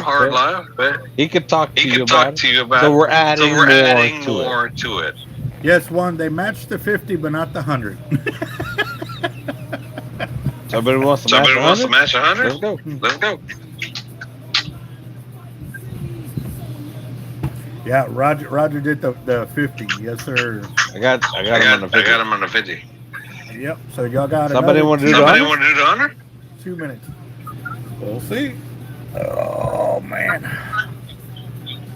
But he could talk to you about it. So we're adding more to it. Yes, one, they matched the 50, but not the 100. Somebody wants to match 100? Let's go. Let's go. Yeah, Roger did the 50. Yes, sir. I got him on the 50. I got him on the 50. Yep. So y'all got Somebody another want to do the 100? 2 minutes. We'll see. Oh man.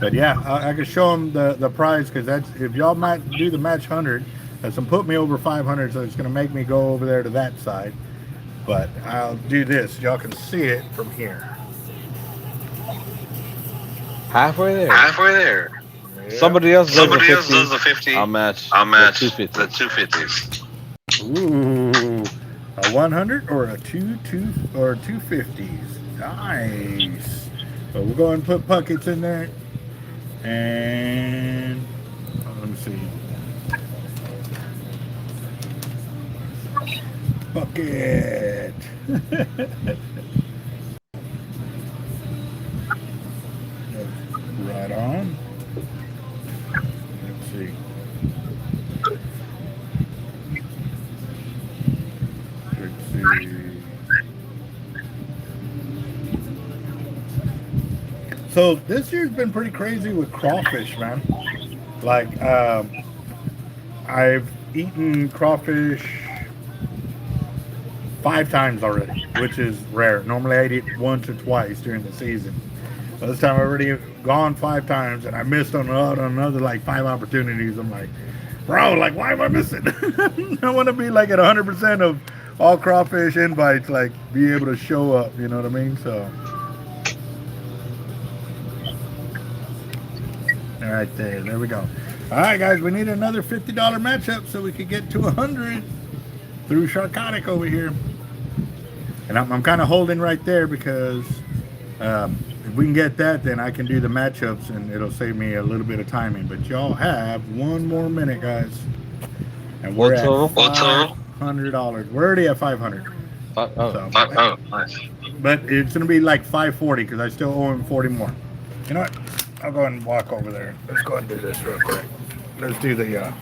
But yeah, I can show them the prize because that's if y'all might do the match 100, that's gonna put me over 500, so it's gonna make me go over there to that side. But I'll do this. Y'all can see it from here. Halfway there. Yep. Somebody else does the 50. I'll match the the 250s. Ooh, a 100 or a 250s. Nice. So we'll go and put buckets in there. And let me see. Bucket. Right on. Let's see. Let's see. So this year's been pretty crazy with crawfish, man. Like, I've eaten crawfish 5 times already, which is rare. Normally I'd eat once or twice during the season. So this time I've already gone 5 times, and I missed on another like 5 opportunities. I'm like, bro, like, why am I missing? I want to be like at 100% of all crawfish invites, like be able to show up, you know what I mean? So all right, there we go. All right, guys, we need another $50 matchup so we could get to 100 through Sharkotic over here. And I'm kind of holding right there because if we can get that, then I can do the matchups and it'll save me a little bit of timing. But y'all have 1 more minute, guys. And we're at $500. We're already at 500. Nice. But it's going to be like 540 because I still owe him 40 more. You know what? I'll go ahead and walk over there. Let's go ahead and do this real quick. Let's do the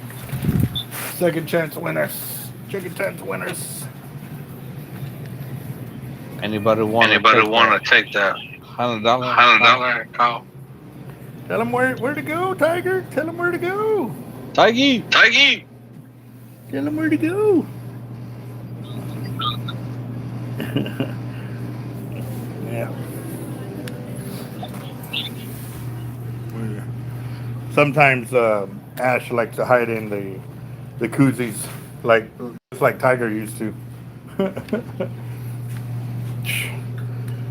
second chance winners. Chicken chance winners. Anybody want to take that $100 call? Tell them where to go, Tiger. Tell them where to go. Tiggy. Tell them where to go. Yeah. Sometimes Ash likes to hide in the koozies, just like Tiger used to.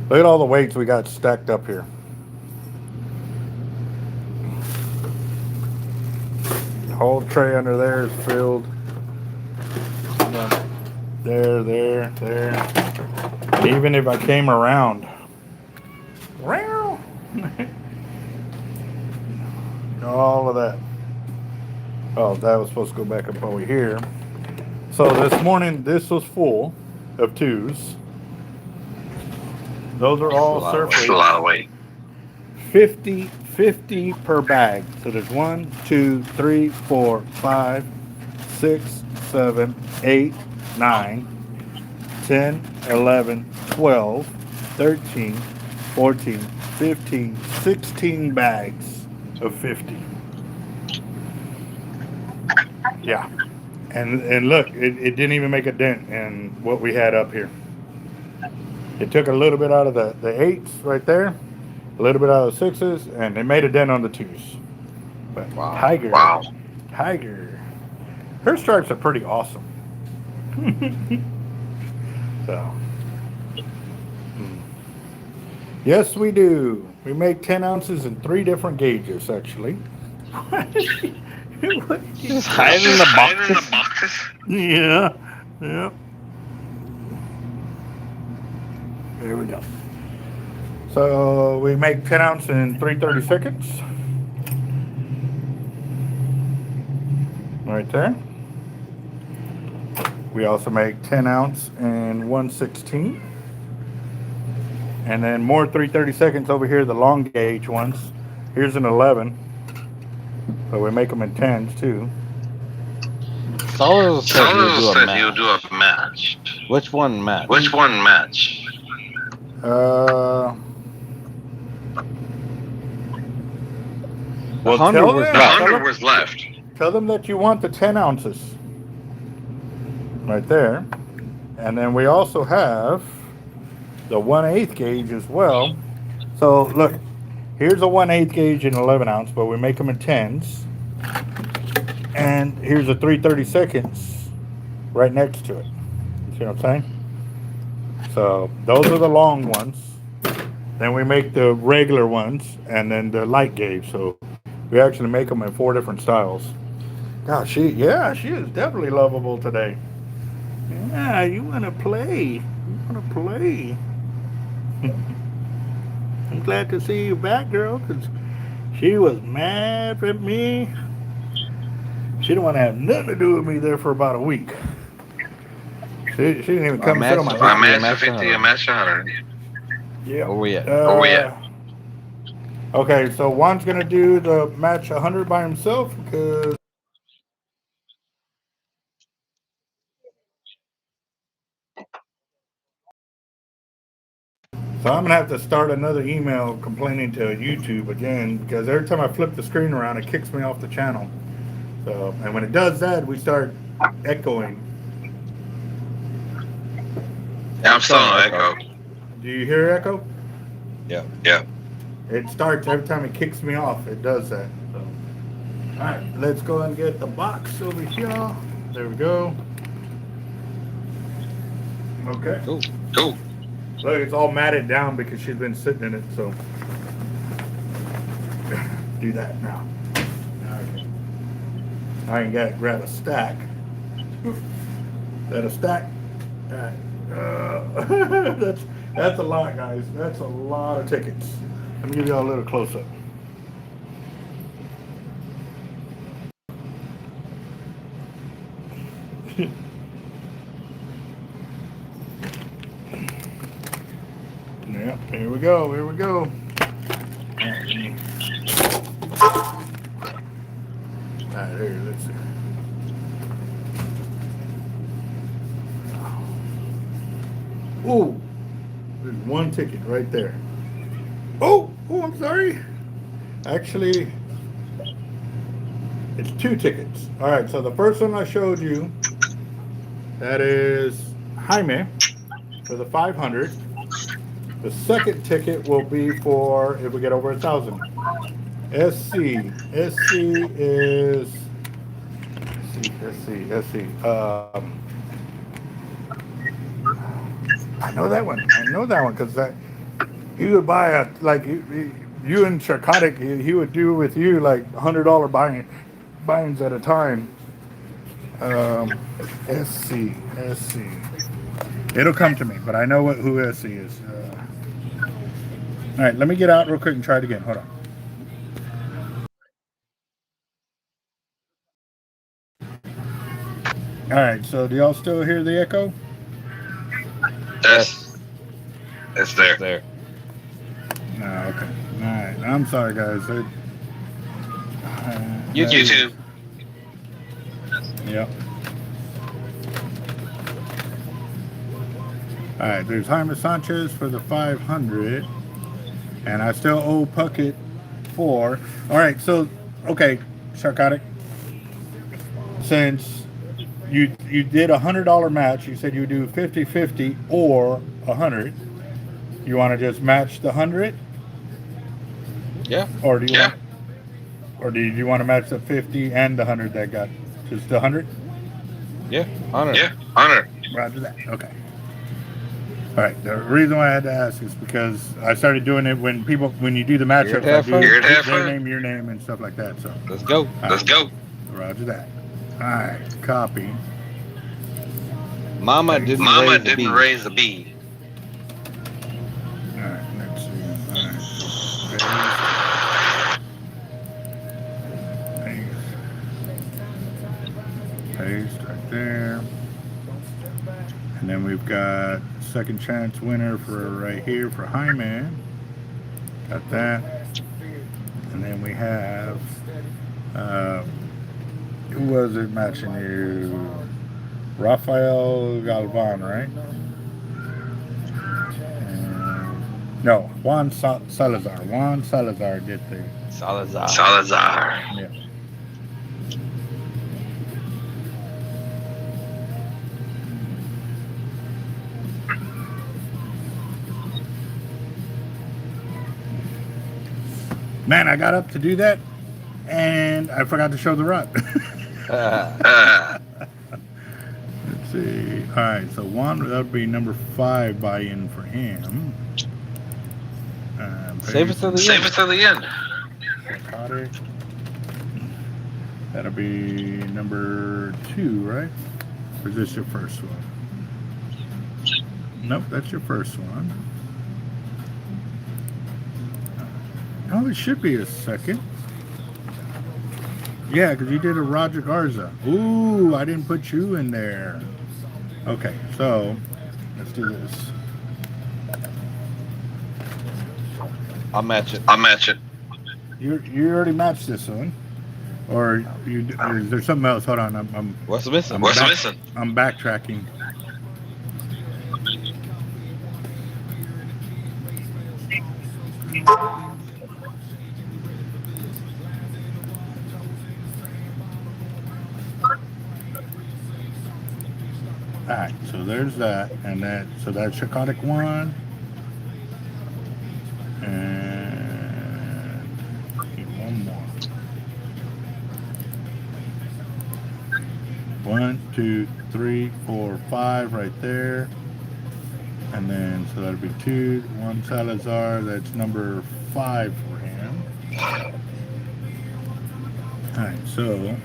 Look at all the weights we got stacked up here. The whole tray under there is filled. There. And even if I came around, all of that. Oh, that was supposed to go back up over here. So this morning, this was full of 2s. Those are all surf weights. A lot of weight. 50 per bag. So there's 1, 2, 3, 4, 5, 6, 7, 8, 9, 10, 11, 12, 13, 14, 15, 16 bags of 50. Yeah. And look, it didn't even make a dent in what we had up here. It took a little bit out of the 8s right there, a little bit out of the 6s, and it made a dent on the 2s. But Tiger, her stripes are pretty awesome. So, yes, we do. We make 10 ounces in 3 different gauges, actually. Just hide in the boxes. Yeah. There we go. So we make 10 ounce in 3/30 seconds. Right there. We also make 10 ounce in 1/16. And then more 332nds over here, the long gauge ones. Here's an 11. So we make them in 10s too. Solid said you'll do a said match. you'll do a match. Which one match? Which one match? Well, 100 was left. 100 was left. Tell them that you want the 10 ounces. Right there. And then we also have the 1/8 gauge as well. So look, here's a 1/8 gauge in 11 ounce, but we make them in 10s. And here's a 332nds right next to it. You see what I'm saying? So those are the long ones. Then we make the regular ones and then the light gauge. So we actually make them in 4 different styles. Gosh, she is definitely lovable today. Yeah, you want to play. You want to play. I'm glad to see you back, girl, because she was mad at me. She didn't want to have nothing to do with me there for about a week. She didn't even come sit on my I'm head. at 50, I'm at 100. Yeah. Where we at? Okay, so Juan's going to do the match 100 by himself because... So I'm going to have to start another email complaining to YouTube again because every time I flip the screen around, it kicks me off the channel. So, and when it does that, we start echoing. Yeah, I'm still on echo. Do you hear echo? Yeah. Yeah. It starts every time it kicks me off. It does that. So. All right, let's go and get the box over here. There we go. Okay. Cool. Look, it's all matted down because she's been sitting in it, so do that now. Okay. I can grab a stack. Is that a stack? All right. That's a lot, guys. That's a lot of tickets. Let me give y'all a little close up. Yeah, here we go. Here we go. All right, here, let's see. Ooh, there's one ticket right there. Oh, I'm sorry. Actually, it's 2 tickets. All right, so the first one I showed you, that is Jaime for the 500. The second ticket will be for if we get over 1,000. SC is SC. I know that one because he would buy you and Sharkotic. He would do with you like $100 buyings at a time. SC. It'll come to me, but I know who SC is. All right, let me get out real quick and try it again. Hold on. All right, so do y'all still hear the echo? Yes. It's there. There. No, okay. All right, I'm sorry, guys. YouTube. Yep. All right, there's Jaime Sanchez for the 500. And I still owe Puckett 4. All right, so, okay, Sharkotic. Since you did $100 match, you said you do 50-50 or 100. You want to just match the 100? Yeah. Or do you want to match the 50 and the 100 that got just the 100? Yeah. 100. Yeah. 100. Roger that. Okay. All right. The reason why I had to ask is because I started doing it when you do the matchups, I do their name, your name, and stuff like that. So let's go. Let's go. Roger that. All right. Copy. Mama didn't raise the bee. All right. Let's see. Paste right there. And then we've got second chance winner for right here for Jaime. Got that. And then we have, who was it matching you? Rafael Galvan, right? No, Juan Salazar. Juan Salazar did the Salazar. Yeah. Man, I got up to do that, and I forgot to show the rod. Let's see. All right, so one, that would be number 5 buy-in for him. Save it to the end. Sharkotic. That'll be number 2, right? Or is this your first one? Nope, that's your first one. Oh, it should be a second. Yeah, because you did a Roger Garza. Ooh, I didn't put you in there. Okay, so let's do this. I'll match it. You already matched this one, or you? Or is there something else? Hold on, I'm. What's missing? I'm backtracking. All right, so there's that, and that. So that's Sharkotic 1, and one more. 1, 2, 3, 4, 5 right there, and then so that'll be 2. Juan Salazar. That's number 5 for him. All right, so.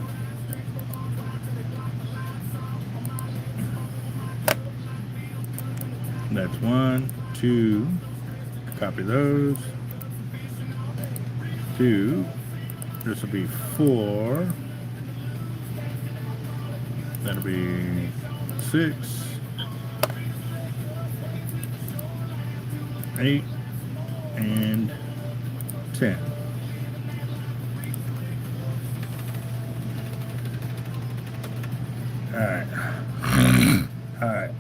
That's 1, 2. Copy those. 2. This will be 4. That'll be 6. 8 and 10. All right. All right.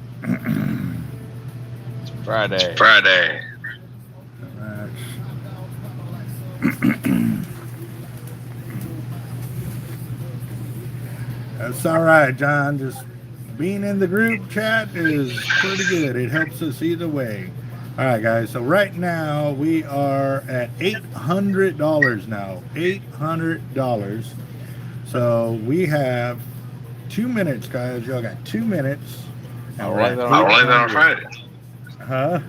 Friday. That's all right, John. Just being in the group chat is pretty good. It helps us either way. All right, guys. So right now we are at $800 now. $800. So we have 2 minutes, guys. Y'all got 2 minutes. I'll write that on Friday. Huh?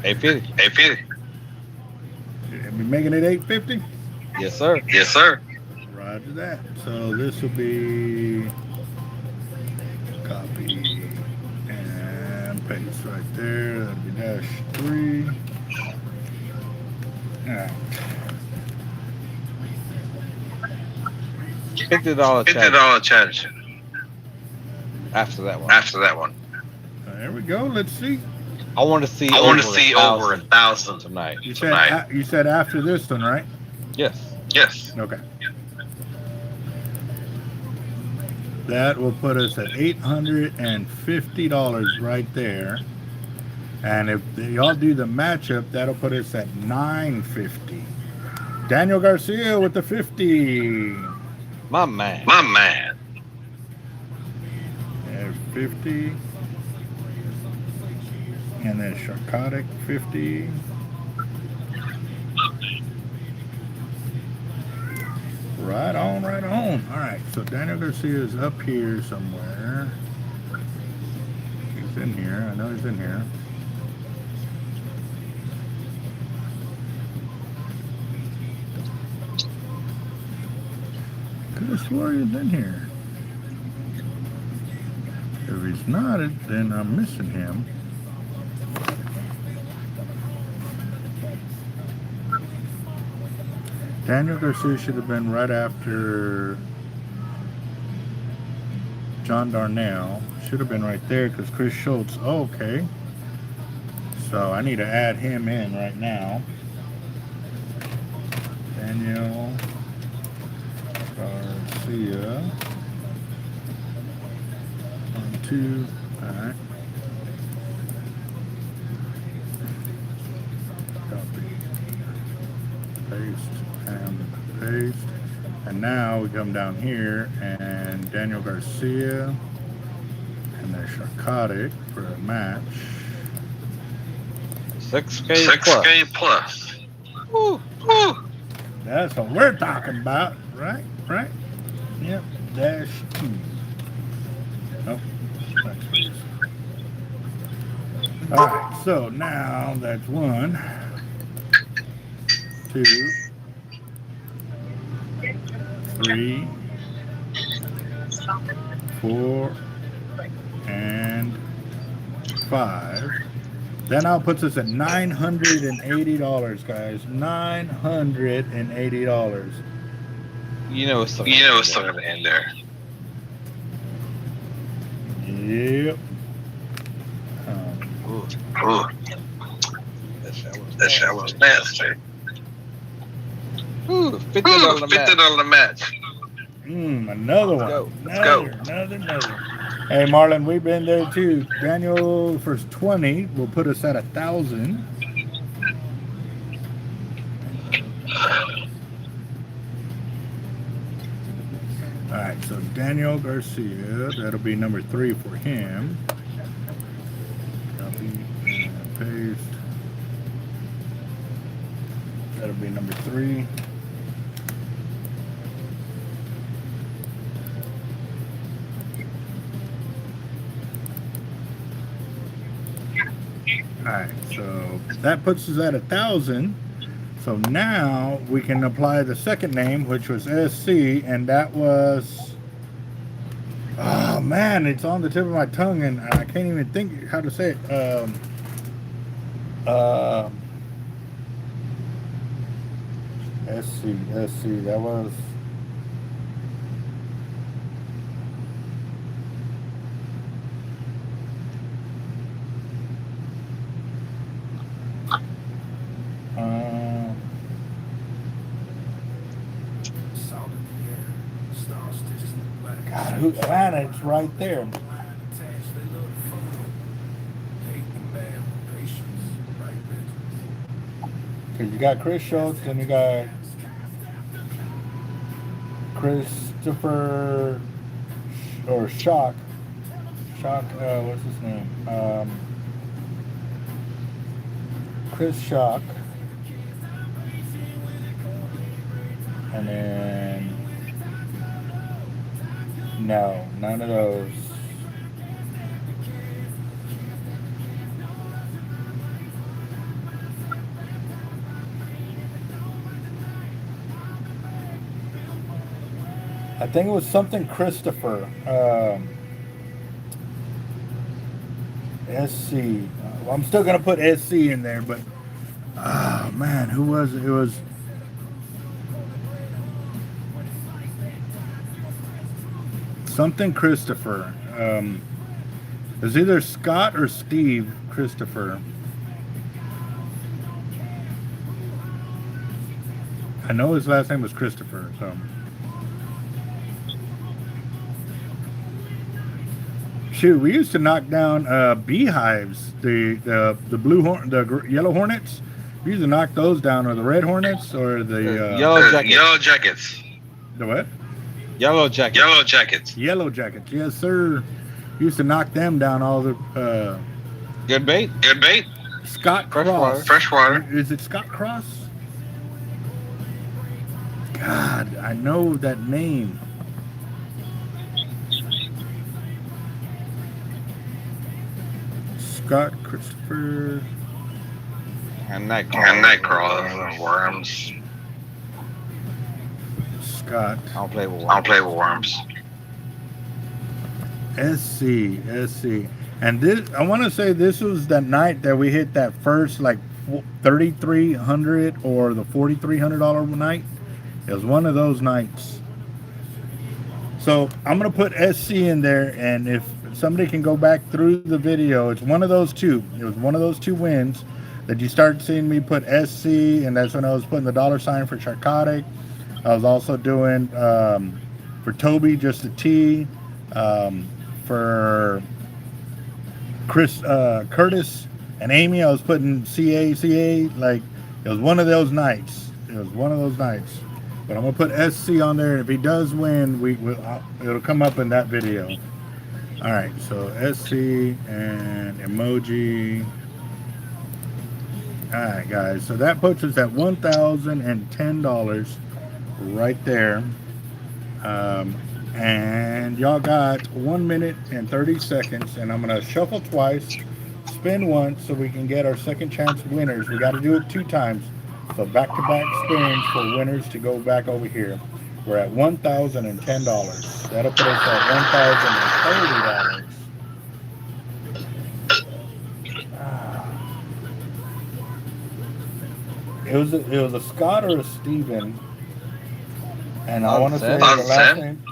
850. We making it 850? Yes, sir. Roger that. So this will be copy and paste right there. That'll be -3. All right. $50 charge. After that one. There we go. Let's see. I want to see over 1,000 tonight. You said after this one, right? Yes. Okay. That will put us at $850 right there. And if y'all do the matchup, that'll put us at $950. Daniel Garcia with the 50. My man. There's 50. And then Sharkotic 50. Right on. All right, so Daniel Garcia is up here somewhere. He's in here. I know he's in here. Could have swore he was in here. If he's not, then I'm missing him. Daniel Garcia should have been right after John Darnell. Should have been right there because Chris Schultz. Oh, okay. So I need to add him in right now. Daniel Garcia. 1, 2. All right. Copy. Paste and paste. And now we come down here and Daniel Garcia and there's Sharkotic for a match. 6K plus. Woo. That's what we're talking about, right? Right? Yep. -2. Nope. That's freeze. All right. So now that's 1, 2, 3, 4, and 5. That now puts us at $980, guys. $980. You know it's something. Gonna end there. Yep. Ooh, That that was nasty. Ooh, $50 $50 match. Another one. Let's go. Another. Hey, Marlon, we've been there too. Daniel first 20 will put us at 1,000. All right, so Daniel Garcia, that'll be number 3 for him. Copy and paste. That'll be number 3. Alright, so that puts us at 1,000. So now we can apply the second name, which was SC, and that was, oh man, it's on the tip of my tongue and I can't even think how to say it. SC, that was, God, man, it's right there. Because you got Chris Schultz and you got Christopher or Shock, what's his name? Chris Shock. And then no, none of those. I think it was something Christopher. SC. Well, I'm still gonna put SC in there, but oh man, who was it? It was something Christopher. It was either Scott or Steve Christopher. I know his last name was Christopher, so. Shoot, we used to knock down beehives, the yellow hornets. We used to knock those down, or the red hornets, or the Yellow jackets. The what? Yellow jackets. Yellow jackets, yes sir. Used to knock them down all the. Good bait. Scott Cross. Freshwater. Is it Scott Cross? God, I know that name. Scott Christopher. And Nightcrawler. Worms. Scott. I don't play with worms. SC. And this, I want to say this was that night that we hit that first like $3,300 or the $4,300 night. It was one of those nights. So I'm gonna put SC in there, and if somebody can go back through the video, it's one of those two. It was one of those two wins that you start seeing me put SC, and that's when I was putting the $ for Sharkotic. I was also doing for Toby just a T, for Curtis and Amy, I was putting CA. Like, it was one of those nights. It was one of those nights. But I'm gonna put SC on there, and if he does win, it'll come up in that video. All right, so SC and emoji. All right, guys. So that puts us at $1,010 right there. And y'all got 1 minute and 30 seconds, and I'm gonna shuffle twice, spin once, so we can get our second chance winners. We got to do it 2 times. So back-to-back spins for winners to go back over here. We're at $1,010. That'll put us at $1,030. It was a Scott or a Steven. And I want to say the last name.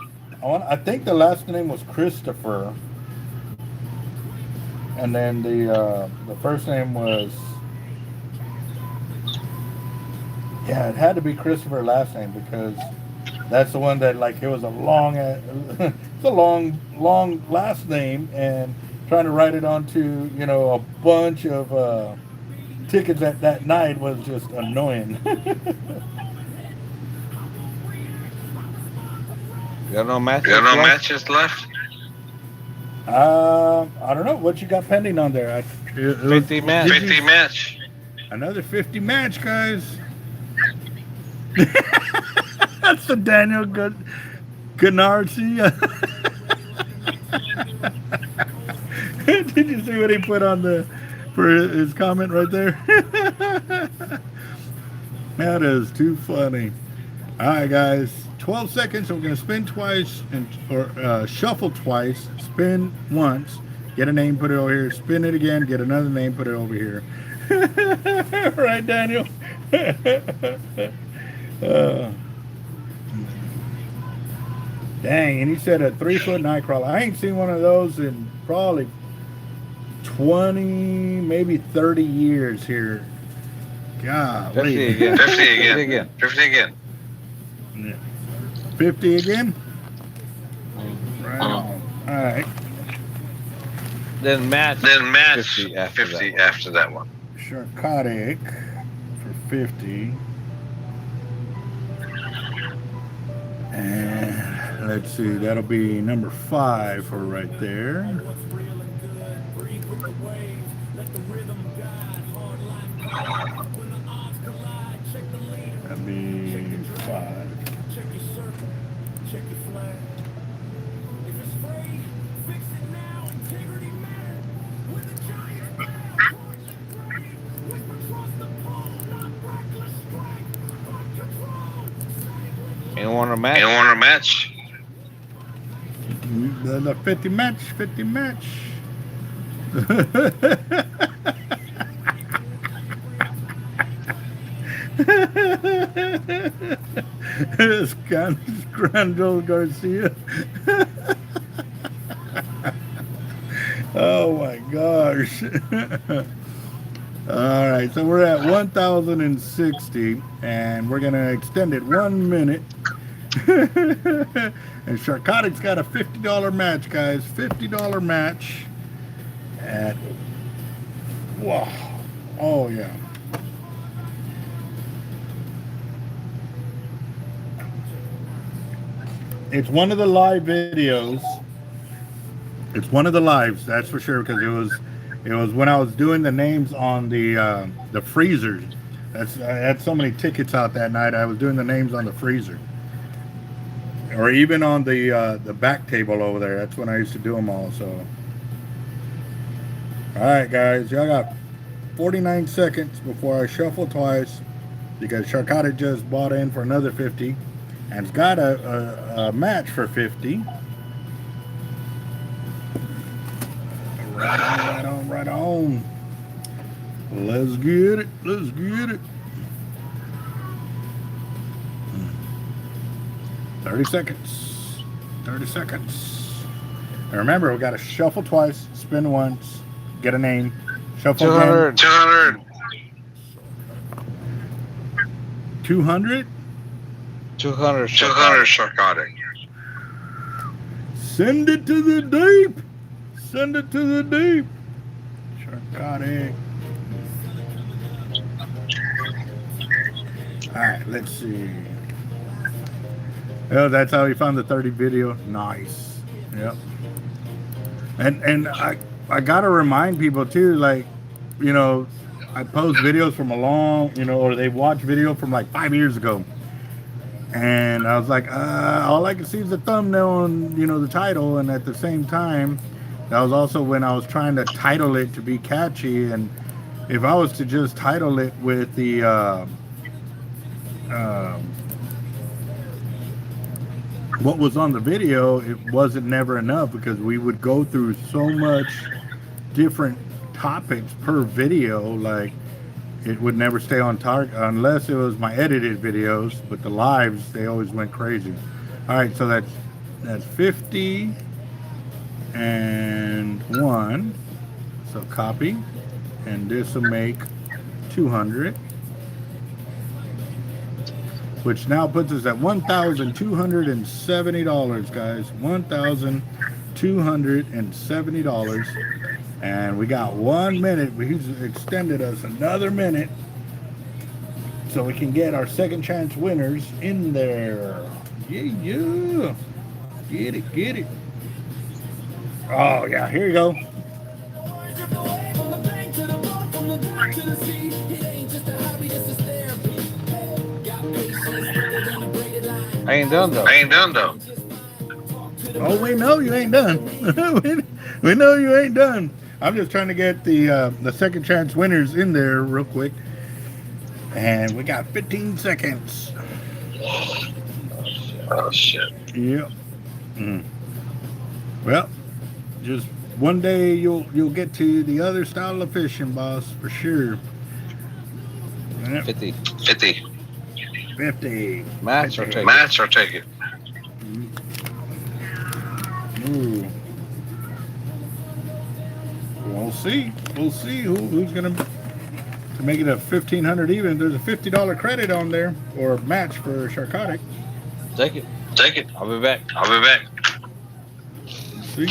I think the last name was Christopher. And then the first name was, yeah, it had to be Christopher last name, because that's the one that, like, it was a long it's a long last name, and trying to write it onto, you know, a bunch of tickets that night was just annoying. You got no matches left? I don't know what you got pending on there. 50 match. 50 match. Another 50 match, guys. That's the Daniel Gennarzi. Did you see what he put on for his comment right there? That is too funny. All right, guys. 12 seconds. So we're going to spin twice or shuffle twice, spin once, get a name, put it over here, spin it again, get another name, put it over here. Right, Daniel? Dang, and he said a 3-foot night crawler. I ain't seen one of those in probably 20, maybe 30 years here. God. 50 again. 50 again. 50 again. 50 again? Right on. All right. Then match 50 after after that one. Sharkotic for 50. And let's see, that'll be number 5 for right there. That'll be 5. Ain't want a match. Ain't want a match. The 50 match, 50 match. Scandal Garcia. Oh my gosh. All right, so we're at 1,060, and we're gonna extend it 1 minute. And Sharkotic's got a $50 match, guys. $50 match at, wow. Oh yeah. It's one of the live videos. It's one of the lives, that's for sure, because it was when I was doing the names on the freezers. I had so many tickets out that night. I was doing the names on the freezer, or even on the back table over there. That's when I used to do them all. So, all right, guys, y'all got 49 seconds before I shuffle twice, because Sharkotic just bought in for another 50, and it's got a match for 50. Right on. Let's get it. 30 seconds. 30 seconds. And remember, we got to shuffle twice, spin once, get a name, shuffle 200. again. 200. 200. 200 200 Sharkotic. Sharkotic. Send it to the deep. Send it to the deep. Sharkotic. All right, let's see. Oh, that's how he found the 30 video. Nice. Yep. And I gotta remind people too, like, you know, I post videos from a long, you know, or they watch video from like 5 years ago. And I was like, all I can see is the thumbnail and, you know, the title. And at the same time, that was also when I was trying to title it to be catchy. And if I was to just title it with the what was on the video, it wasn't never enough, because we would go through so much different topics per video. Like, it would never stay on target unless it was my edited videos, but the lives, they always went crazy. All right, so that's 50 and 1. So copy, and this will make 200, which now puts us at $1,270, guys. $1,270. And we got 1 minute. He's extended us another minute so we can get our second chance winners in there. Yeah. Get it. Oh, yeah, here you go. I ain't done though. Oh, we know you ain't done. we know you ain't done. I'm just trying to get the second chance winners in there real quick. And we got 15 seconds. Oh, shit. Yep. Well, just one day you'll get to the other style of fishing, boss, for sure. Yep. 50. 50. Match or take it. Ooh. We'll see who's gonna to make it a 1,500 even. There's a $50 credit on there, or match for Sharkotic. Take it. I'll be back. See.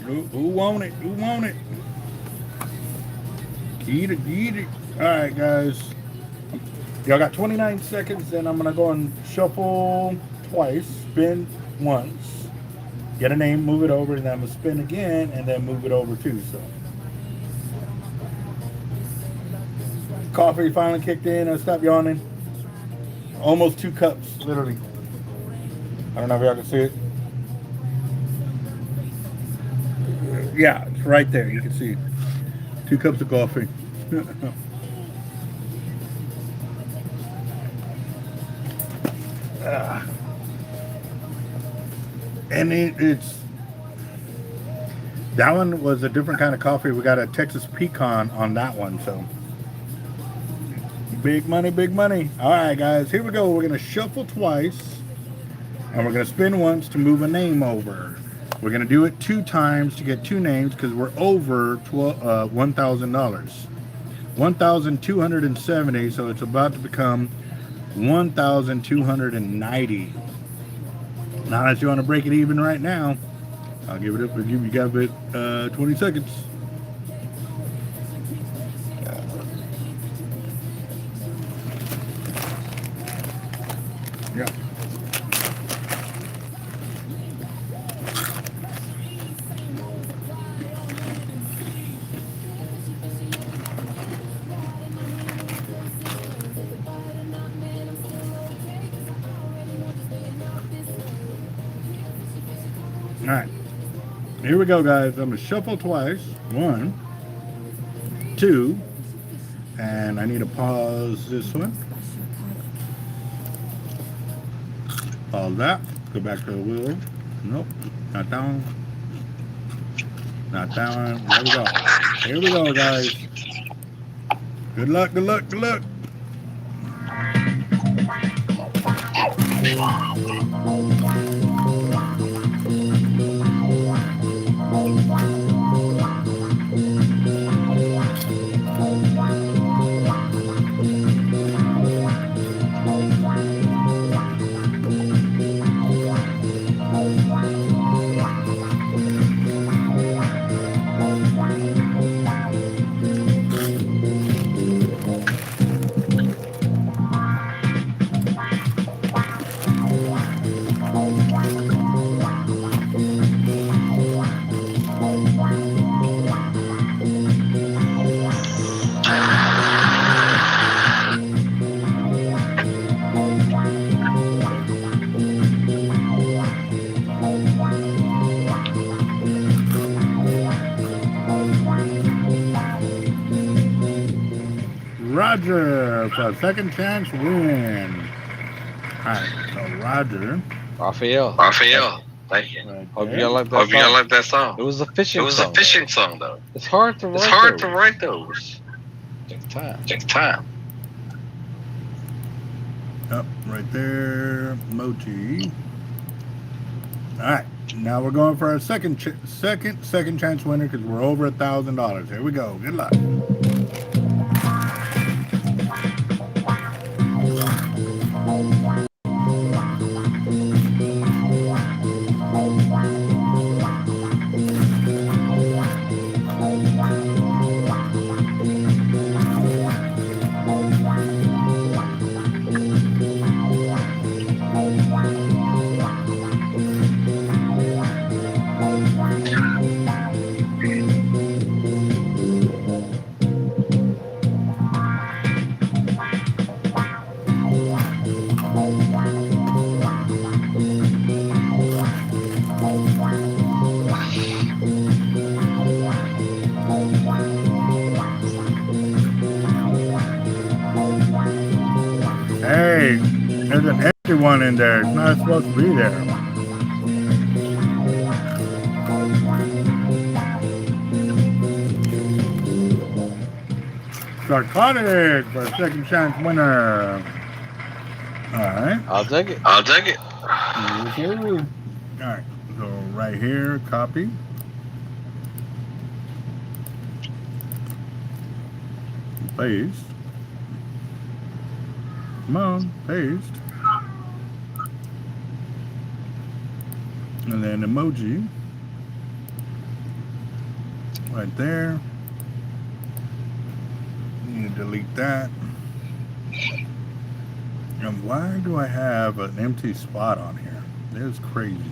Who want it? Get it. All right, guys. Y'all got 29 seconds, and I'm gonna go and shuffle twice, spin once, get a name, move it over, and then I'm gonna spin again, and then move it over too. So, coffee finally kicked in. I stopped yawning. Almost 2 cups, literally. I don't know if y'all can see it. Yeah, it's right there. You can see 2 cups of coffee. And it's that one was a different kind of coffee. We got a Texas pecan on that one, so big money. All right, guys, here we go. We're gonna shuffle twice, and we're gonna spin once to move a name over. We're gonna do it 2 times to get 2 names, because we're over $1,000, 1,270. So it's about to become 1,290. Now, unless you want to break it even right now, I'll give it up for you. You got it 20 seconds. Yeah. All right, here we go, guys. I'm gonna shuffle twice. 1, 2, and I need to pause this one. Pause that. Go back to the wheel. Nope, not that one. Not that one. There we go. Here we go, guys. Good luck. Roger for a second chance win. All right, so Roger. Raphael. Thank you. Right Hope there. y'all like that Hope y'all song. like that song. It was a It fishing was a song. fishing song, though. It's hard to write It's hard to those. write those. Takes time. Takes time. Up right there, Mochi. All right, now we're going for our second chance winner because we're over $1,000. Here we go. Good luck. Hey, there's an empty one in there. It's not supposed to be there. Sharkotic for a second chance winner. All right. I'll take it. I'll take it. Yes, sir. All right. So right here, copy. Paste. Come on, paste. And then emoji. Right there. Need to delete that. And why do I have an empty spot on here? That's crazy.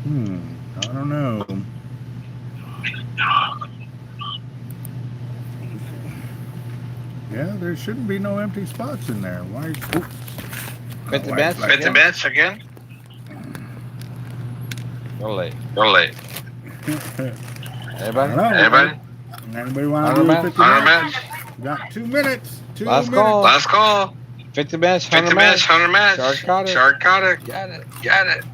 I don't know. Yeah, there shouldn't be no empty spots in there. Why? Oops. 50 Oh, bets? like 50 that. bets again? Go late. Go late. Anybody? Anybody? Anybody want to do 50 100 minutes? match? Got 2 minutes. 2 Last minutes. call. Last call. 50 match, 100 50 match, match. 100 match. Sharkotic. Sharkotic. Got it. Got it.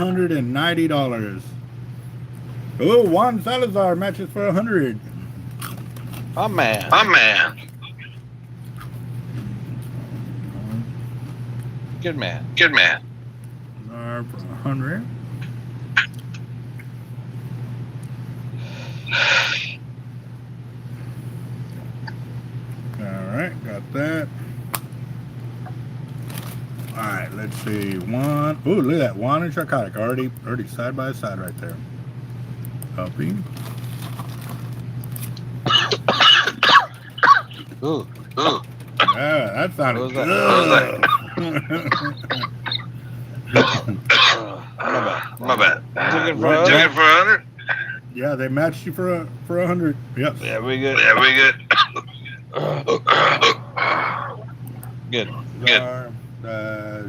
$1,290. Oh, Juan Salazar matches for 100. My man. My man. Good man. Good man. For 100. All right, got that. All right, let's see. One. Oh, look at that. Juan and Sharkotic already side by side right there. Copy. Ooh. Ooh. Yeah, that sounded What was that? good. My bad. My bad. Took it for Right 100. Took it for 100? Yeah, they matched you for 100. Yep. Yeah, we good. Yeah, we good. Good. Our,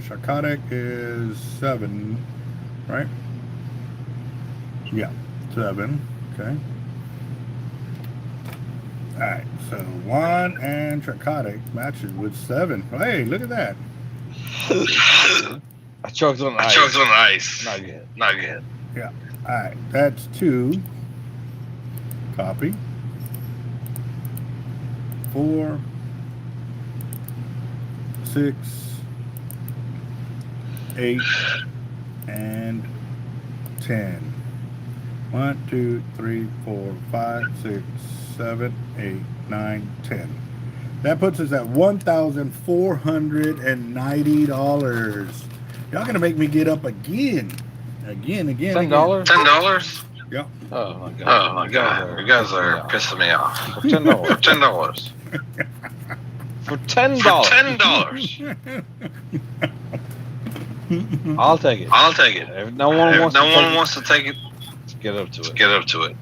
Sharkotic is 7, right? Yeah, 7. Okay. All right, so Juan and Sharkotic matches with 7. Hey, look at that. I choked on I ice. choked on ice. Not good. Not good. All right, that's 2. Copy. 4, 6, 8, and 10. 1, 2, 3, 4, 5, 6, 7, 8, 9, 10. That puts us at $1,490. Y'all gonna make me get up again. Again. $10? $10? Yep. Oh my god. Oh my god. You guys are pissing me off. For $10. For $10. For $10. $10. I'll take it. I'll take it. If no one wants to take it, let's get up to it. get up to it.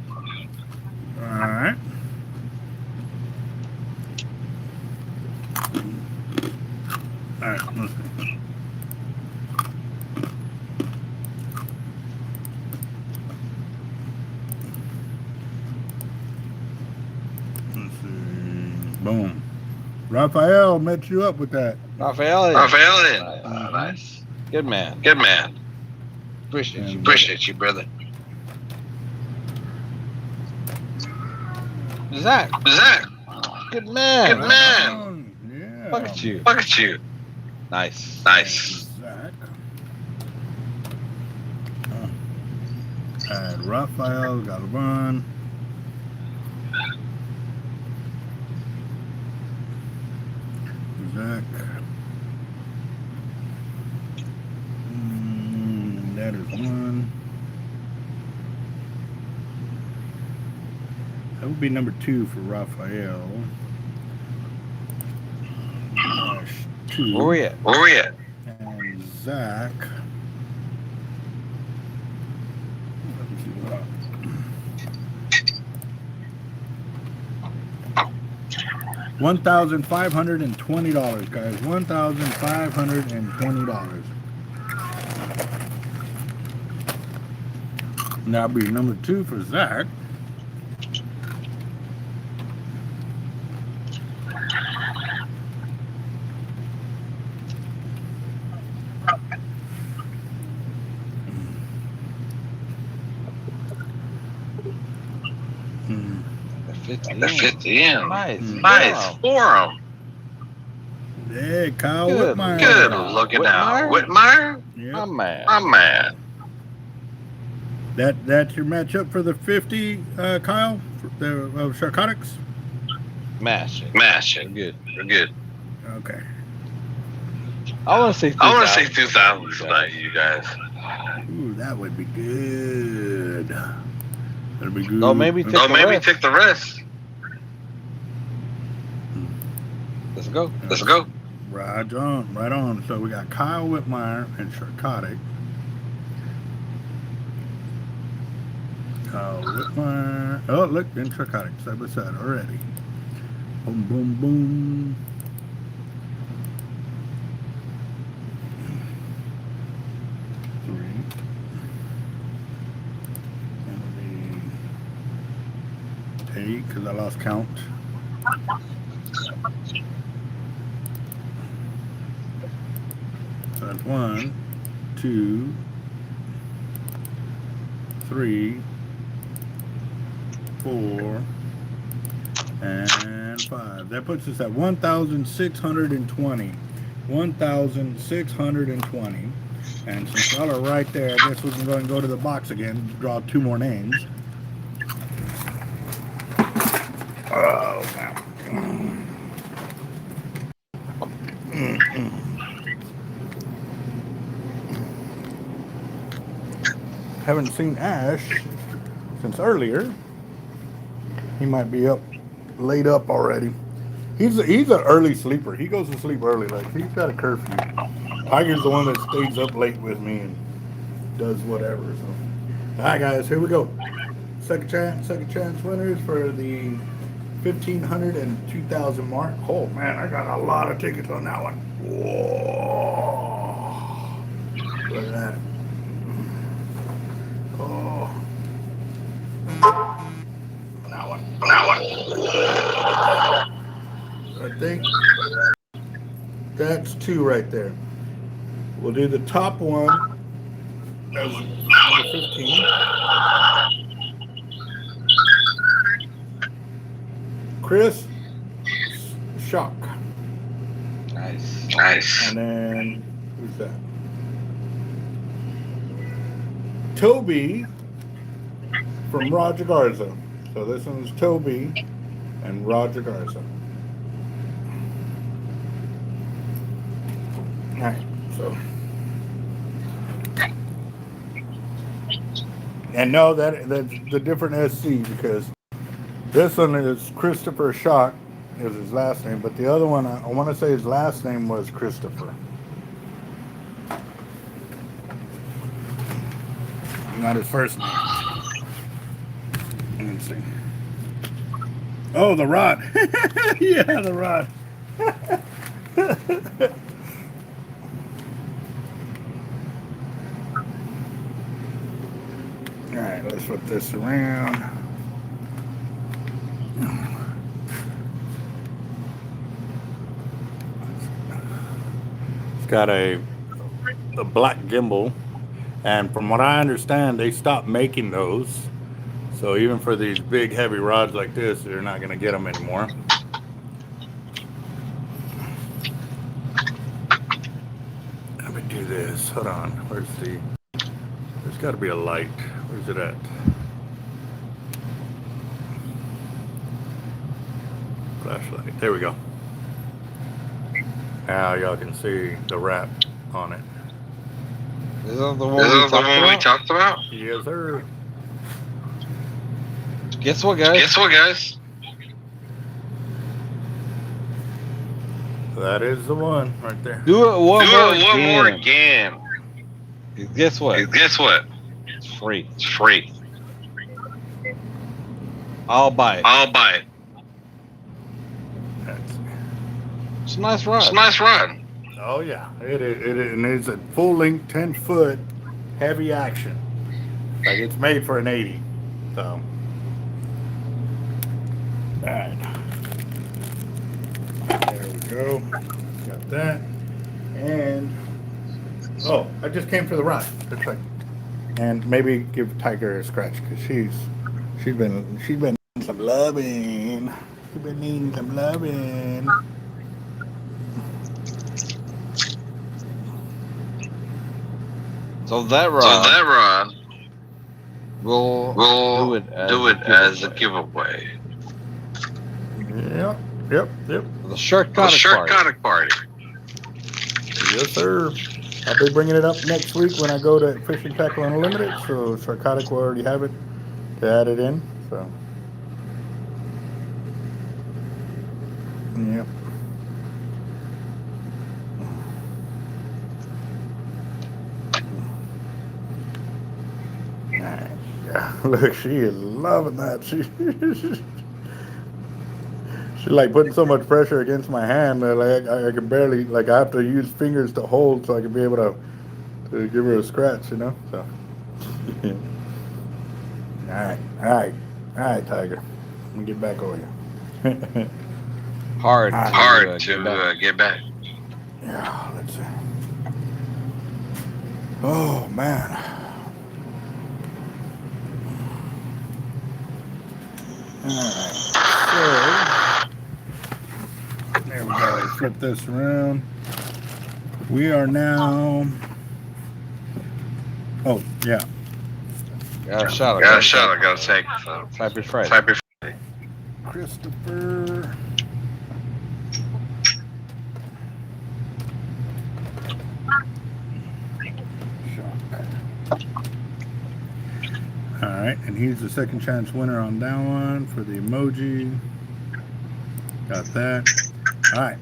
All right. All right. Let's see. Let's see. Boom. Raphael met you up with that. Raphael. Nice. Good man. Good man. Appreciate you. Appreciate you, brother. Zach. Good man. Good man. Yeah. Look at you. Look at you. Nice. Nice. Zach. All right, Raphael got to run. Zach. That is 1. That would be number 2 for Raphael. 2. Where we at? Where we at? And Zach. Let me see what. $1,520, guys. $1,520. That'll be number 2 for Zach. The 50 in. Nice. Nice. For him. Yeah, Kyle Good. Whitmire. Good looking out. Whitmire? Yep. My man. My man. That's your matchup for the 50, Kyle, for the Sharkotics? Mash it. Mash it. We're good. We're good. Okay. I want to say 2,000. I want to say 2,000 tonight, you guys. Ooh, that would be good. That'd be good. No, maybe Oh, maybe take the rest. Let's go. Let's go. Right on. So we got Kyle Whitmire and Sharkotic. Kyle Whitmire. Oh, look, and Sharkotic side by side already. Boom, boom, boom. Because I lost count. So that's 1, 2, 3, 4, and 5. That puts us at 1,620. 1,620. And since y'all are right there, I guess we can go and go to the box again, draw 2 more names. Oh, wow. Haven't seen Ash since earlier. He might be laid up already. He's an early sleeper. He goes to sleep early. Like, he's got a curfew. Tiger's the one that stays up late with me and does whatever. So, all right, guys, here we go. Second chance winners for the 1,500 and 2,000 mark. Oh man, I got a lot of tickets on that one. Whoa! Look at that. Oh, that one. I think that's 2 right there. We'll do the top one as number 15. Chris Shock. Nice. Nice. And then who's that? Toby from Roger Garza. So this one's Toby and Roger Garza. Alright, so. And no, that's the different SC because this one is Christopher Shock is his last name, but the other one I want to say his last name was Christopher. Not his first name. Let's see. Oh, the rod. Yeah, the rod. All right, let's flip this around. It's got a black gimbal. And from what I understand, they stopped making those. So even for these big, heavy rods like this, they're not going to get them anymore. Let me do this. Hold on. Where's the... There's got to be a light. Where's it at? Flashlight. There we go. Now y'all can see the wrap on it. Is that the one we talked about? Yes, sir. Guess what, guys? That is the one right there. Do it one more again. Guess what? It's free. It's free. I'll buy it. That's, It's a nice rod. oh yeah, it is a full length 10-foot heavy action. Like it's made for an 80. So, all right. There we go. Got that. And oh, I just came for the rod. That's right. And maybe give Tiger a scratch because she's been needing some loving. She's been needing some loving. So that rod, we'll do it as a giveaway. Yep. The Sharkotic party. Yes, sir. I'll be bringing it up next week when I go to Fishing Tackle Unlimited. So Sharkotic will already have it to add it in. So, yep. Yeah, look, she is loving that. She's like putting so much pressure against my hand that like I can barely, like I have to use fingers to hold so I can be able to give her a scratch, you know. So, all right, Tiger. Let me get back over here. Hard to get back. Yeah, let's see. Oh man. Alright, so there we go. Flip this around. We are now. Oh yeah. Got a shot. I gotta take. Happy Friday. Christopher. All right, and he's the second chance winner on that one for the emoji. Got that. All right,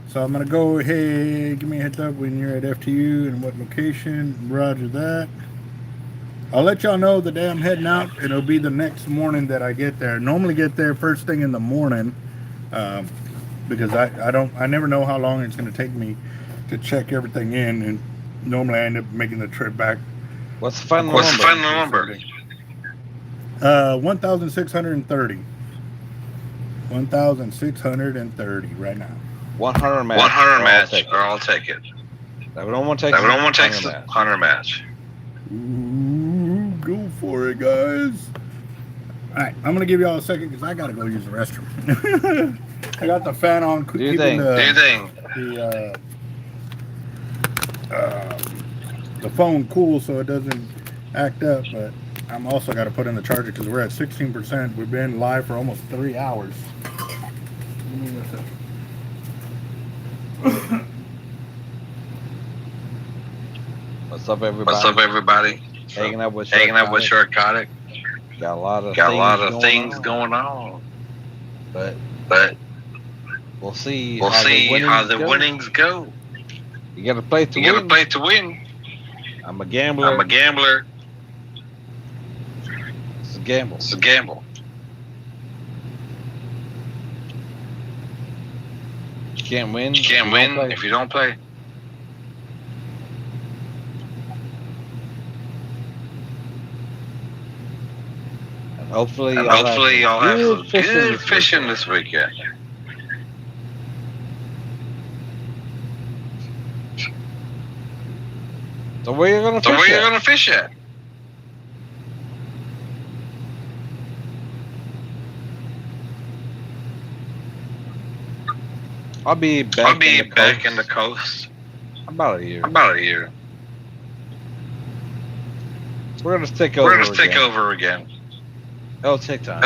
so I'm gonna go ahead. Give me a heads up when you're at FTU and what location. Roger that. I'll let y'all know the day I'm heading out. It'll be the next morning that I get there. Normally get there first thing in the morning, because I never know how long it's gonna take me to check everything in, and normally I end up making the trip back. What's the final number? 1,630. 1,630 right now. 100 match. 100 match, or I'll take it. That would only take. That would only take 100 match. Ooh, go for it, guys. All right, I'm gonna give y'all a second because I gotta go use the restroom. I got the fan on, Do you keeping think? the phone cool so it doesn't act up. But I'm also got to put in the charger because we're at 16%. We've been live for almost 3 hours. What's up, everybody? What's up, everybody? Hanging out with Sharkotic. Got a lot of things going on. But we'll see. How the winnings go. You gotta play to win. I'm a gambler. It's a gamble. You can't win. If you don't play. And hopefully, I'll have some good fishing fishing this weekend. So where you gonna fish at? I'll be back in the coast. about a year. We're gonna take over again. It'll take time.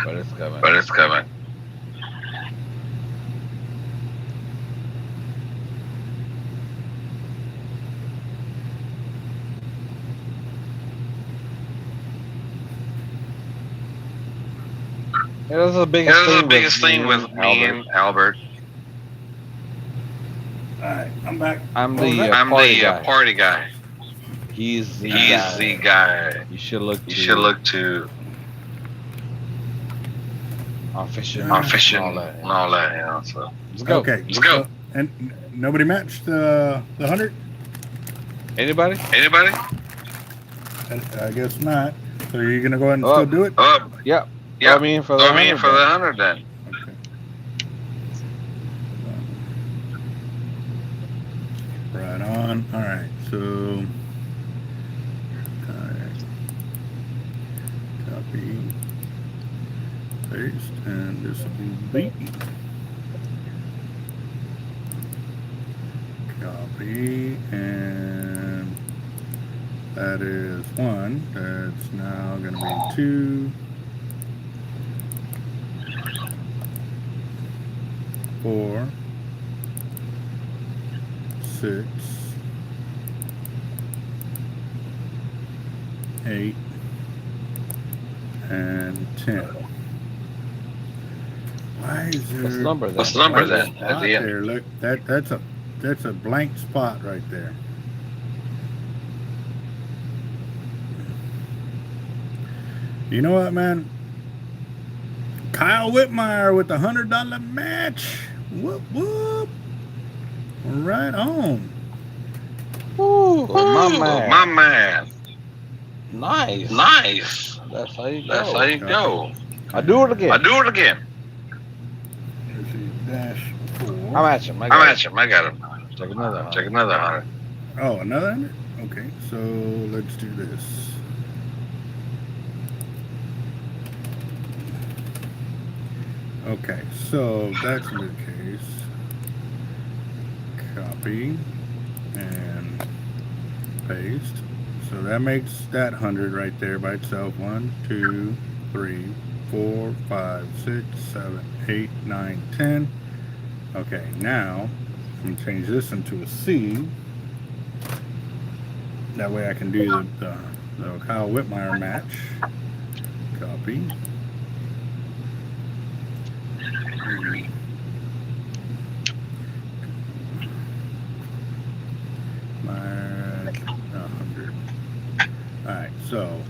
But it's coming. Yeah, that's the biggest thing with me and Albert. Alright, I'm back. I'm the party guy. He's the guy. You should look to. I'm fishing and all that, you know. So let's go. Okay, let's go. And nobody matched the 100? Anybody? I guess not. So are you gonna go ahead and still do it? Yeah. Yeah. I mean for the 100 then. Okay. Right on. All right. So copy, paste, and this will be copy, and that is 1. That's now going to be 2, 4, 6, 8, and 10. Why is there? What's the number then? At the end. There, look, that's a blank spot right there. You know what, man? Kyle Whitmire with the $100 match. Whoop whoop. Right on. Ooh, my man. Nice. That's how you go. I do it again. Dash 4. I'm at him. I got him. Take another 100. Oh, another 100? Okay, so let's do this. Okay, so that's the case. Copy and paste. So that makes that 100 right there by itself. 1, 2, 3, 4, 5, 6, 7, 8, 9, 10. Okay, now I'm gonna change this into a C. That way I can do the Kyle Whitmire match. Copy. Match 100. Alright, so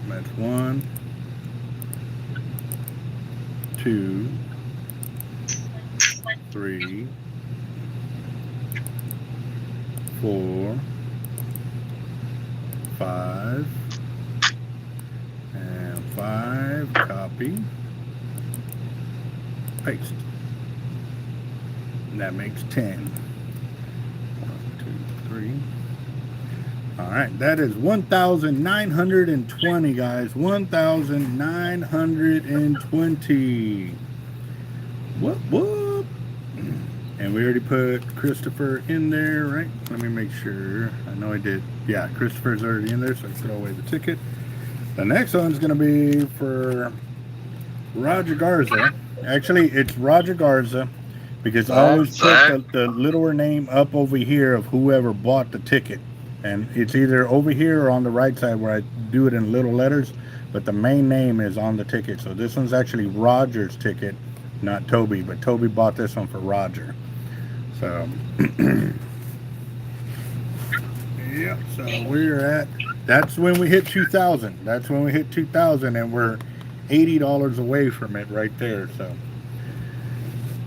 match 1, 2, 3, 4, 5, and 5. Copy. Paste. And that makes 10. 1, 3. All right, that is 1,920, guys. 1,920. Whoop, whoop. And we already put Christopher in there, right? Let me make sure. I know I did. Yeah, Christopher's already in there, so I throw away the ticket. The next one's going to be for Roger Garza. Actually, it's Roger Garza because I always put the littler name up over here of whoever bought the ticket. And it's either over here or on the right side where I do it in little letters, but the main name is on the ticket. So this one's actually Roger's ticket, not Toby, but Toby bought this one for Roger. So, yep, so we're at, that's when we hit 2,000. That's when we hit 2,000, and we're $80 away from it right there. So,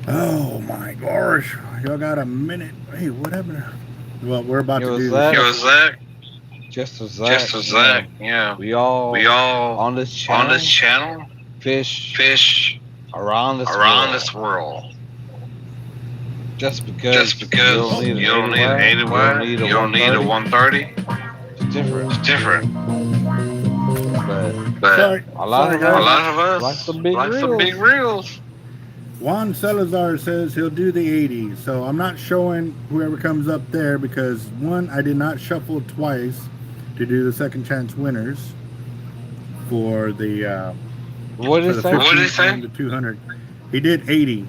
oh my gosh, y'all got a minute. Hey, what happened? Well, we're about to do this. It was Zach. Just as Zach. Just as Zach. Yeah. We all on this channel fish around this world. Just because you don't need an 80 wide, you don't need a 130. It's different. But a lot of us like some big reels. Juan Salazar says he'll do the 80. So I'm not showing whoever comes up there because, one, I did not shuffle twice to do the second chance winners for the what did he say? The 200. He did 80.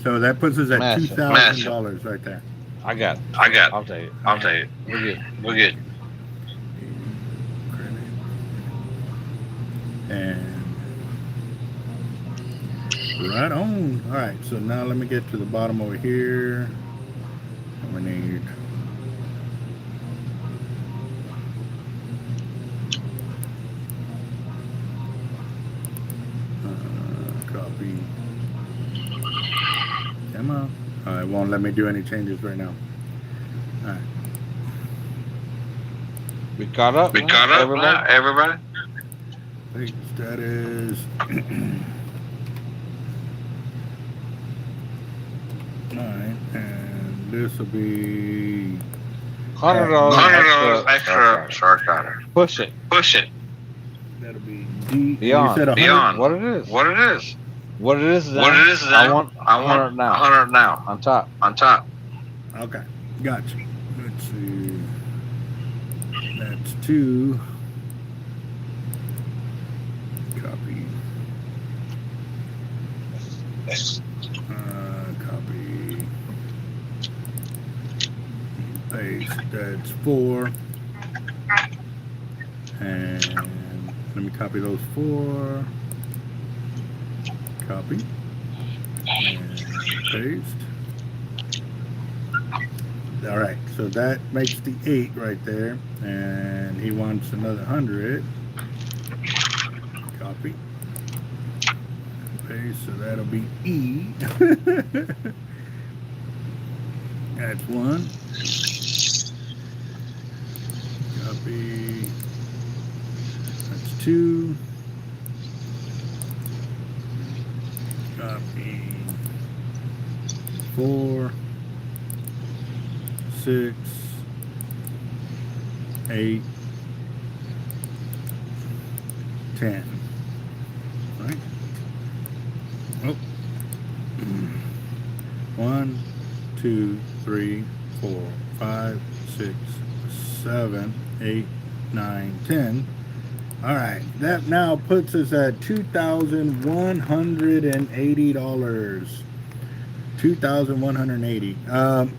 So that puts us at $2,000 right there. I got it. I'll take it. We're good. And right on. All right, so now let me get to the bottom over here. We need copy. Come on. It won't let me do any changes right now. All right. We caught up. Everybody. Status. Alright, and this will be $100 extra Sharkotic. Push it. That'll be Beyond. You said Beyond. What it is. What it is. I want 100 now. 100 now. On top. Okay, gotcha. Let's see. That's 2. Copy. Copy. Paste. That's 4. And let me copy those 4. Copy. And paste. All right, so that makes the 8 right there. And he wants another 100. Copy. Paste, so that'll be E. That's 1. Copy. That's 2. Copy. 4. 6. 8. 10. Right? Oh. 1, 2, 3, 4, 5, 6, 7, 8, 9, 10. All right, that now puts us at $2,180. $2,180.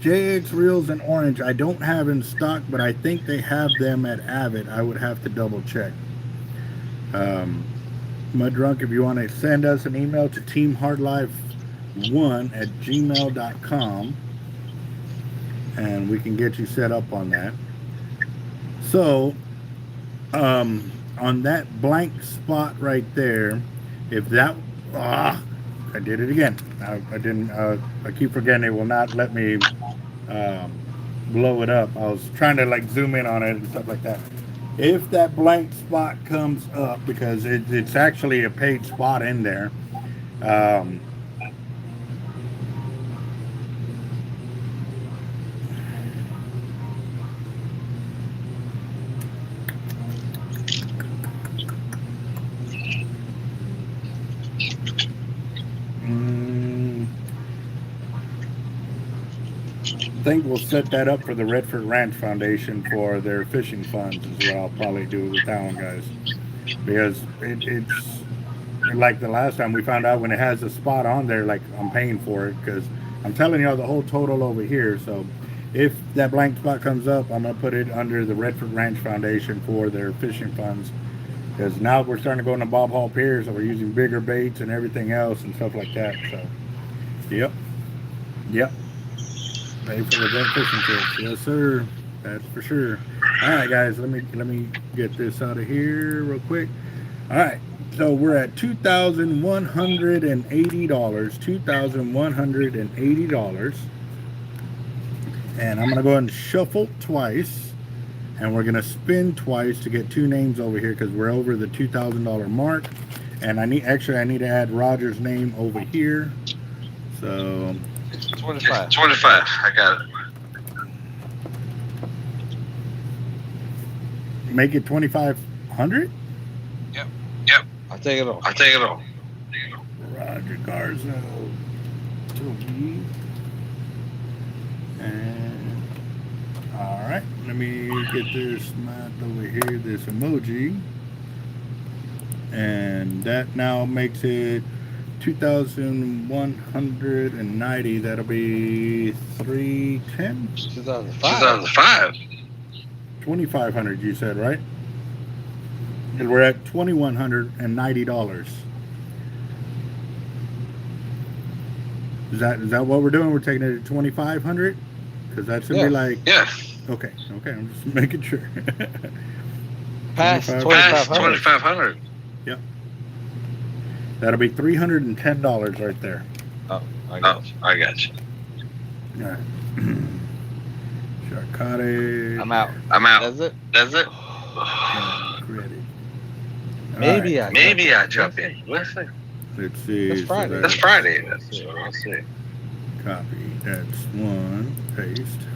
JX reels in orange I don't have in stock, but I think they have them at Avid. I would have to double check. Mudrunk, if you want to send us an email to teamhardlife1@gmail.com and we can get you set up on that. So on that blank spot right there, if that I did it again. I keep forgetting it will not let me blow it up. I was trying to like zoom in on it and stuff like that. If that blank spot comes up, because it's actually a paid spot in there, think we'll set that up for the Redford Ranch Foundation for their fishing funds is what I'll probably do with that one, guys. Because it's like the last time we found out when it has a spot on there, like I'm paying for it because I'm telling y'all the whole total over here. So if that blank spot comes up, I'm gonna put it under the Redford Ranch Foundation for their fishing funds. Because now we're starting to go into Bob Hall Pier, so we're using bigger baits and everything else and stuff like that. So, yep. Pay for the vet fishing trips, yes sir. That's for sure. All right, guys, let me get this out of here real quick. All right, so we're at $2,180. $2,180, and I'm gonna go ahead and shuffle twice, and we're gonna spin twice to get two names over here because we're over the $2,000 mark. And I need to add Roger's name over here. So 25. 25. I got it. make it 2,500. Yep. I'll take it all. Roger Garza. Toby. And all right, let me get this mapped over here, this emoji. And that now makes it 2,190. That'll be 310. 2005. 2,500, you said, right? And we're at $2,190. Is that what we're doing? We're taking it to 2,500? Because that's gonna be like, Yeah. okay, I'm just making sure. Past 2,500. Yep. That'll be $310 right there. Oh, I got you. All right. Sharkotic. I'm out. That's it. Credit. Maybe All Maybe I jump in. Let's see. Let's see. That's Friday. That's Friday. Let's see. Copy. That's one. Paste.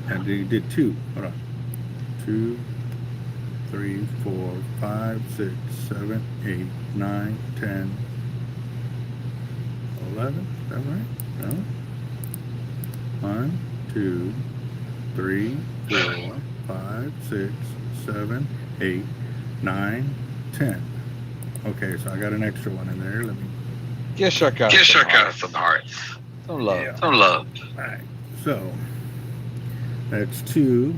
And you did two. Hold on. 2, 3, 4, 5, 6, 7, 8, 9, 10, 11. Is that right? No. 1, 2, 3, 4, 5, 6, 7, 8, 9, 10. Okay, so I got an extra one in there. Let me. Get Sharkotic. Get Sharkotic from the heart. Some love. Yeah. Some love. All right. So that's 2.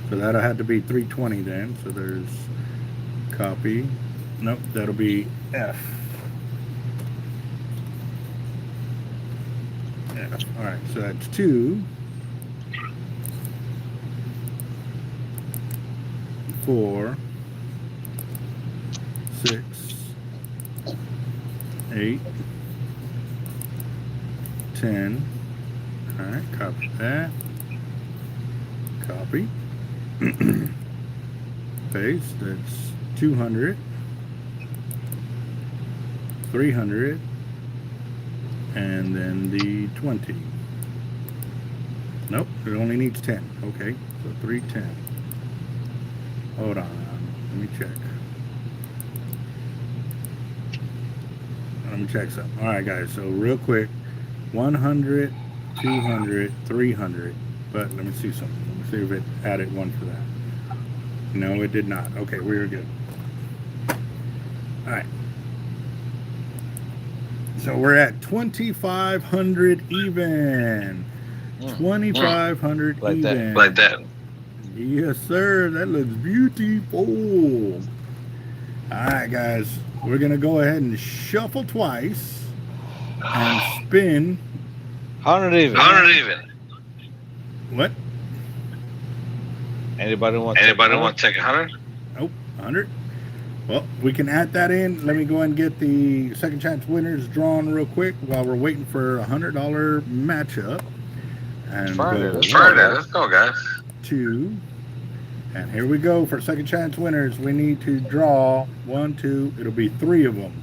So that'll have to be 320 then. So there's copy. Nope, that'll be F. F. All right, so that's 2. 4, 6, 8, 10. All right, copy that. Copy. Paste. That's 200, 300, and then the 20. Nope, it only needs 10. Okay, so 310. Hold on, let me check. Let me check something. All right, guys, so real quick, 100, 200, 300. But let me see something. Let me see if it added one for that. No, it did not. Okay, we were good. All right. So we're at 2,500 even. 2,500 Like that. even. Like that. Yes, sir. That looks beautiful. All right, guys. We're going to go ahead and shuffle twice and spin. 100 even. 100 even. What? Anybody want to take 100? Nope, 100. Well, we can add that in. Let me go and get the second chance winners drawn real quick while we're waiting for a $100 matchup. And Friday. go Let's go, guys. 2. And here we go for second chance winners. We need to draw 1, 2. It'll be 3 of them.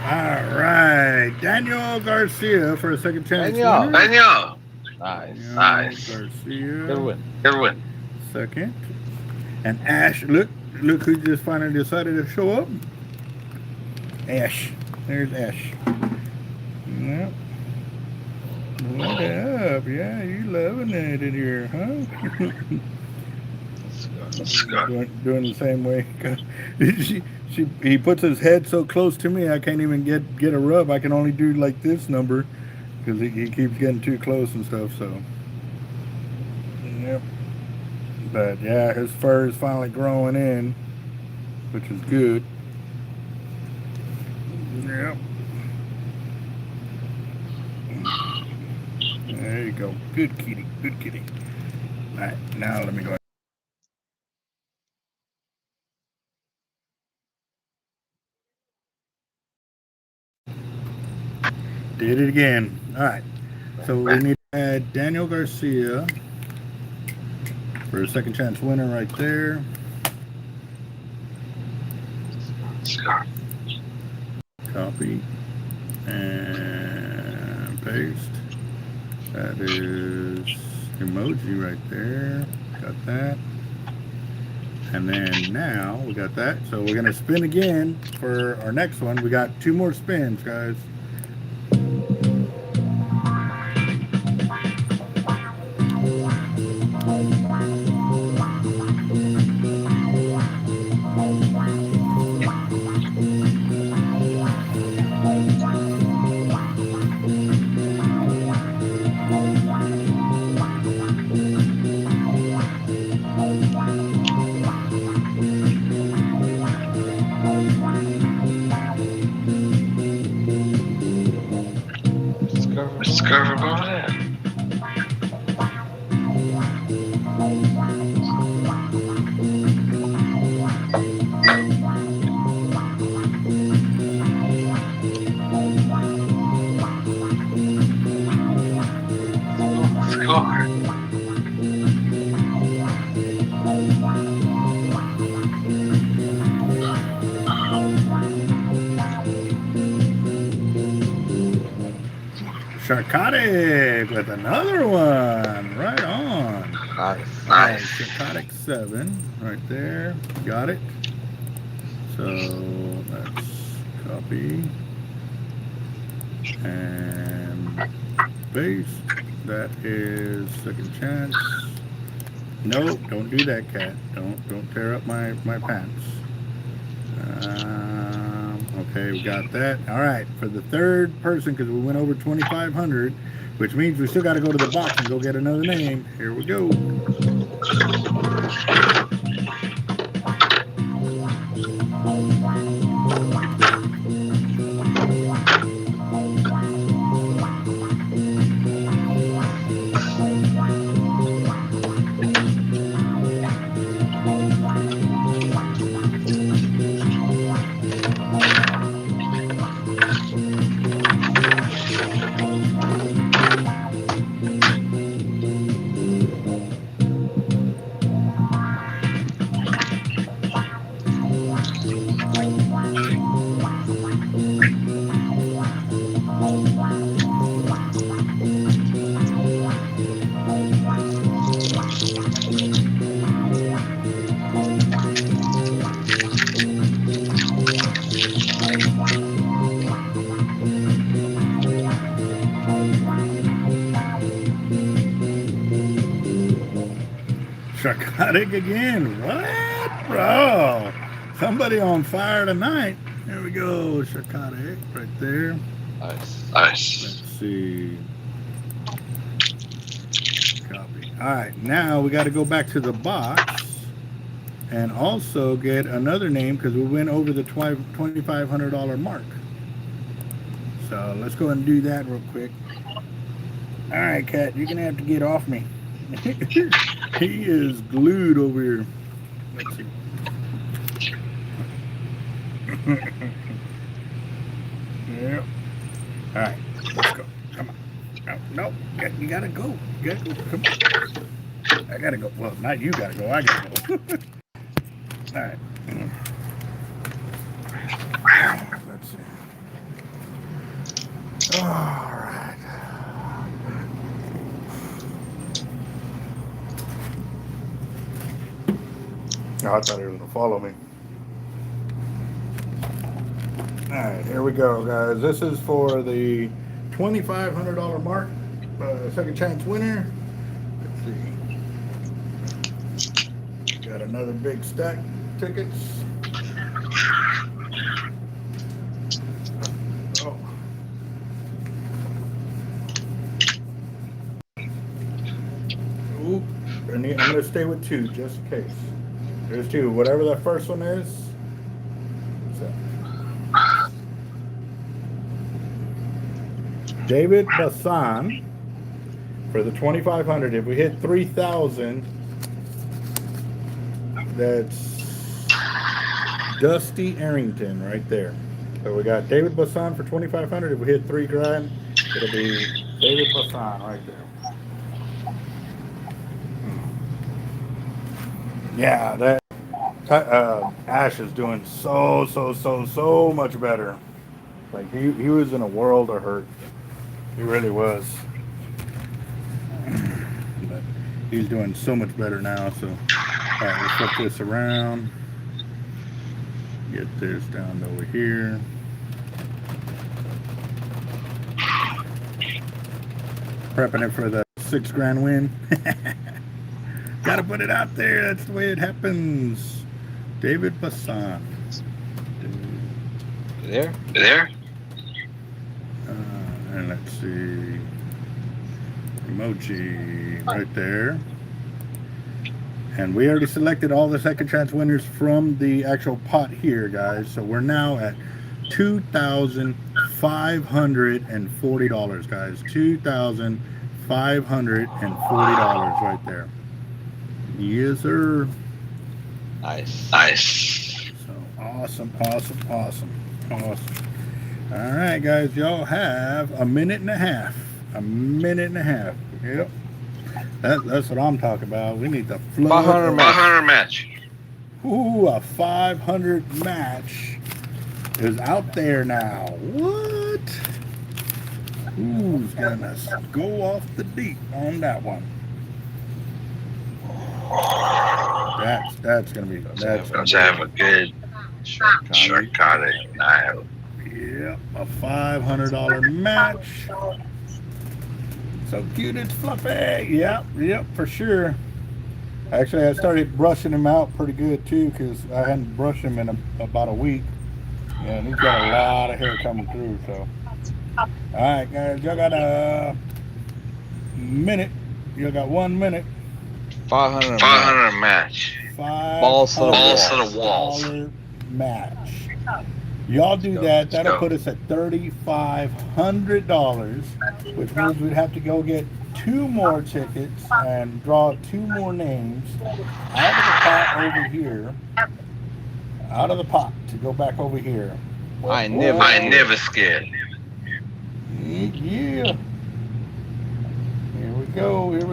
All right, Daniel Garcia for a second chance winner. Daniel. Nice. Nice. Garcia. Good win. Good win. Second. And Ash, look who just finally decided to show up. Ash. There's Ash. Yep. What up? Yeah, you loving it in here, huh? Let's go. Doing the same way. He puts his head so close to me, I can't even get a rub. I can only do like this number because he keeps getting too close and stuff. So, yep. But yeah, his fur is finally growing in, which is good. Yep. There you go. Good kitty. Good kitty. All right, now let me go. Did it again. All right. So we need to add Daniel Garcia for a second chance winner right there. Let's go. Copy and paste. That is emoji right there. Got that. And then now we got that. So we're going to spin again for our next one. We got 2 more spins, guys. Let's go about it. Let's go. Sharkotic with another one. Right on. Nice. Nice. Sharkotic 7 right there. Got it. So let's copy and paste. That is second chance. Nope, don't do that, cat. Don't tear up my pants. Okay, we got that. All right, for the third person, because we went over 2,500, which means we still got to go to the box and go get another name. Here we go. Sharkotic again. What? Bro. Somebody on fire tonight. There we go. Sharkotic right there. Nice. Nice. Let's see. Copy. All right. Now we got to go back to the box and also get another name because we went over the $2,500 mark. So let's go ahead and do that real quick. All right, Cat. You're going to have to get off me. He is glued over here. Let's see. Yep. All right, let's go. Come on. No, you gotta go. You gotta go. Come on. I gotta go. Well, not you gotta go. I gotta go. All right. Let's see. right. Oh, I thought he was gonna follow me. All right, here we go, guys. This is for the $2,500 mark, second chance winner. Let's see. Got another big stack of tickets. Oh. Oop. I'm gonna stay with two just in case. There's two. Whatever that first one is. So. David Bassan for the 2,500. If we hit 3,000, that's Dusty Arrington right there. So we got David Bassan for 2,500. If we hit 3 grand, it'll be David Bassan right there. Yeah, that Ash is doing so much better. Like he was in a world of hurt. He really was. But he's doing so much better now. So, all right, we'll flip this around. Get this down over here. Prepping it for the 6 grand win. Gotta put it out there. That's the way it happens. David Bassan. There? There? And let's see. Emoji right there. And we already selected all the second chance winners from the actual pot here, guys. So we're now at $2,540, guys. $2,540 right there. Yes, sir. Nice. Nice. So awesome. All right, guys, y'all have a minute and a half. Yep. That's what I'm talking about. We need the flood. 500 match. Ooh, a 500 match is out there now. What? Who's gonna go off the deep on that one? That's gonna be. Let's have a good Sharkotic night. Yep, a $500 match. So cute, it's fluffy. Yep, for sure. Actually, I started brushing him out pretty good too, because I hadn't brushed him in about a week, and he's got a lot of hair coming through. So, all right, guys, y'all got a minute. You got 1 minute. 500 match. Balls to the walls. $500 match. Y'all do that. That'll put us at $3,500, which means we'd have to go get 2 more tickets and draw 2 more names out of the pot over here. Out of the pot to go back over here. I ain't never scared. Yeah. Here we go. There's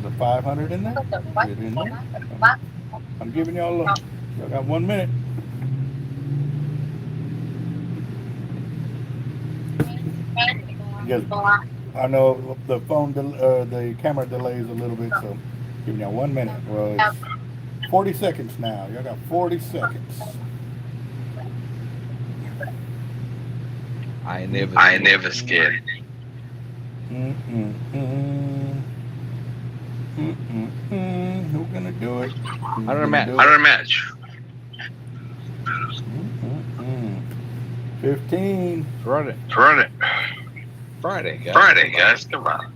a 500 in there. Get in there. I'm giving y'all a look. Y'all got 1 minute. Yes, I know the phone, the camera delays a little bit, so giving y'all 1 minute. Well, it's 40 seconds now. Y'all got 40 seconds. I ain't never scared. Who's gonna do it? 100 match. 15. Run it. Friday, guys. Come on.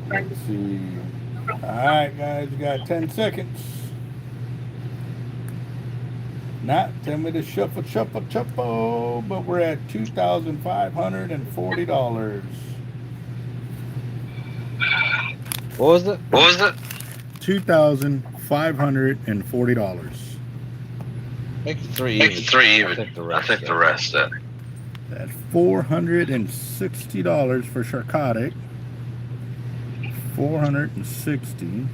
Let's see. All right, guys, you got 10 seconds. Not tell me to shuffle, but we're at $2,540. What was it? $2,540. Make it 3 Make even. it 3 even. I think the rest. That's $460 for Sharkotic. 460.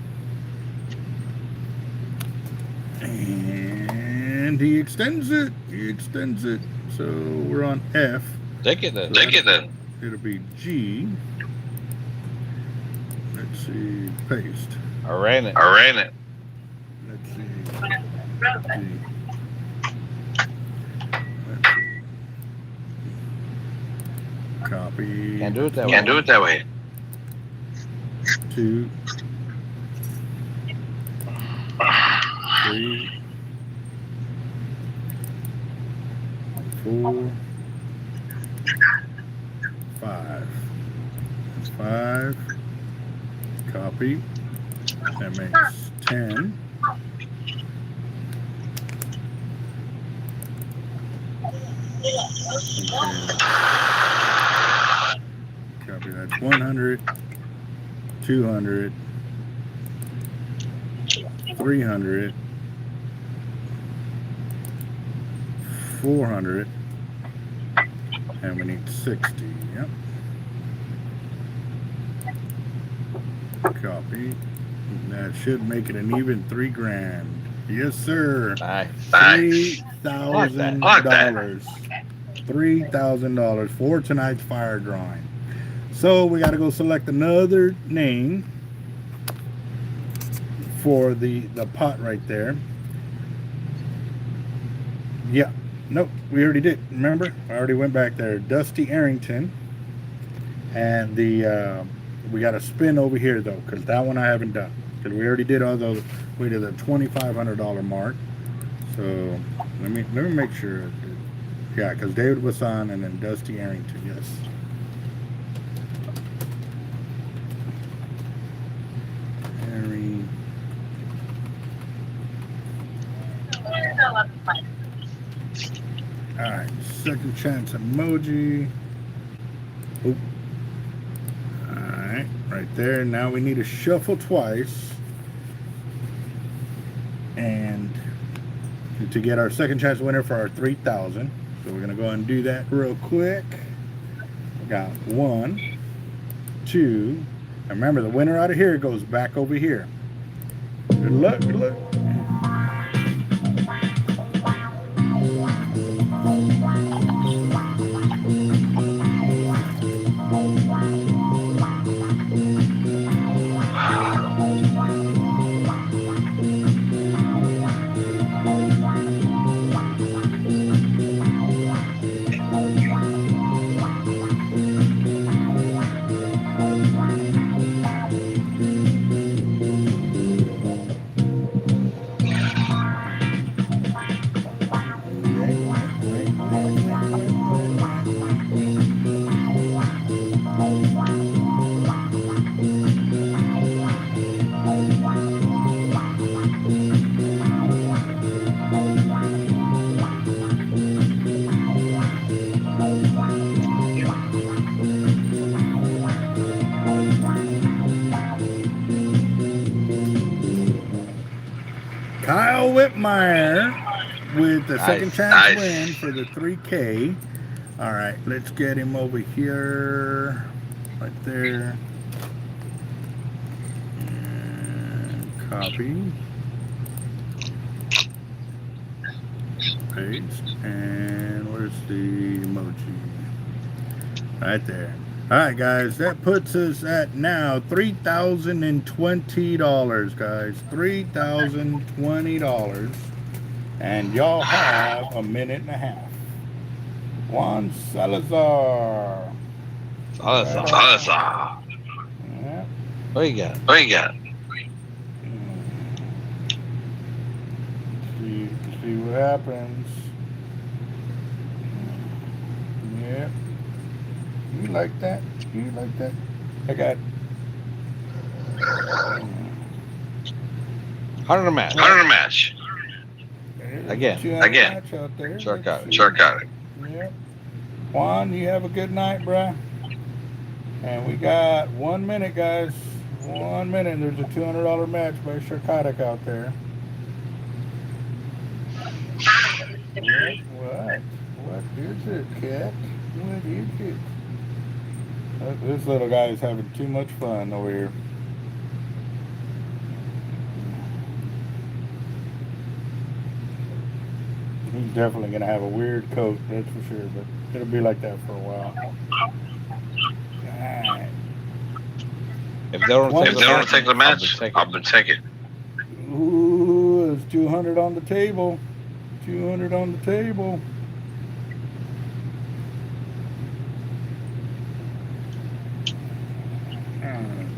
And he extends it. So we're on F. Take it then. It'll be G. Let's see. Paste. I ran it. Let's see. G. Let's see. Copy. Can't do it that way. 2, 3, 4, 5. That's 5. Copy. That makes 10. Okay. Copy. That's 100. 200, 300, 400, and we need 60. Yep. Copy. That should make it an even $3,000. Yes, sir. Nice. $3,000. $3,000 for tonight's fire drawing. So we got to go select another name for the pot right there. Yeah. Nope. We already did. Remember? I already went back there. Dusty Arrington. And the we got to spin over here though, because that one I haven't done. Because we already did all those. We did the $2,500 mark. So let me make sure. Yeah, because David was on, and then Dusty Arrington. Yes. Alright, second chance emoji. Oop. Alright, right there. Now we need to shuffle twice. And to get our second chance winner for our 3,000. So we're going to go and do that real quick. We got 1, 2. And remember, the winner out of here goes back over here. Good luck, good luck. Kyle Whitmire with the second chance win for the 3K. All right, let's get him over here, right there. And copy. Paste. And where's the emoji? Right there. All right, guys, that puts us at now $3,020, guys. $3,020. And y'all have a minute and a half. Juan Salazar. Salazar. Yeah. What you got? See what happens. Yeah. You like that? I got 100 match. Again. Sharkotic. Yep. Juan, you have a good night, bruh. And we got 1 minute, guys. 1 minute. There's a $200 match by Sharkotic out there. What? What is it, cat? What is it? This little guy is having too much fun over here. He's definitely gonna have a weird coat, that's for sure. But it'll be like that for a while. Alright. If they don't take the match, I'll take it. Ooh, there's 200 on the table. 200 on the table.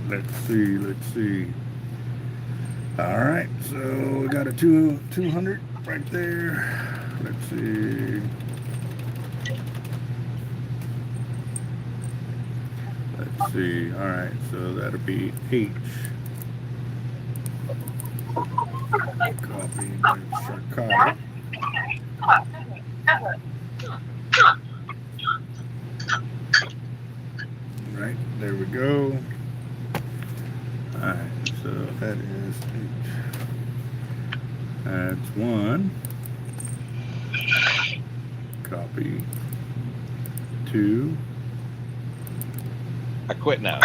Let's see. All right, so we got a 200 right there. Let's see. Let's see. All right, so that'll be H. Copy Sharkotic. Right, there we go. Alright, so that is 8. That's 1. Copy. 2. I quit now.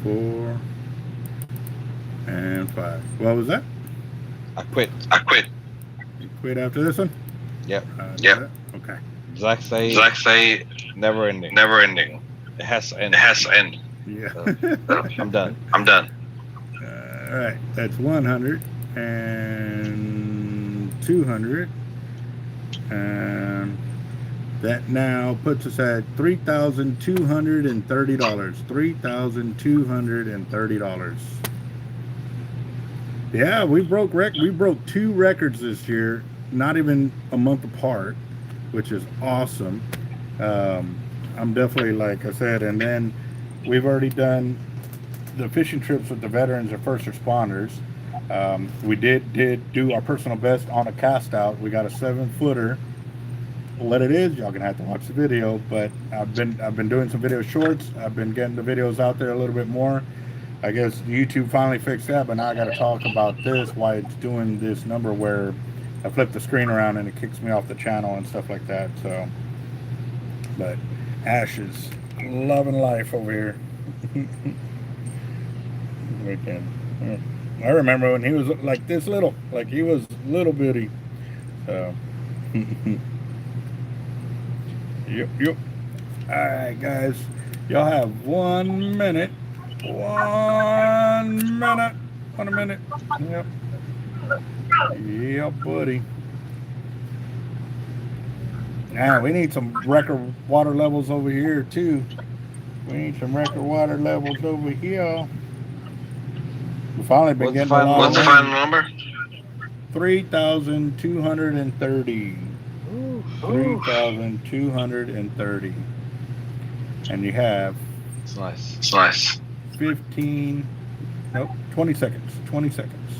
4. And 5. What was that? I quit. You quit after this one? Yep. Yep. Okay. Zach say never ending. It has to end. Yeah. I'm done. Alright, that's 100 and 200. And that now puts us at $3,230. $3,230. Yeah, we broke 2 records this year, not even a month apart, which is awesome. I'm definitely, like I said, and then we've already done the fishing trips with the veterans and first responders. We did do our personal best on a cast out. We got a 7-footer. What it is, y'all gonna have to watch the video, but I've been doing some video shorts. I've been getting the videos out there a little bit more. I guess YouTube finally fixed that, but now I got to talk about this, why it's doing this number where I flip the screen around and it kicks me off the channel and stuff like that. So, but Ash is loving life over here. I remember when he was like this little, like he was little bitty. So, yep. All right, guys, y'all have 1 minute. 1 minute. 1 minute. Yep. Yep, buddy. Now we need some record water levels over here too. We need some record water levels over here. We finally been getting a lot. What's the final number? 3,230. 3,230. And you have. It's nice. 20 seconds. 20 seconds.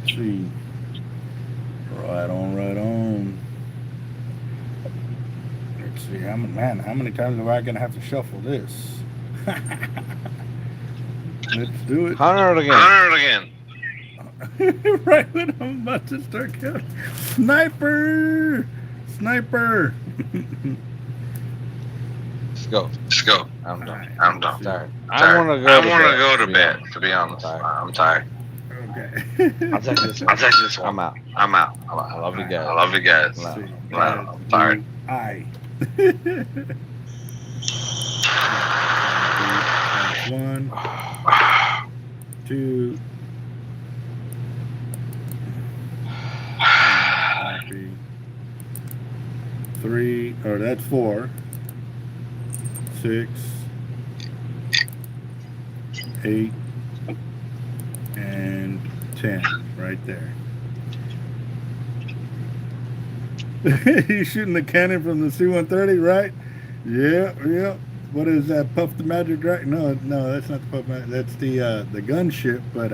Let's see. Right on. Let's see. How many times am I gonna have to shuffle this? Let's do it. 100 again. Right when I'm about to start counting. Sniper. Let's go. I'm done. Right. I'm tired. I want to go to bed, to be honest. I'm tired. Okay. I'll take this one. I'm out. I love you guys. See, I'm tired. One, 2. Copy. 3, or that's 4. 6, 8, and 10 right there. He's shooting the cannon from the C-130, right? Yeah. What is that? Puff the Magic, right? No, that's not the Puff Magic. That's the gunship. But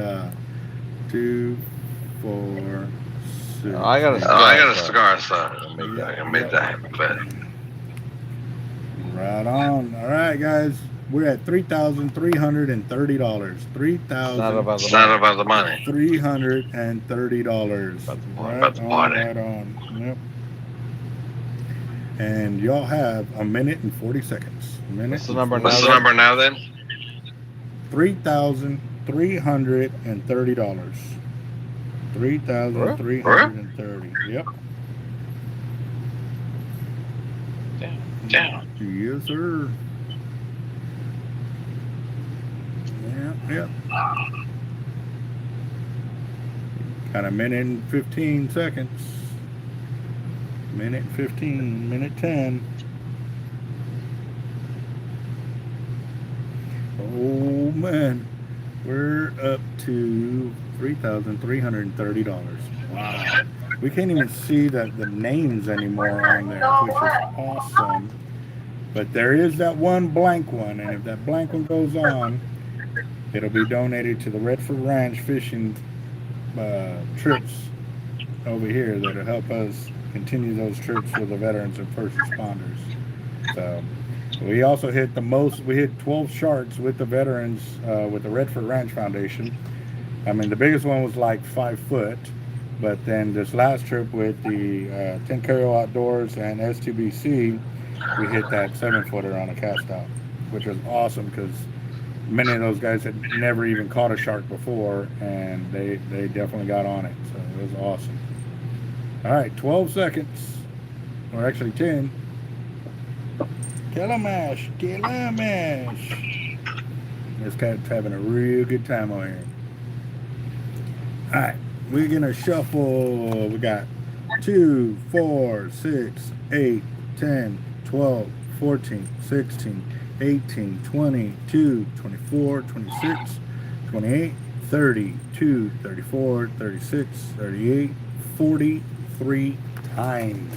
2, 4, 6. I got a cigar, so I can make that happen. But right on. All right, guys. We're at $3,330. It's not about the money. $330. About the party. Right on. Yep. And y'all have 1 minute and 40 seconds. What's the number now then? 3,330. $3,330. $3,330. Yep. Damn. Yes, sir. Yep. Got a minute and 15 seconds. Minute 15, minute 10. Oh man, we're up to $3,330. Wow. We can't even see the names anymore on there, which is awesome. But there is that one blank one, and if that blank one goes on, it'll be donated to the Redford Ranch fishing trips over here that'll help us continue those trips for the veterans and first responders. So we also hit the most. We hit 12 sharks with the veterans with the Redford Ranch Foundation. I mean, the biggest one was like 5 foot, but then this last trip with the 10 Carrier Outdoors and S2BC, we hit that 7-footer on a cast out, which was awesome because many of those guys had never even caught a shark before, and they definitely got on it. So it was awesome. All right, 12 seconds, or actually 10. Kilamash. This cat's having a real good time on here. All right, we're gonna shuffle. We got 2, 4, 6, 8, 10, 12, 14, 16, 18, 22, 24, 26, 28, 32, 34, 36, 38, 43 times.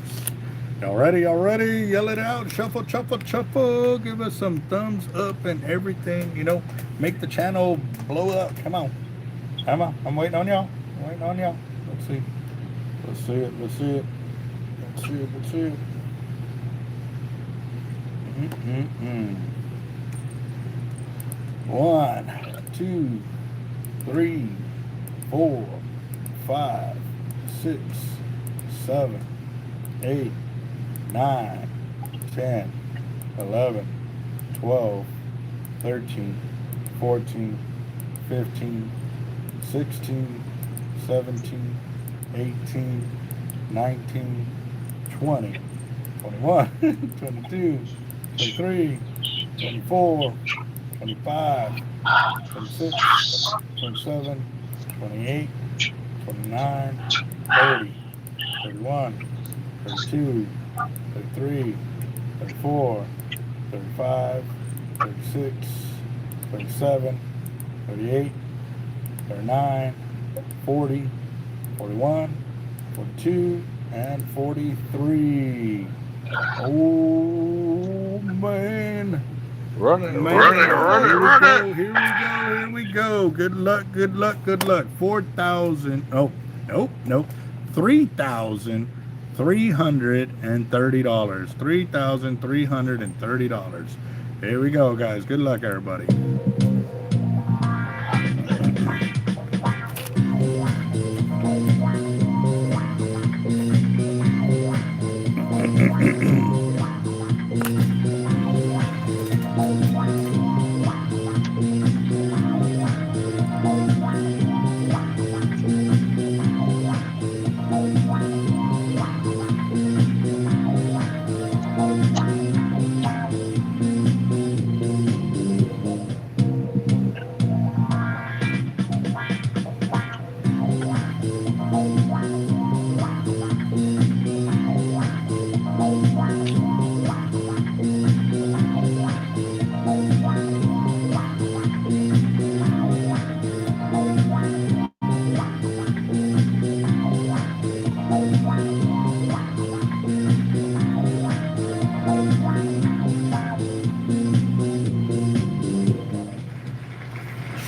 Y'all ready? Yell it out. Shuffle. Give us some thumbs up and everything. You know, make the channel blow up. Come on. I'm waiting on y'all. Let's see it. 1, 2, 3, 4, 5, 6, 7, 8, 9, 10, 11, 12, 13, 14, 15, 16, 17, 18, 19, 20, 21, 22, 23, 24, 25, 26, 27, 28, 29, 30, 31, 32, 33, 34, 35, 36, 37, 38, 39, 40, 41, 42, and 43. Oh man. Run it. Here we go. Good luck. $4,000. Oh, nope. $3,330. $3,330. Here we go, guys. Good luck, everybody.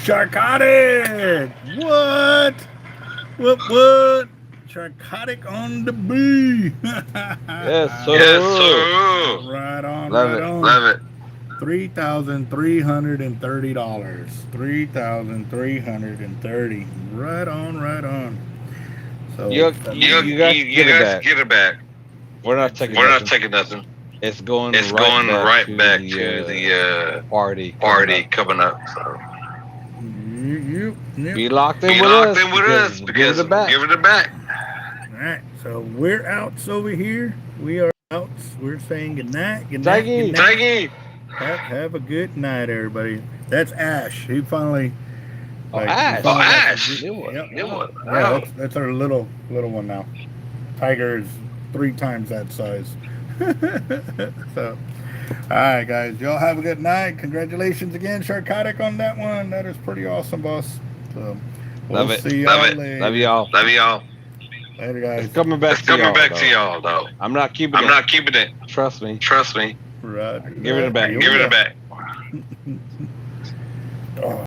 Sharkotic! What? Sharkotic on the bee. Yes, sir. Right on. Love it. $3,330. $3,330. Right on. So You guys get it back. We're not taking nothing. It's going right back to the party coming up. So. Be locked in with us because we'll give it back. All right, so we're outs over here. We are outs. We're saying good night. Good night. Good night. Thank you. Have a good night, everybody. That's Ash. He finally. Ash. Ash. New one. Yep. New one. Yeah, that's our little one now. Tiger is 3 times that size. So, all right, guys. Y'all have a good night. Congratulations again, Sharkotic, on that one. That is pretty awesome, boss. So, we'll see y'all later. Love y'all. Later, guys. It's coming back to y'all, though. I'm not keeping it. Trust me. Right. Give it back. Oh.